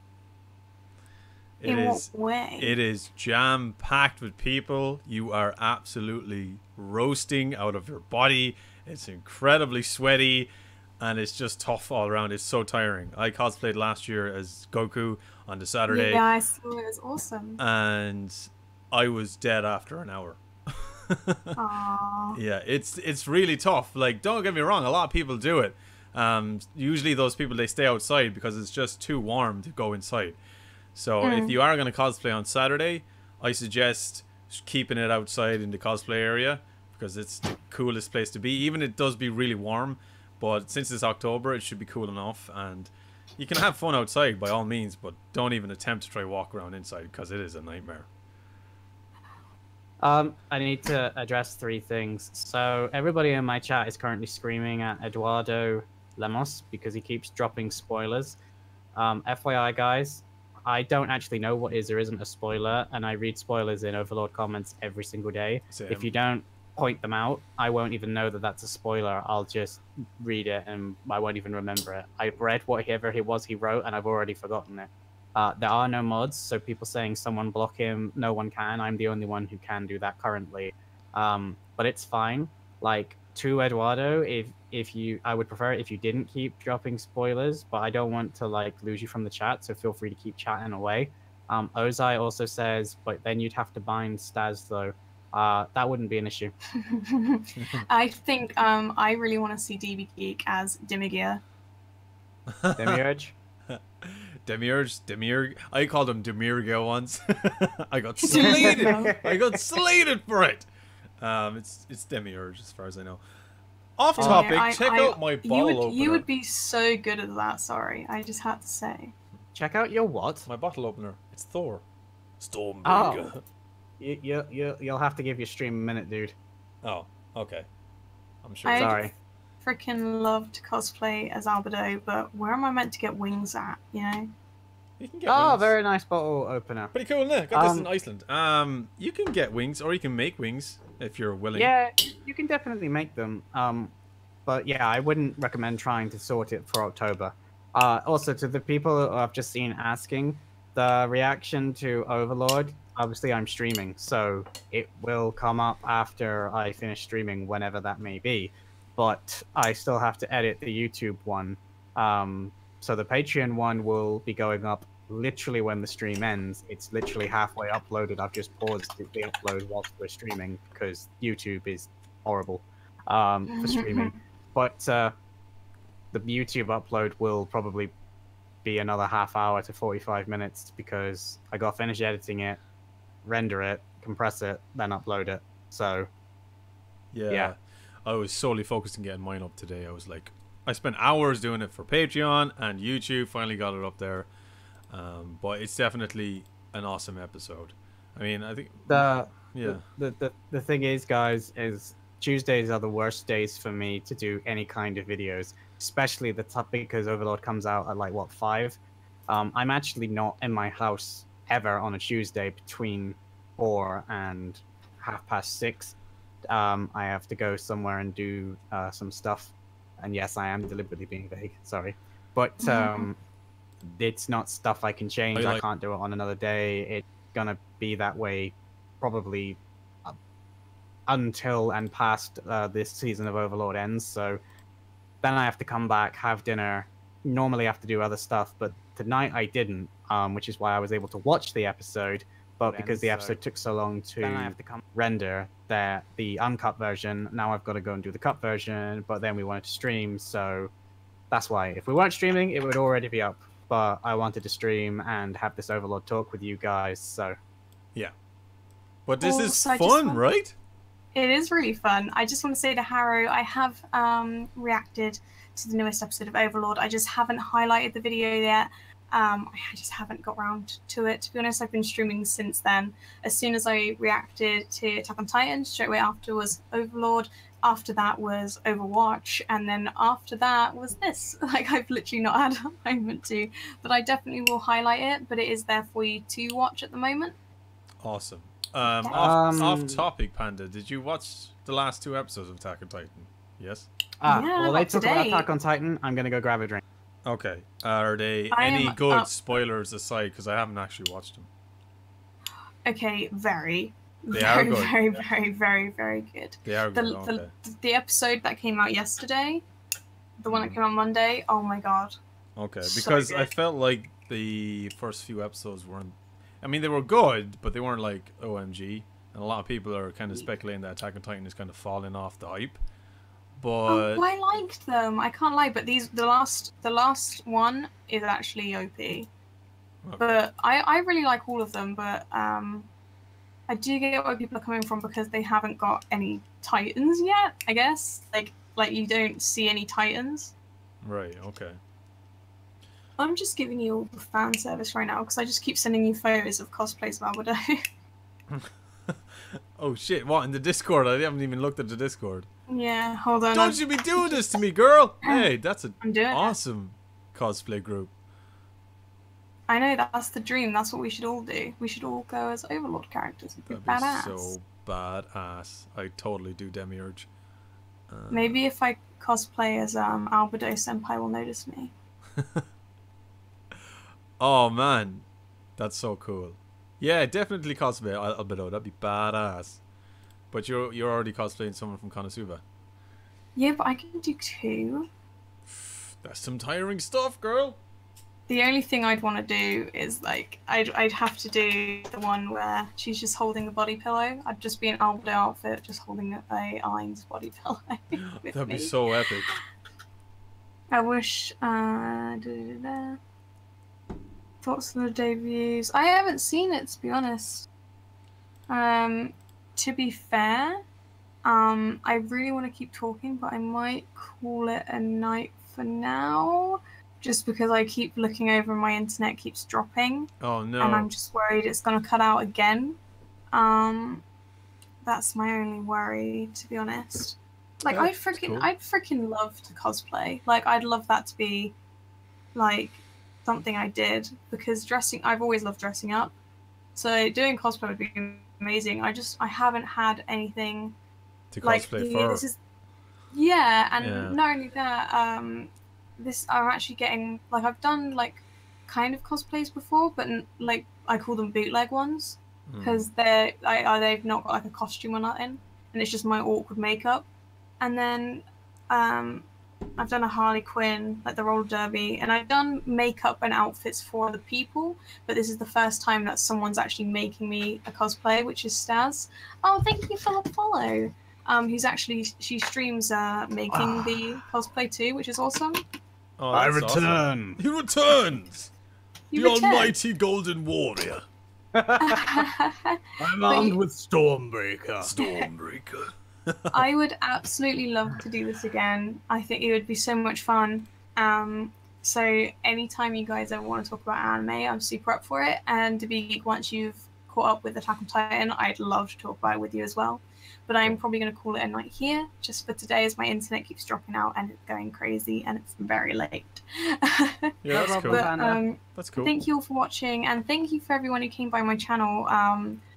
S2: What way?
S3: It is jam-packed with people. You are absolutely roasting out of your body. It's incredibly sweaty, and it's just tough all around. It's so tiring. I cosplayed last year as Goku on the Saturday.
S2: Yeah, I saw it. It was awesome.
S3: And I was dead after an hour.
S2: Aww.
S3: Yeah, it's really tough. Like, don't get me wrong, a lot of people do it. Usually those people, they stay outside because it's just too warm to go inside. So if you are going to cosplay on Saturday, I suggest keeping it outside in the cosplay area because it's the coolest place to be. Even it does be really warm, but since it's October, it should be cool enough. And you can have fun outside by all means, but don't even attempt to try walk around inside because it is a nightmare.
S1: I need to address 3 things. So everybody in my chat is currently screaming at Eduardo Lemos because he keeps dropping spoilers. FYI, guys, I don't actually know what is or isn't a spoiler, and I read spoilers in Overlord comments every single day.
S3: Same.
S1: If you don't point them out, I won't even know that that's a spoiler. I'll just read it and I won't even remember it. I've read whatever it was he wrote and I've already forgotten it. There are no mods, so people saying someone block him, no one can. I'm the only one who can do that currently. But it's fine. Like, to Eduardo, I would prefer it if you didn't keep dropping spoilers, but I don't want to like lose you from the chat, so feel free to keep chatting away. Ozai also says, but then you'd have to bind Staz though. That wouldn't be an issue.
S2: I think I really want to see DB Geek as Demigear.
S1: Demiurge?
S3: Demiurge. I called him Demirga once. I got slated. I got slated for it. It's Demiurge as far as I know. Off topic, check out my bottle opener.
S2: You would be so good at that, sorry. I just had to say.
S1: Check out your what?
S3: My bottle opener. It's Thor. Stormbreaker.
S1: Oh. You'll have to give your stream a minute, dude.
S3: Oh, okay. I'm sure.
S1: Sorry.
S2: Freaking love to cosplay as Albedo, but where am I meant to get wings at, you know?
S3: You can get wings.
S1: Very nice bottle opener.
S3: Pretty cool, isn't it? Got this in Iceland. You can get wings, or you can make wings if you're willing.
S1: Yeah, you can definitely make them. But yeah, I wouldn't recommend trying to sort it for October. Also, to the people who I've just seen asking, the reaction to Overlord, obviously I'm streaming, so it will come up after I finish streaming, whenever that may be. But I still have to edit the YouTube one. So the Patreon one will be going up literally when the stream ends. It's literally halfway uploaded. I've just paused the upload whilst we're streaming because YouTube is horrible for streaming. But the YouTube upload will probably be another half hour to 45 minutes because I got to finish editing it, render it, compress it, then upload it. So yeah.
S3: I was solely focused on getting mine up today. I was like, I spent hours doing it for Patreon and YouTube. Finally got it up there. But it's definitely an awesome episode. I mean, I think
S1: the thing is, guys, is Tuesdays are the worst days for me to do any kind of videos, especially the topic because Overlord comes out at like what 5. I'm actually not in my house ever on a Tuesday between 4 and 6:30. I have to go somewhere and do some stuff, and yes, I am deliberately being vague. Sorry, but it's not stuff I can change. I can't do it on another day. It's gonna be that way probably until and past this season of Overlord ends. So then I have to come back, have dinner. Normally I have to do other stuff, but tonight I didn't, which is why I was able to watch the episode. But because the episode took so long to render the uncut version, now I've got to go and do the cut version. But then we wanted to stream, so that's why. If we weren't streaming, it would already be up. But I wanted to stream and have this Overlord talk with you guys, so
S3: yeah. But this is fun, right?
S2: It is really fun. I just want to say to Harrow, I have reacted to the newest episode of Overlord. I just haven't highlighted the video yet. I just haven't got around to it. To be honest, I've been streaming since then. As soon as I reacted to Attack on Titan, straight away after was Overlord. After that was Overwatch, and then after that was this. Like, I've literally not had a moment to, but I definitely will highlight it. But it is there for you to watch at the moment.
S3: Awesome. Off topic, Panda. Did you watch the last 2 episodes of Attack on Titan? Yes.
S1: Well, they talk about Attack on Titan. I'm gonna go grab a drink.
S3: Okay. Are they any good spoilers aside? Because I haven't actually watched them.
S2: Okay, very.
S3: They are good.
S2: Very, very, very, very good.
S3: They are good. Okay.
S2: The episode that came out yesterday, the one that came out Monday, oh my god.
S3: Okay, because I felt like the first few episodes weren't. I mean, they were good, but they weren't like OMG. And a lot of people are kind of speculating that Attack on Titan is kind of falling off the hype. But
S2: I liked them. I can't lie, but the last one is actually OP. Okay. But I really like all of them. But I do get where people are coming from because they haven't got any Titans yet. I guess like you don't see any Titans.
S3: Right. Okay.
S2: I'm just giving you all the fan service right now because I just keep sending you photos of cosplays of Albedo.
S3: Oh shit! What in the Discord? I haven't even looked at the Discord.
S2: Yeah, hold on.
S3: Don't you be doing this to me, girl! Hey, that's an awesome cosplay group.
S2: I know, that's the dream. That's what we should all do. We should all go as Overlord characters.
S3: That'd
S2: badass.
S3: be so badass. I totally do Demiurge.
S2: Maybe if I cosplay as Albedo Senpai will notice me.
S3: Oh man, that's so cool. Yeah, definitely cosplay Albedo. That'd be badass. But you're already cosplaying someone from Konosuba.
S2: Yeah, but I can do 2.
S3: That's some tiring stuff, girl.
S2: The only thing I'd want to do is like I'd have to do the one where she's just holding the body pillow. I'd just be an Albedo outfit, just holding a AINZ body pillow.
S3: That'd be so epic.
S2: I wish. Thoughts on the debuts? I haven't seen it, to be honest. To be fair, I really want to keep talking, but I might call it a night for now. Just because I keep looking over and my internet keeps dropping.
S3: Oh no.
S2: And I'm just worried it's going to cut out again. That's my only worry, to be honest. Like, I'd freaking love to cosplay. Like, I'd love that to be, like, something I did. Because I've always loved dressing up. So doing cosplay would be amazing. I haven't had anything
S3: to cosplay for.
S2: Yeah, and not only that, I'm actually getting, like, I've done like kind of cosplays before, but like I call them bootleg ones because they've not got like a costume or nothing, and it's just my awkward makeup. And then I've done a Harley Quinn, like the roller derby, and I've done makeup and outfits for other people, but this is the first time that someone's actually making me a cosplay, which is Staz. Oh, thank you for the follow. She streams making the cosplay too, which is awesome.
S3: Oh,
S5: I return.
S3: Awesome. He returns. The almighty golden warrior.
S5: I'm armed with Stormbreaker.
S3: Stormbreaker.
S2: I would absolutely love to do this again. I think it would be so much fun. So anytime you guys ever want to talk about anime, I'm super up for it. And to be once you've caught up with Attack on Titan, I'd love to talk about it with you as well. But I'm probably going to call it a night here, just for today, as my internet keeps dropping out and it's going crazy, and it's very late.
S3: Yeah, that's cool.
S2: But,
S3: that's cool.
S2: Thank you all for watching, and thank you for everyone who came by my channel.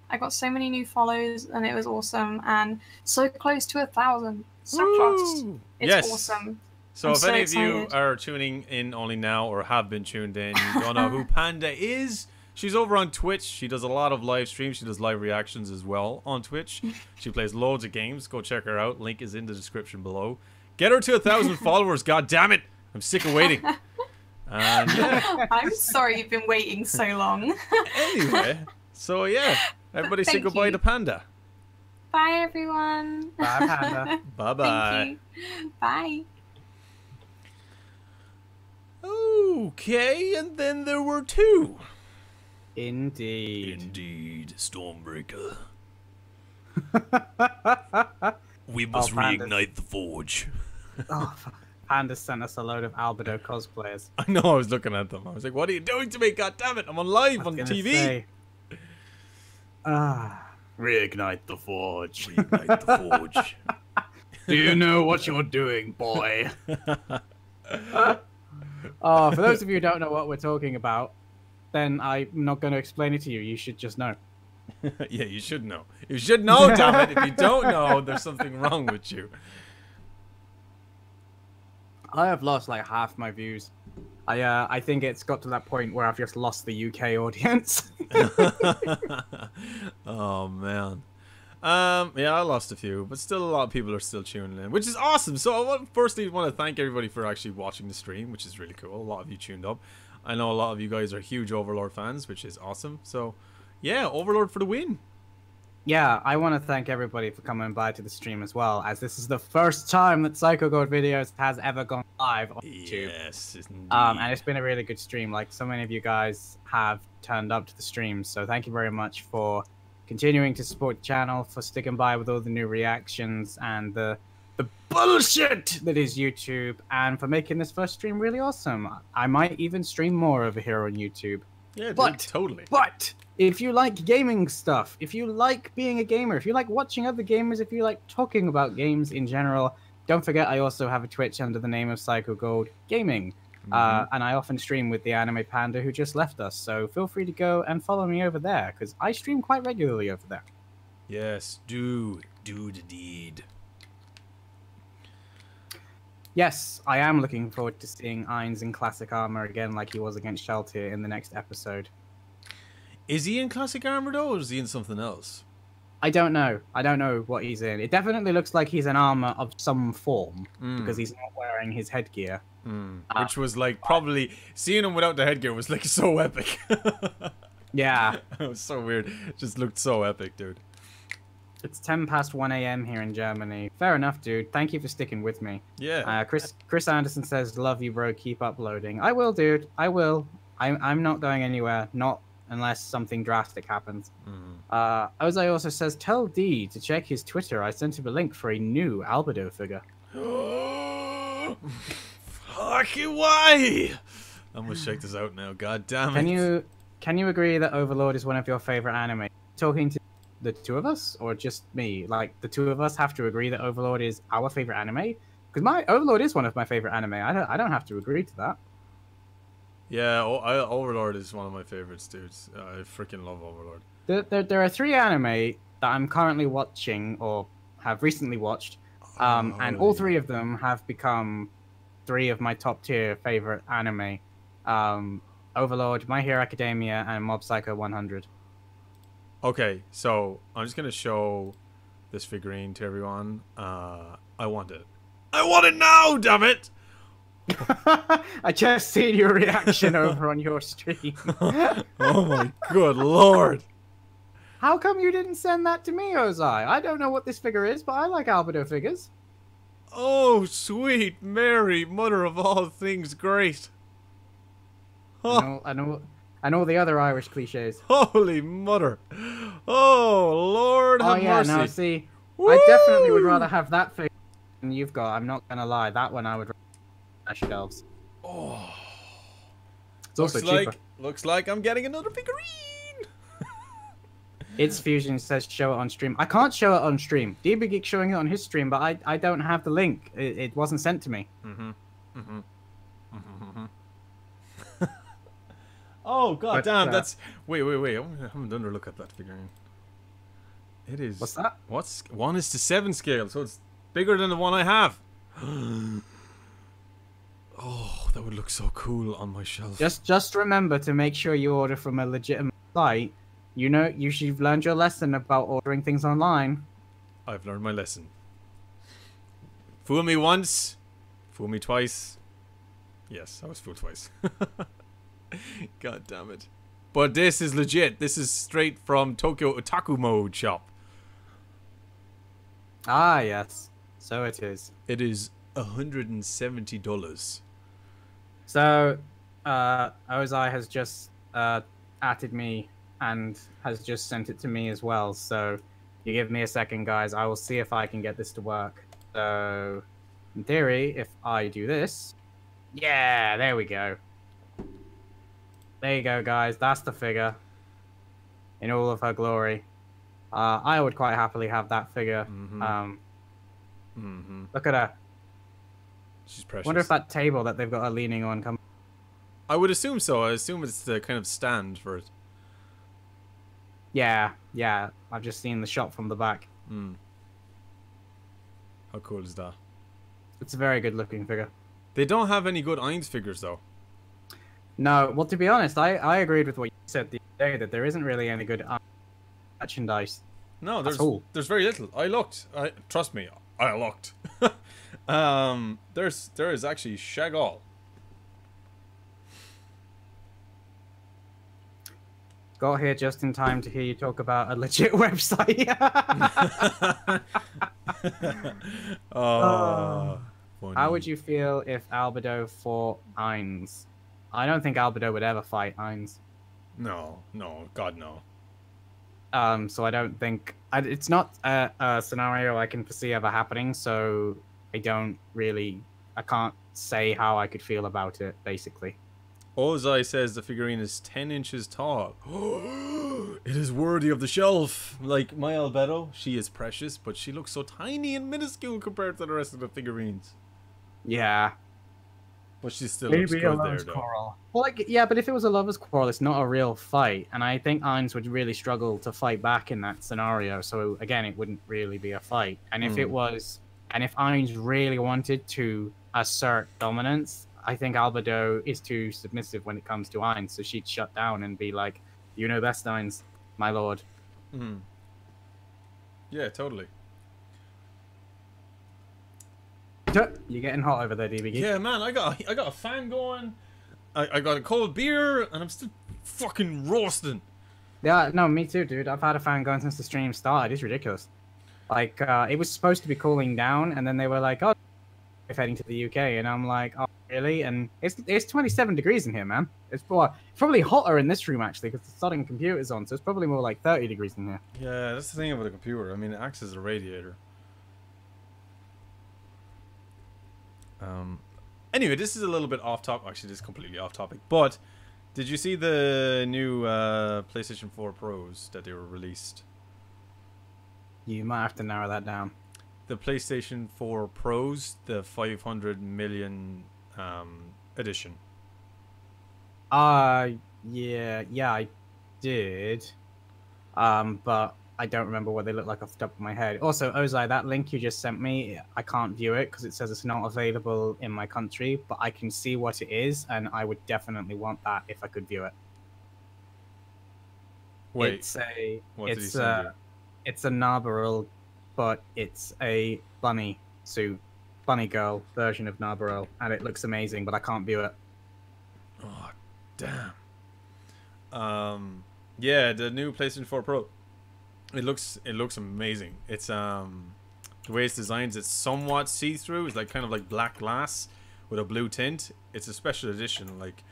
S2: I got so many new follows, and it was awesome, and so close to 1,000. So close. It's awesome.
S3: So if any of you are tuning in only now or have been tuned in, you don't know who Panda is, she's over on Twitch. She does a lot of live streams. She does live reactions as well on Twitch. She plays loads of games. Go check her out. Link is in the description below. Get her to 1,000 followers. God damn it. I'm sick of waiting. And, yeah.
S2: I'm sorry you've been waiting so long.
S3: Anyway, so yeah. Everybody say goodbye to Panda.
S2: Bye, everyone.
S1: Bye, Panda.
S3: Bye-bye.
S2: Bye.
S3: Okay, and then there were two.
S1: Indeed.
S3: Indeed, Stormbreaker. We must reignite the forge.
S1: Panda sent us a load of Albedo cosplayers.
S3: I know, I was looking at them. I was like, what are you doing to me? God damn it, I'm on live on TV.
S5: Reignite the forge.
S3: Reignite the forge.
S5: Do you know what you're doing, boy?
S1: For those of you who don't know what we're talking about, then I'm not going to explain it to you. You should just know.
S3: Yeah, you should know. You should know, damn it. If you don't know, there's something wrong with you.
S1: I have lost like half my views. I think it's got to that point where I've just lost the UK audience.
S3: Oh man. Yeah, I lost a few, but still a lot of people are still tuning in, which is awesome. So I firstly want to thank everybody for actually watching the stream, which is really cool. A lot of you tuned up. I know a lot of you guys are huge Overlord fans, which is awesome. So yeah, Overlord for the win.
S1: Yeah, I want to thank everybody for coming by to the stream as well, as this is the first time that Psycho God Videos has ever gone live on YouTube.
S3: Yes, indeed.
S1: And it's been a really good stream. Like, so many of you guys have turned up to the stream, so thank you very much for continuing to support the channel, for sticking by with all the new reactions and the bullshit that is YouTube, and for making this first stream really awesome. I might even stream more over here on YouTube.
S3: Yeah, dude, totally.
S1: But if you like gaming stuff, if you like being a gamer, if you like watching other gamers, if you like talking about games in general, don't forget I also have a Twitch under the name of Psycho Gold Gaming. And I often stream with the anime panda who just left us, so feel free to go and follow me over there, because I stream quite regularly over there.
S3: Yes, do the deed.
S1: Yes, I am looking forward to seeing AINZ in classic armor again like he was against Sheltier in the next episode.
S3: Is he in classic armor though, or is he in something else?
S1: I don't know. I don't know what he's in. It definitely looks like he's in armor of some form, because he's not wearing his headgear.
S3: Which was like, probably, seeing him without the headgear was like so epic.
S1: Yeah.
S3: It was so weird. It just looked so epic, dude.
S1: It's 10 past 1 a.m. here in Germany. Fair enough, dude. Thank you for sticking with me.
S3: Yeah.
S1: Chris Anderson says, love you, bro. Keep uploading. I will, dude. I will. I'm not going anywhere. Not unless something drastic happens. Ozai also says, tell D to check his Twitter. I sent him a link for a new Albedo figure.
S3: Fucking why? I'm gonna check this out now. God damn it.
S1: Can you agree that Overlord is one of your favorite anime? Talking to the two of us, or just me? Like, the two of us have to agree that Overlord is our favorite anime? Because my Overlord is one of my favorite anime. I don't have to agree to that.
S3: Yeah, Overlord is one of my favorites, dudes. I freaking love Overlord.
S1: There are 3 anime that I'm currently watching or have recently watched, and all 3 of them have become three of my top tier favorite anime. Overlord, My Hero Academia, and Mob Psycho 100.
S3: Okay, so I'm just gonna show this figurine to everyone. I want it. I want it now, damn it!
S1: I just seen your reaction over on your stream.
S3: Oh my good lord!
S1: How come you didn't send that to me, Ozai? I don't know what this figure is, but I like Albedo figures.
S3: Oh, sweet Mary, mother of all things great.
S1: I know the other Irish cliches.
S3: Holy mother. Oh, Lord have mercy.
S1: Now see,
S3: Woo!
S1: I definitely would rather have that figure than you've got. I'm not gonna lie, that one I would rather have shelves.
S3: Oh.
S1: It's also cheaper.
S3: Looks like I'm getting another figurine.
S1: Its Fusion says show it on stream. I can't show it on stream. DB Geek's showing it on his stream, but I don't have the link. It wasn't sent to me.
S3: Oh god damn, that's wait. I'm gonna have another look at that figurine. It is.
S1: What's that?
S3: 1:7 scale, so it's bigger than the one I have. Oh, that would look so cool on my shelf.
S1: Just remember to make sure you order from a legitimate site. You know, you've learned your lesson about ordering things online.
S3: I've learned my lesson. Fool me once, fool me twice. Yes, I was fooled twice. God damn it. But this is legit. This is straight from Tokyo Otaku Mode shop.
S1: Ah, yes. So it is.
S3: It is $170.
S1: So, Ozai has just added me and has just sent it to me as well. So, you give me a second, guys. I will see if I can get this to work. So, in theory, if I do this... Yeah, there we go. There you go, guys. That's the figure. In all of her glory. I would quite happily have that figure. Look at her.
S3: She's precious.
S1: Wonder if that table that they've got her leaning on comes...
S3: I would assume so. I assume it's the kind of stand for it.
S1: Yeah. I've just seen the shot from the back.
S3: How cool is that?
S1: It's a very good looking figure.
S3: They don't have any good AINZ figures, though.
S1: No, well, to be honest, I agreed with what you said the other day, that there isn't really any good merchandise.
S3: No, there's very little. I looked. Trust me, I looked. There is actually Shagall.
S1: Got here just in time to hear you talk about a legit website. How would you feel if Albedo fought AINZ? I don't think Albedo would ever fight AINZ.
S3: No, God no.
S1: So I don't think... it's not a scenario I can foresee ever happening, so I can't say how I could feel about it, basically.
S3: Ozai says the figurine is 10 inches tall. It is worthy of the shelf. Like my Albedo, she is precious, but she looks so tiny and minuscule compared to the rest of the figurines.
S1: Yeah.
S3: But she still looks good there, though.
S1: Quarrel. Well, yeah, but if it was a lover's quarrel, it's not a real fight, and I think AINZ would really struggle to fight back in that scenario. So again, it wouldn't really be a fight. And if it was, and if AINZ really wanted to assert dominance, I think Albedo is too submissive when it comes to AINZ, so she'd shut down and be like, "You know best, AINZ, my lord."
S3: Yeah, totally.
S1: You're getting hot over there, DBG.
S3: Yeah, man, I got a fan going. I got a cold beer, and I'm still fucking roasting.
S1: Yeah, no, me too, dude. I've had a fan going since the stream started. It's ridiculous. Like, it was supposed to be cooling down, and then they were like, "Oh, we're heading to the UK," and I'm like, "Oh, really?" And it's 27 degrees in here, man. It's probably hotter in this room actually, because the sodding computer's on, so it's probably more like 30 degrees in here.
S3: Yeah, that's the thing about the computer. I mean, it acts as a radiator. Anyway, this is a little bit off topic. Actually, this is completely off topic. But did you see the new PlayStation 4 Pros that they were released?
S1: You might have to narrow that down.
S3: The PlayStation 4 Pros, the 500 million edition.
S1: Yeah, I did. But I don't remember what they look like off the top of my head. Also, Ozai, that link you just sent me, I can't view it because it says it's not available in my country, but I can see what it is, and I would definitely want that if I could view it.
S3: Wait,
S1: it's a
S3: what did he send you?
S1: It's a Nabaril, but it's a bunny suit, bunny girl version of Nabaril, and it looks amazing, but I can't view it.
S3: Oh, damn. Yeah, the new PlayStation 4 Pro. It looks amazing. It's the way it's designed, it's somewhat see-through. It's like kind of like black glass with a blue tint. It's a special edition, like,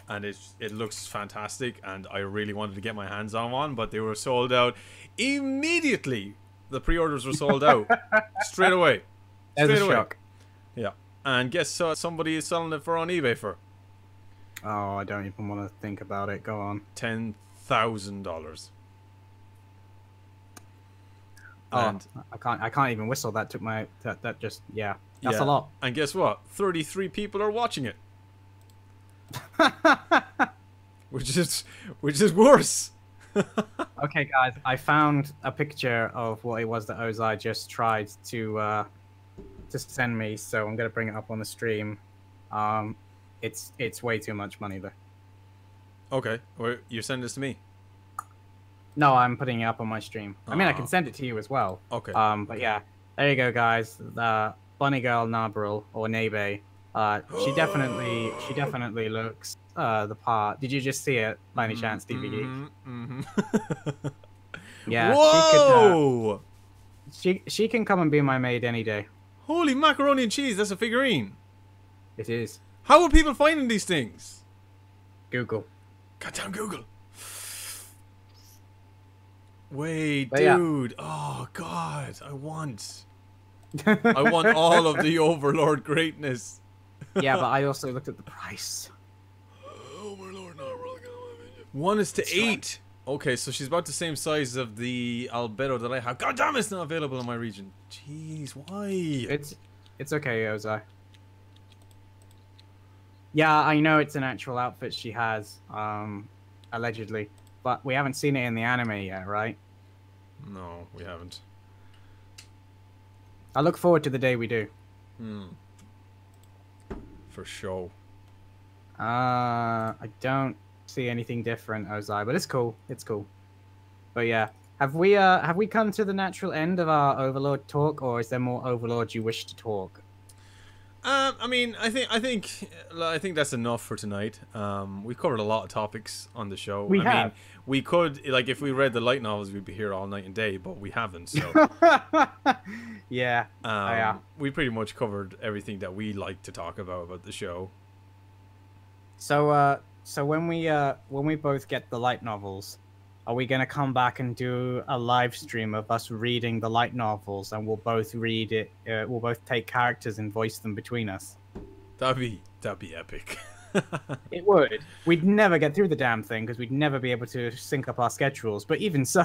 S3: and it looks fantastic. And I really wanted to get my hands on one, but they were sold out immediately. The pre-orders were sold out straight away.
S1: There's a shock.
S3: Yeah, and guess somebody is selling it on eBay for.
S1: Oh, I don't even want to think about it. Go on.
S3: $10,000.
S1: Oh, I can't even whistle. That took my that just yeah. That's a lot.
S3: And guess what? 33 people are watching it. which is worse.
S1: Okay, guys, I found a picture of what it was that Ozai just tried to send me, so I'm gonna bring it up on the stream. It's way too much money though.
S3: Okay, well, you send this to me.
S1: No, I'm putting it up on my stream. I mean, I can send it to you as well.
S3: Okay.
S1: But yeah, there you go, guys. The bunny girl Nabril or Nebe. She definitely looks the part. Did you just see it by any chance, DVD? Yeah.
S3: Whoa!
S1: She can come and be my maid any day.
S3: Holy macaroni and cheese! That's a figurine.
S1: It is.
S3: How are people finding these things?
S1: Google.
S3: Goddamn Google. Wait,
S1: But
S3: dude. Yeah. Oh God, I want all of the Overlord greatness.
S1: Yeah, but I also looked at the price.
S3: Overlord, not really good. 1:8. Okay, so she's about the same size of the Albedo that I have. God damn, it's not available in my region. Jeez, why?
S1: It's okay, Ozai. Yeah, I know it's an actual outfit she has, allegedly, but we haven't seen it in the anime yet, right?
S3: No, we haven't.
S1: I look forward to the day we do.
S3: For sure.
S1: I don't see anything different, Ozai, but it's cool. It's cool. But yeah, have we come to the natural end of our Overlord talk, or is there more Overlord you wish to talk?
S3: I mean, I think that's enough for tonight. We covered a lot of topics on the show.
S1: We have.
S3: We could, like, if we read the light novels, we'd be here all night and day, but we haven't. So
S1: yeah. Yeah.
S3: We pretty much covered everything that we like to talk about the show.
S1: So when we both get the light novels, are we gonna come back and do a live stream of us reading the light novels, and we'll both read it? We'll both take characters and voice them between us. That'd be
S3: epic.
S1: It would. We'd never get through the damn thing because we'd never be able to sync up our schedules. But even so.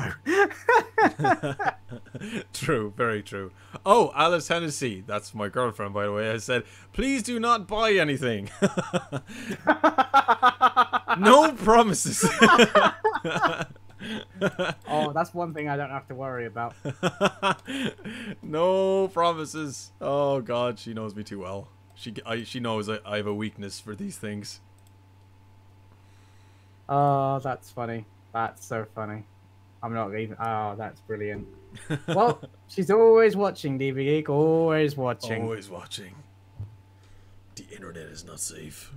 S3: True, very true. Oh, Alice Hennessy, that's my girlfriend, by the way, has said, please do not buy anything. No promises.
S1: Oh, that's one thing I don't have to worry about.
S3: No promises. Oh God, she knows me too well. She knows I have a weakness for these things.
S1: Oh, that's funny. That's so funny. I'm not even. Oh, that's brilliant. Well, she's always watching, DB Geek. Always watching.
S3: Always watching. The internet is not safe.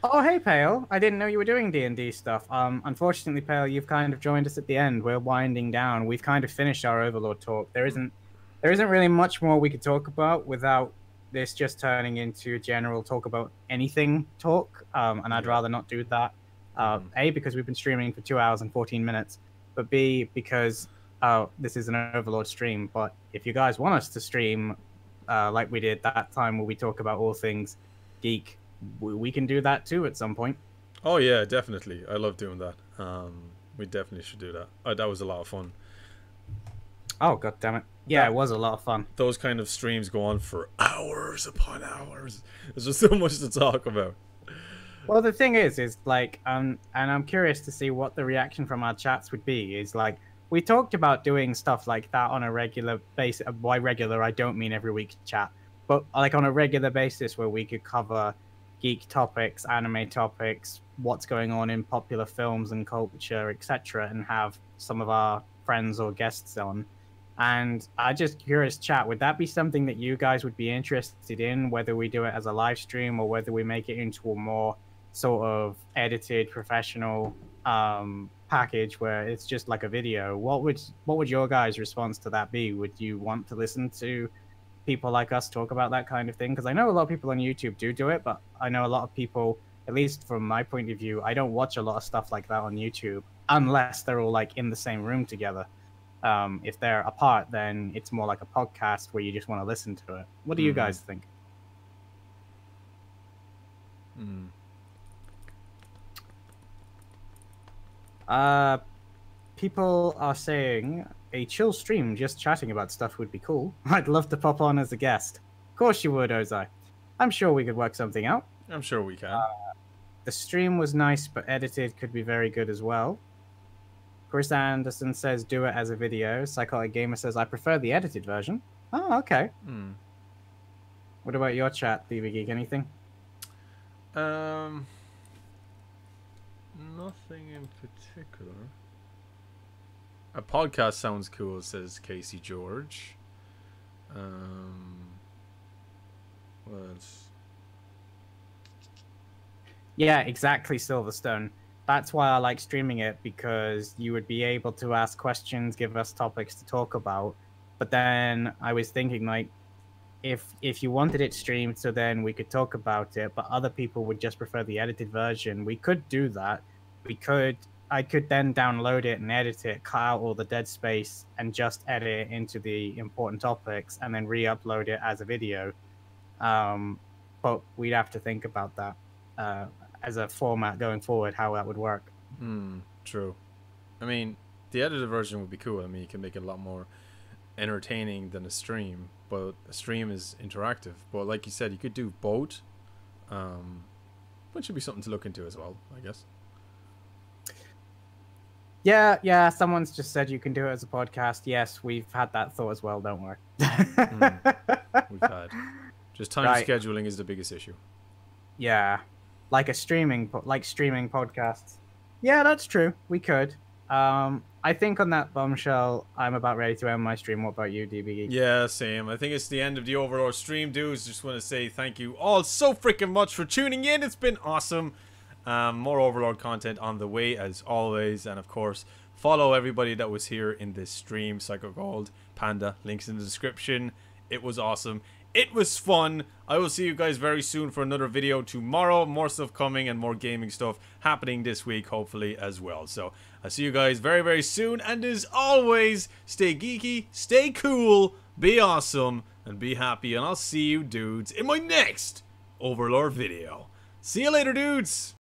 S1: Oh, hey, Pale. I didn't know you were doing D&D stuff. Unfortunately, Pale, you've kind of joined us at the end. We're winding down. We've kind of finished our Overlord talk. There isn't really much more we could talk about without this just turning into general talk about anything talk. And I'd rather not do that. A, because we've been streaming for 2 hours and 14 minutes. But B, because this is an Overlord stream. But if you guys want us to stream like we did that time where we talk about all things geek, we can do that too at some point.
S3: Oh yeah, definitely. I love doing that. We definitely should do that. That was a lot of fun.
S1: Oh god damn it. Yeah, it was a lot of fun.
S3: Those kind of streams go on for hours upon hours. There's just so much to talk about.
S1: Well, the thing is like, and I'm curious to see what the reaction from our chats would be. Is like, we talked about doing stuff like that on a regular basis. By regular, I don't mean every week chat, but like on a regular basis where we could cover geek topics, anime topics, what's going on in popular films and culture, etc., and have some of our friends or guests on. And I just curious, chat, would that be something that you guys would be interested in, whether we do it as a live stream or whether we make it into a more sort of edited professional package where it's just like a video? What would your guys' response to that be? Would you want to listen to people like us talk about that kind of thing? Because I know a lot of people on YouTube do it, but I know a lot of people, at least from my point of view, I don't watch a lot of stuff like that on YouTube unless they're all like in the same room together. If they're apart, then it's more like a podcast where you just want to listen to it. What do you guys think? People are saying a chill stream just chatting about stuff would be cool. I'd love to pop on as a guest. Of course you would, Ozai. I'm sure we could work something out.
S3: I'm sure we can.
S1: The stream was nice, but edited could be very good as well. Chris Anderson says do it as a video. Psychotic Gamer says I prefer the edited version. Oh, okay. What about your chat, DB Geek? Anything?
S3: Nothing in particular. A podcast sounds cool, says Casey George. What else?
S1: Yeah, exactly, Silverstone. That's why I like streaming it, because you would be able to ask questions, give us topics to talk about. But then I was thinking, like, if you wanted it streamed, so then we could talk about it, but other people would just prefer the edited version, we could do that. I could then download it and edit it, cut out all the dead space, and just edit it into the important topics, and then re-upload it as a video. But we'd have to think about that as a format going forward, how that would work.
S3: True. I mean, the edited version would be cool. I mean, you can make it a lot more entertaining than a stream, but a stream is interactive. But like you said, you could do both. Which should be something to look into as well, I guess.
S1: Yeah, someone's just said you can do it as a podcast. Yes, we've had that thought as well, don't worry.
S3: We've had. Just time scheduling is the biggest issue.
S1: Yeah, like streaming podcasts. Yeah, that's true. We could. I think on that bombshell, I'm about ready to end my stream. What about you, DB?
S3: Yeah, same. I think it's the end of the Overlord stream, dudes. Just want to say thank you all so freaking much for tuning in. It's been awesome. More Overlord content on the way, as always. And, of course, follow everybody that was here in this stream. Psycho Gold, Panda, links in the description. It was awesome. It was fun. I will see you guys very soon for another video tomorrow. More stuff coming and more gaming stuff happening this week, hopefully, as well. So, I'll see you guys very, very soon. And as always, stay geeky, stay cool, be awesome, and be happy. And I'll see you, dudes, in my next Overlord video. See you later, dudes!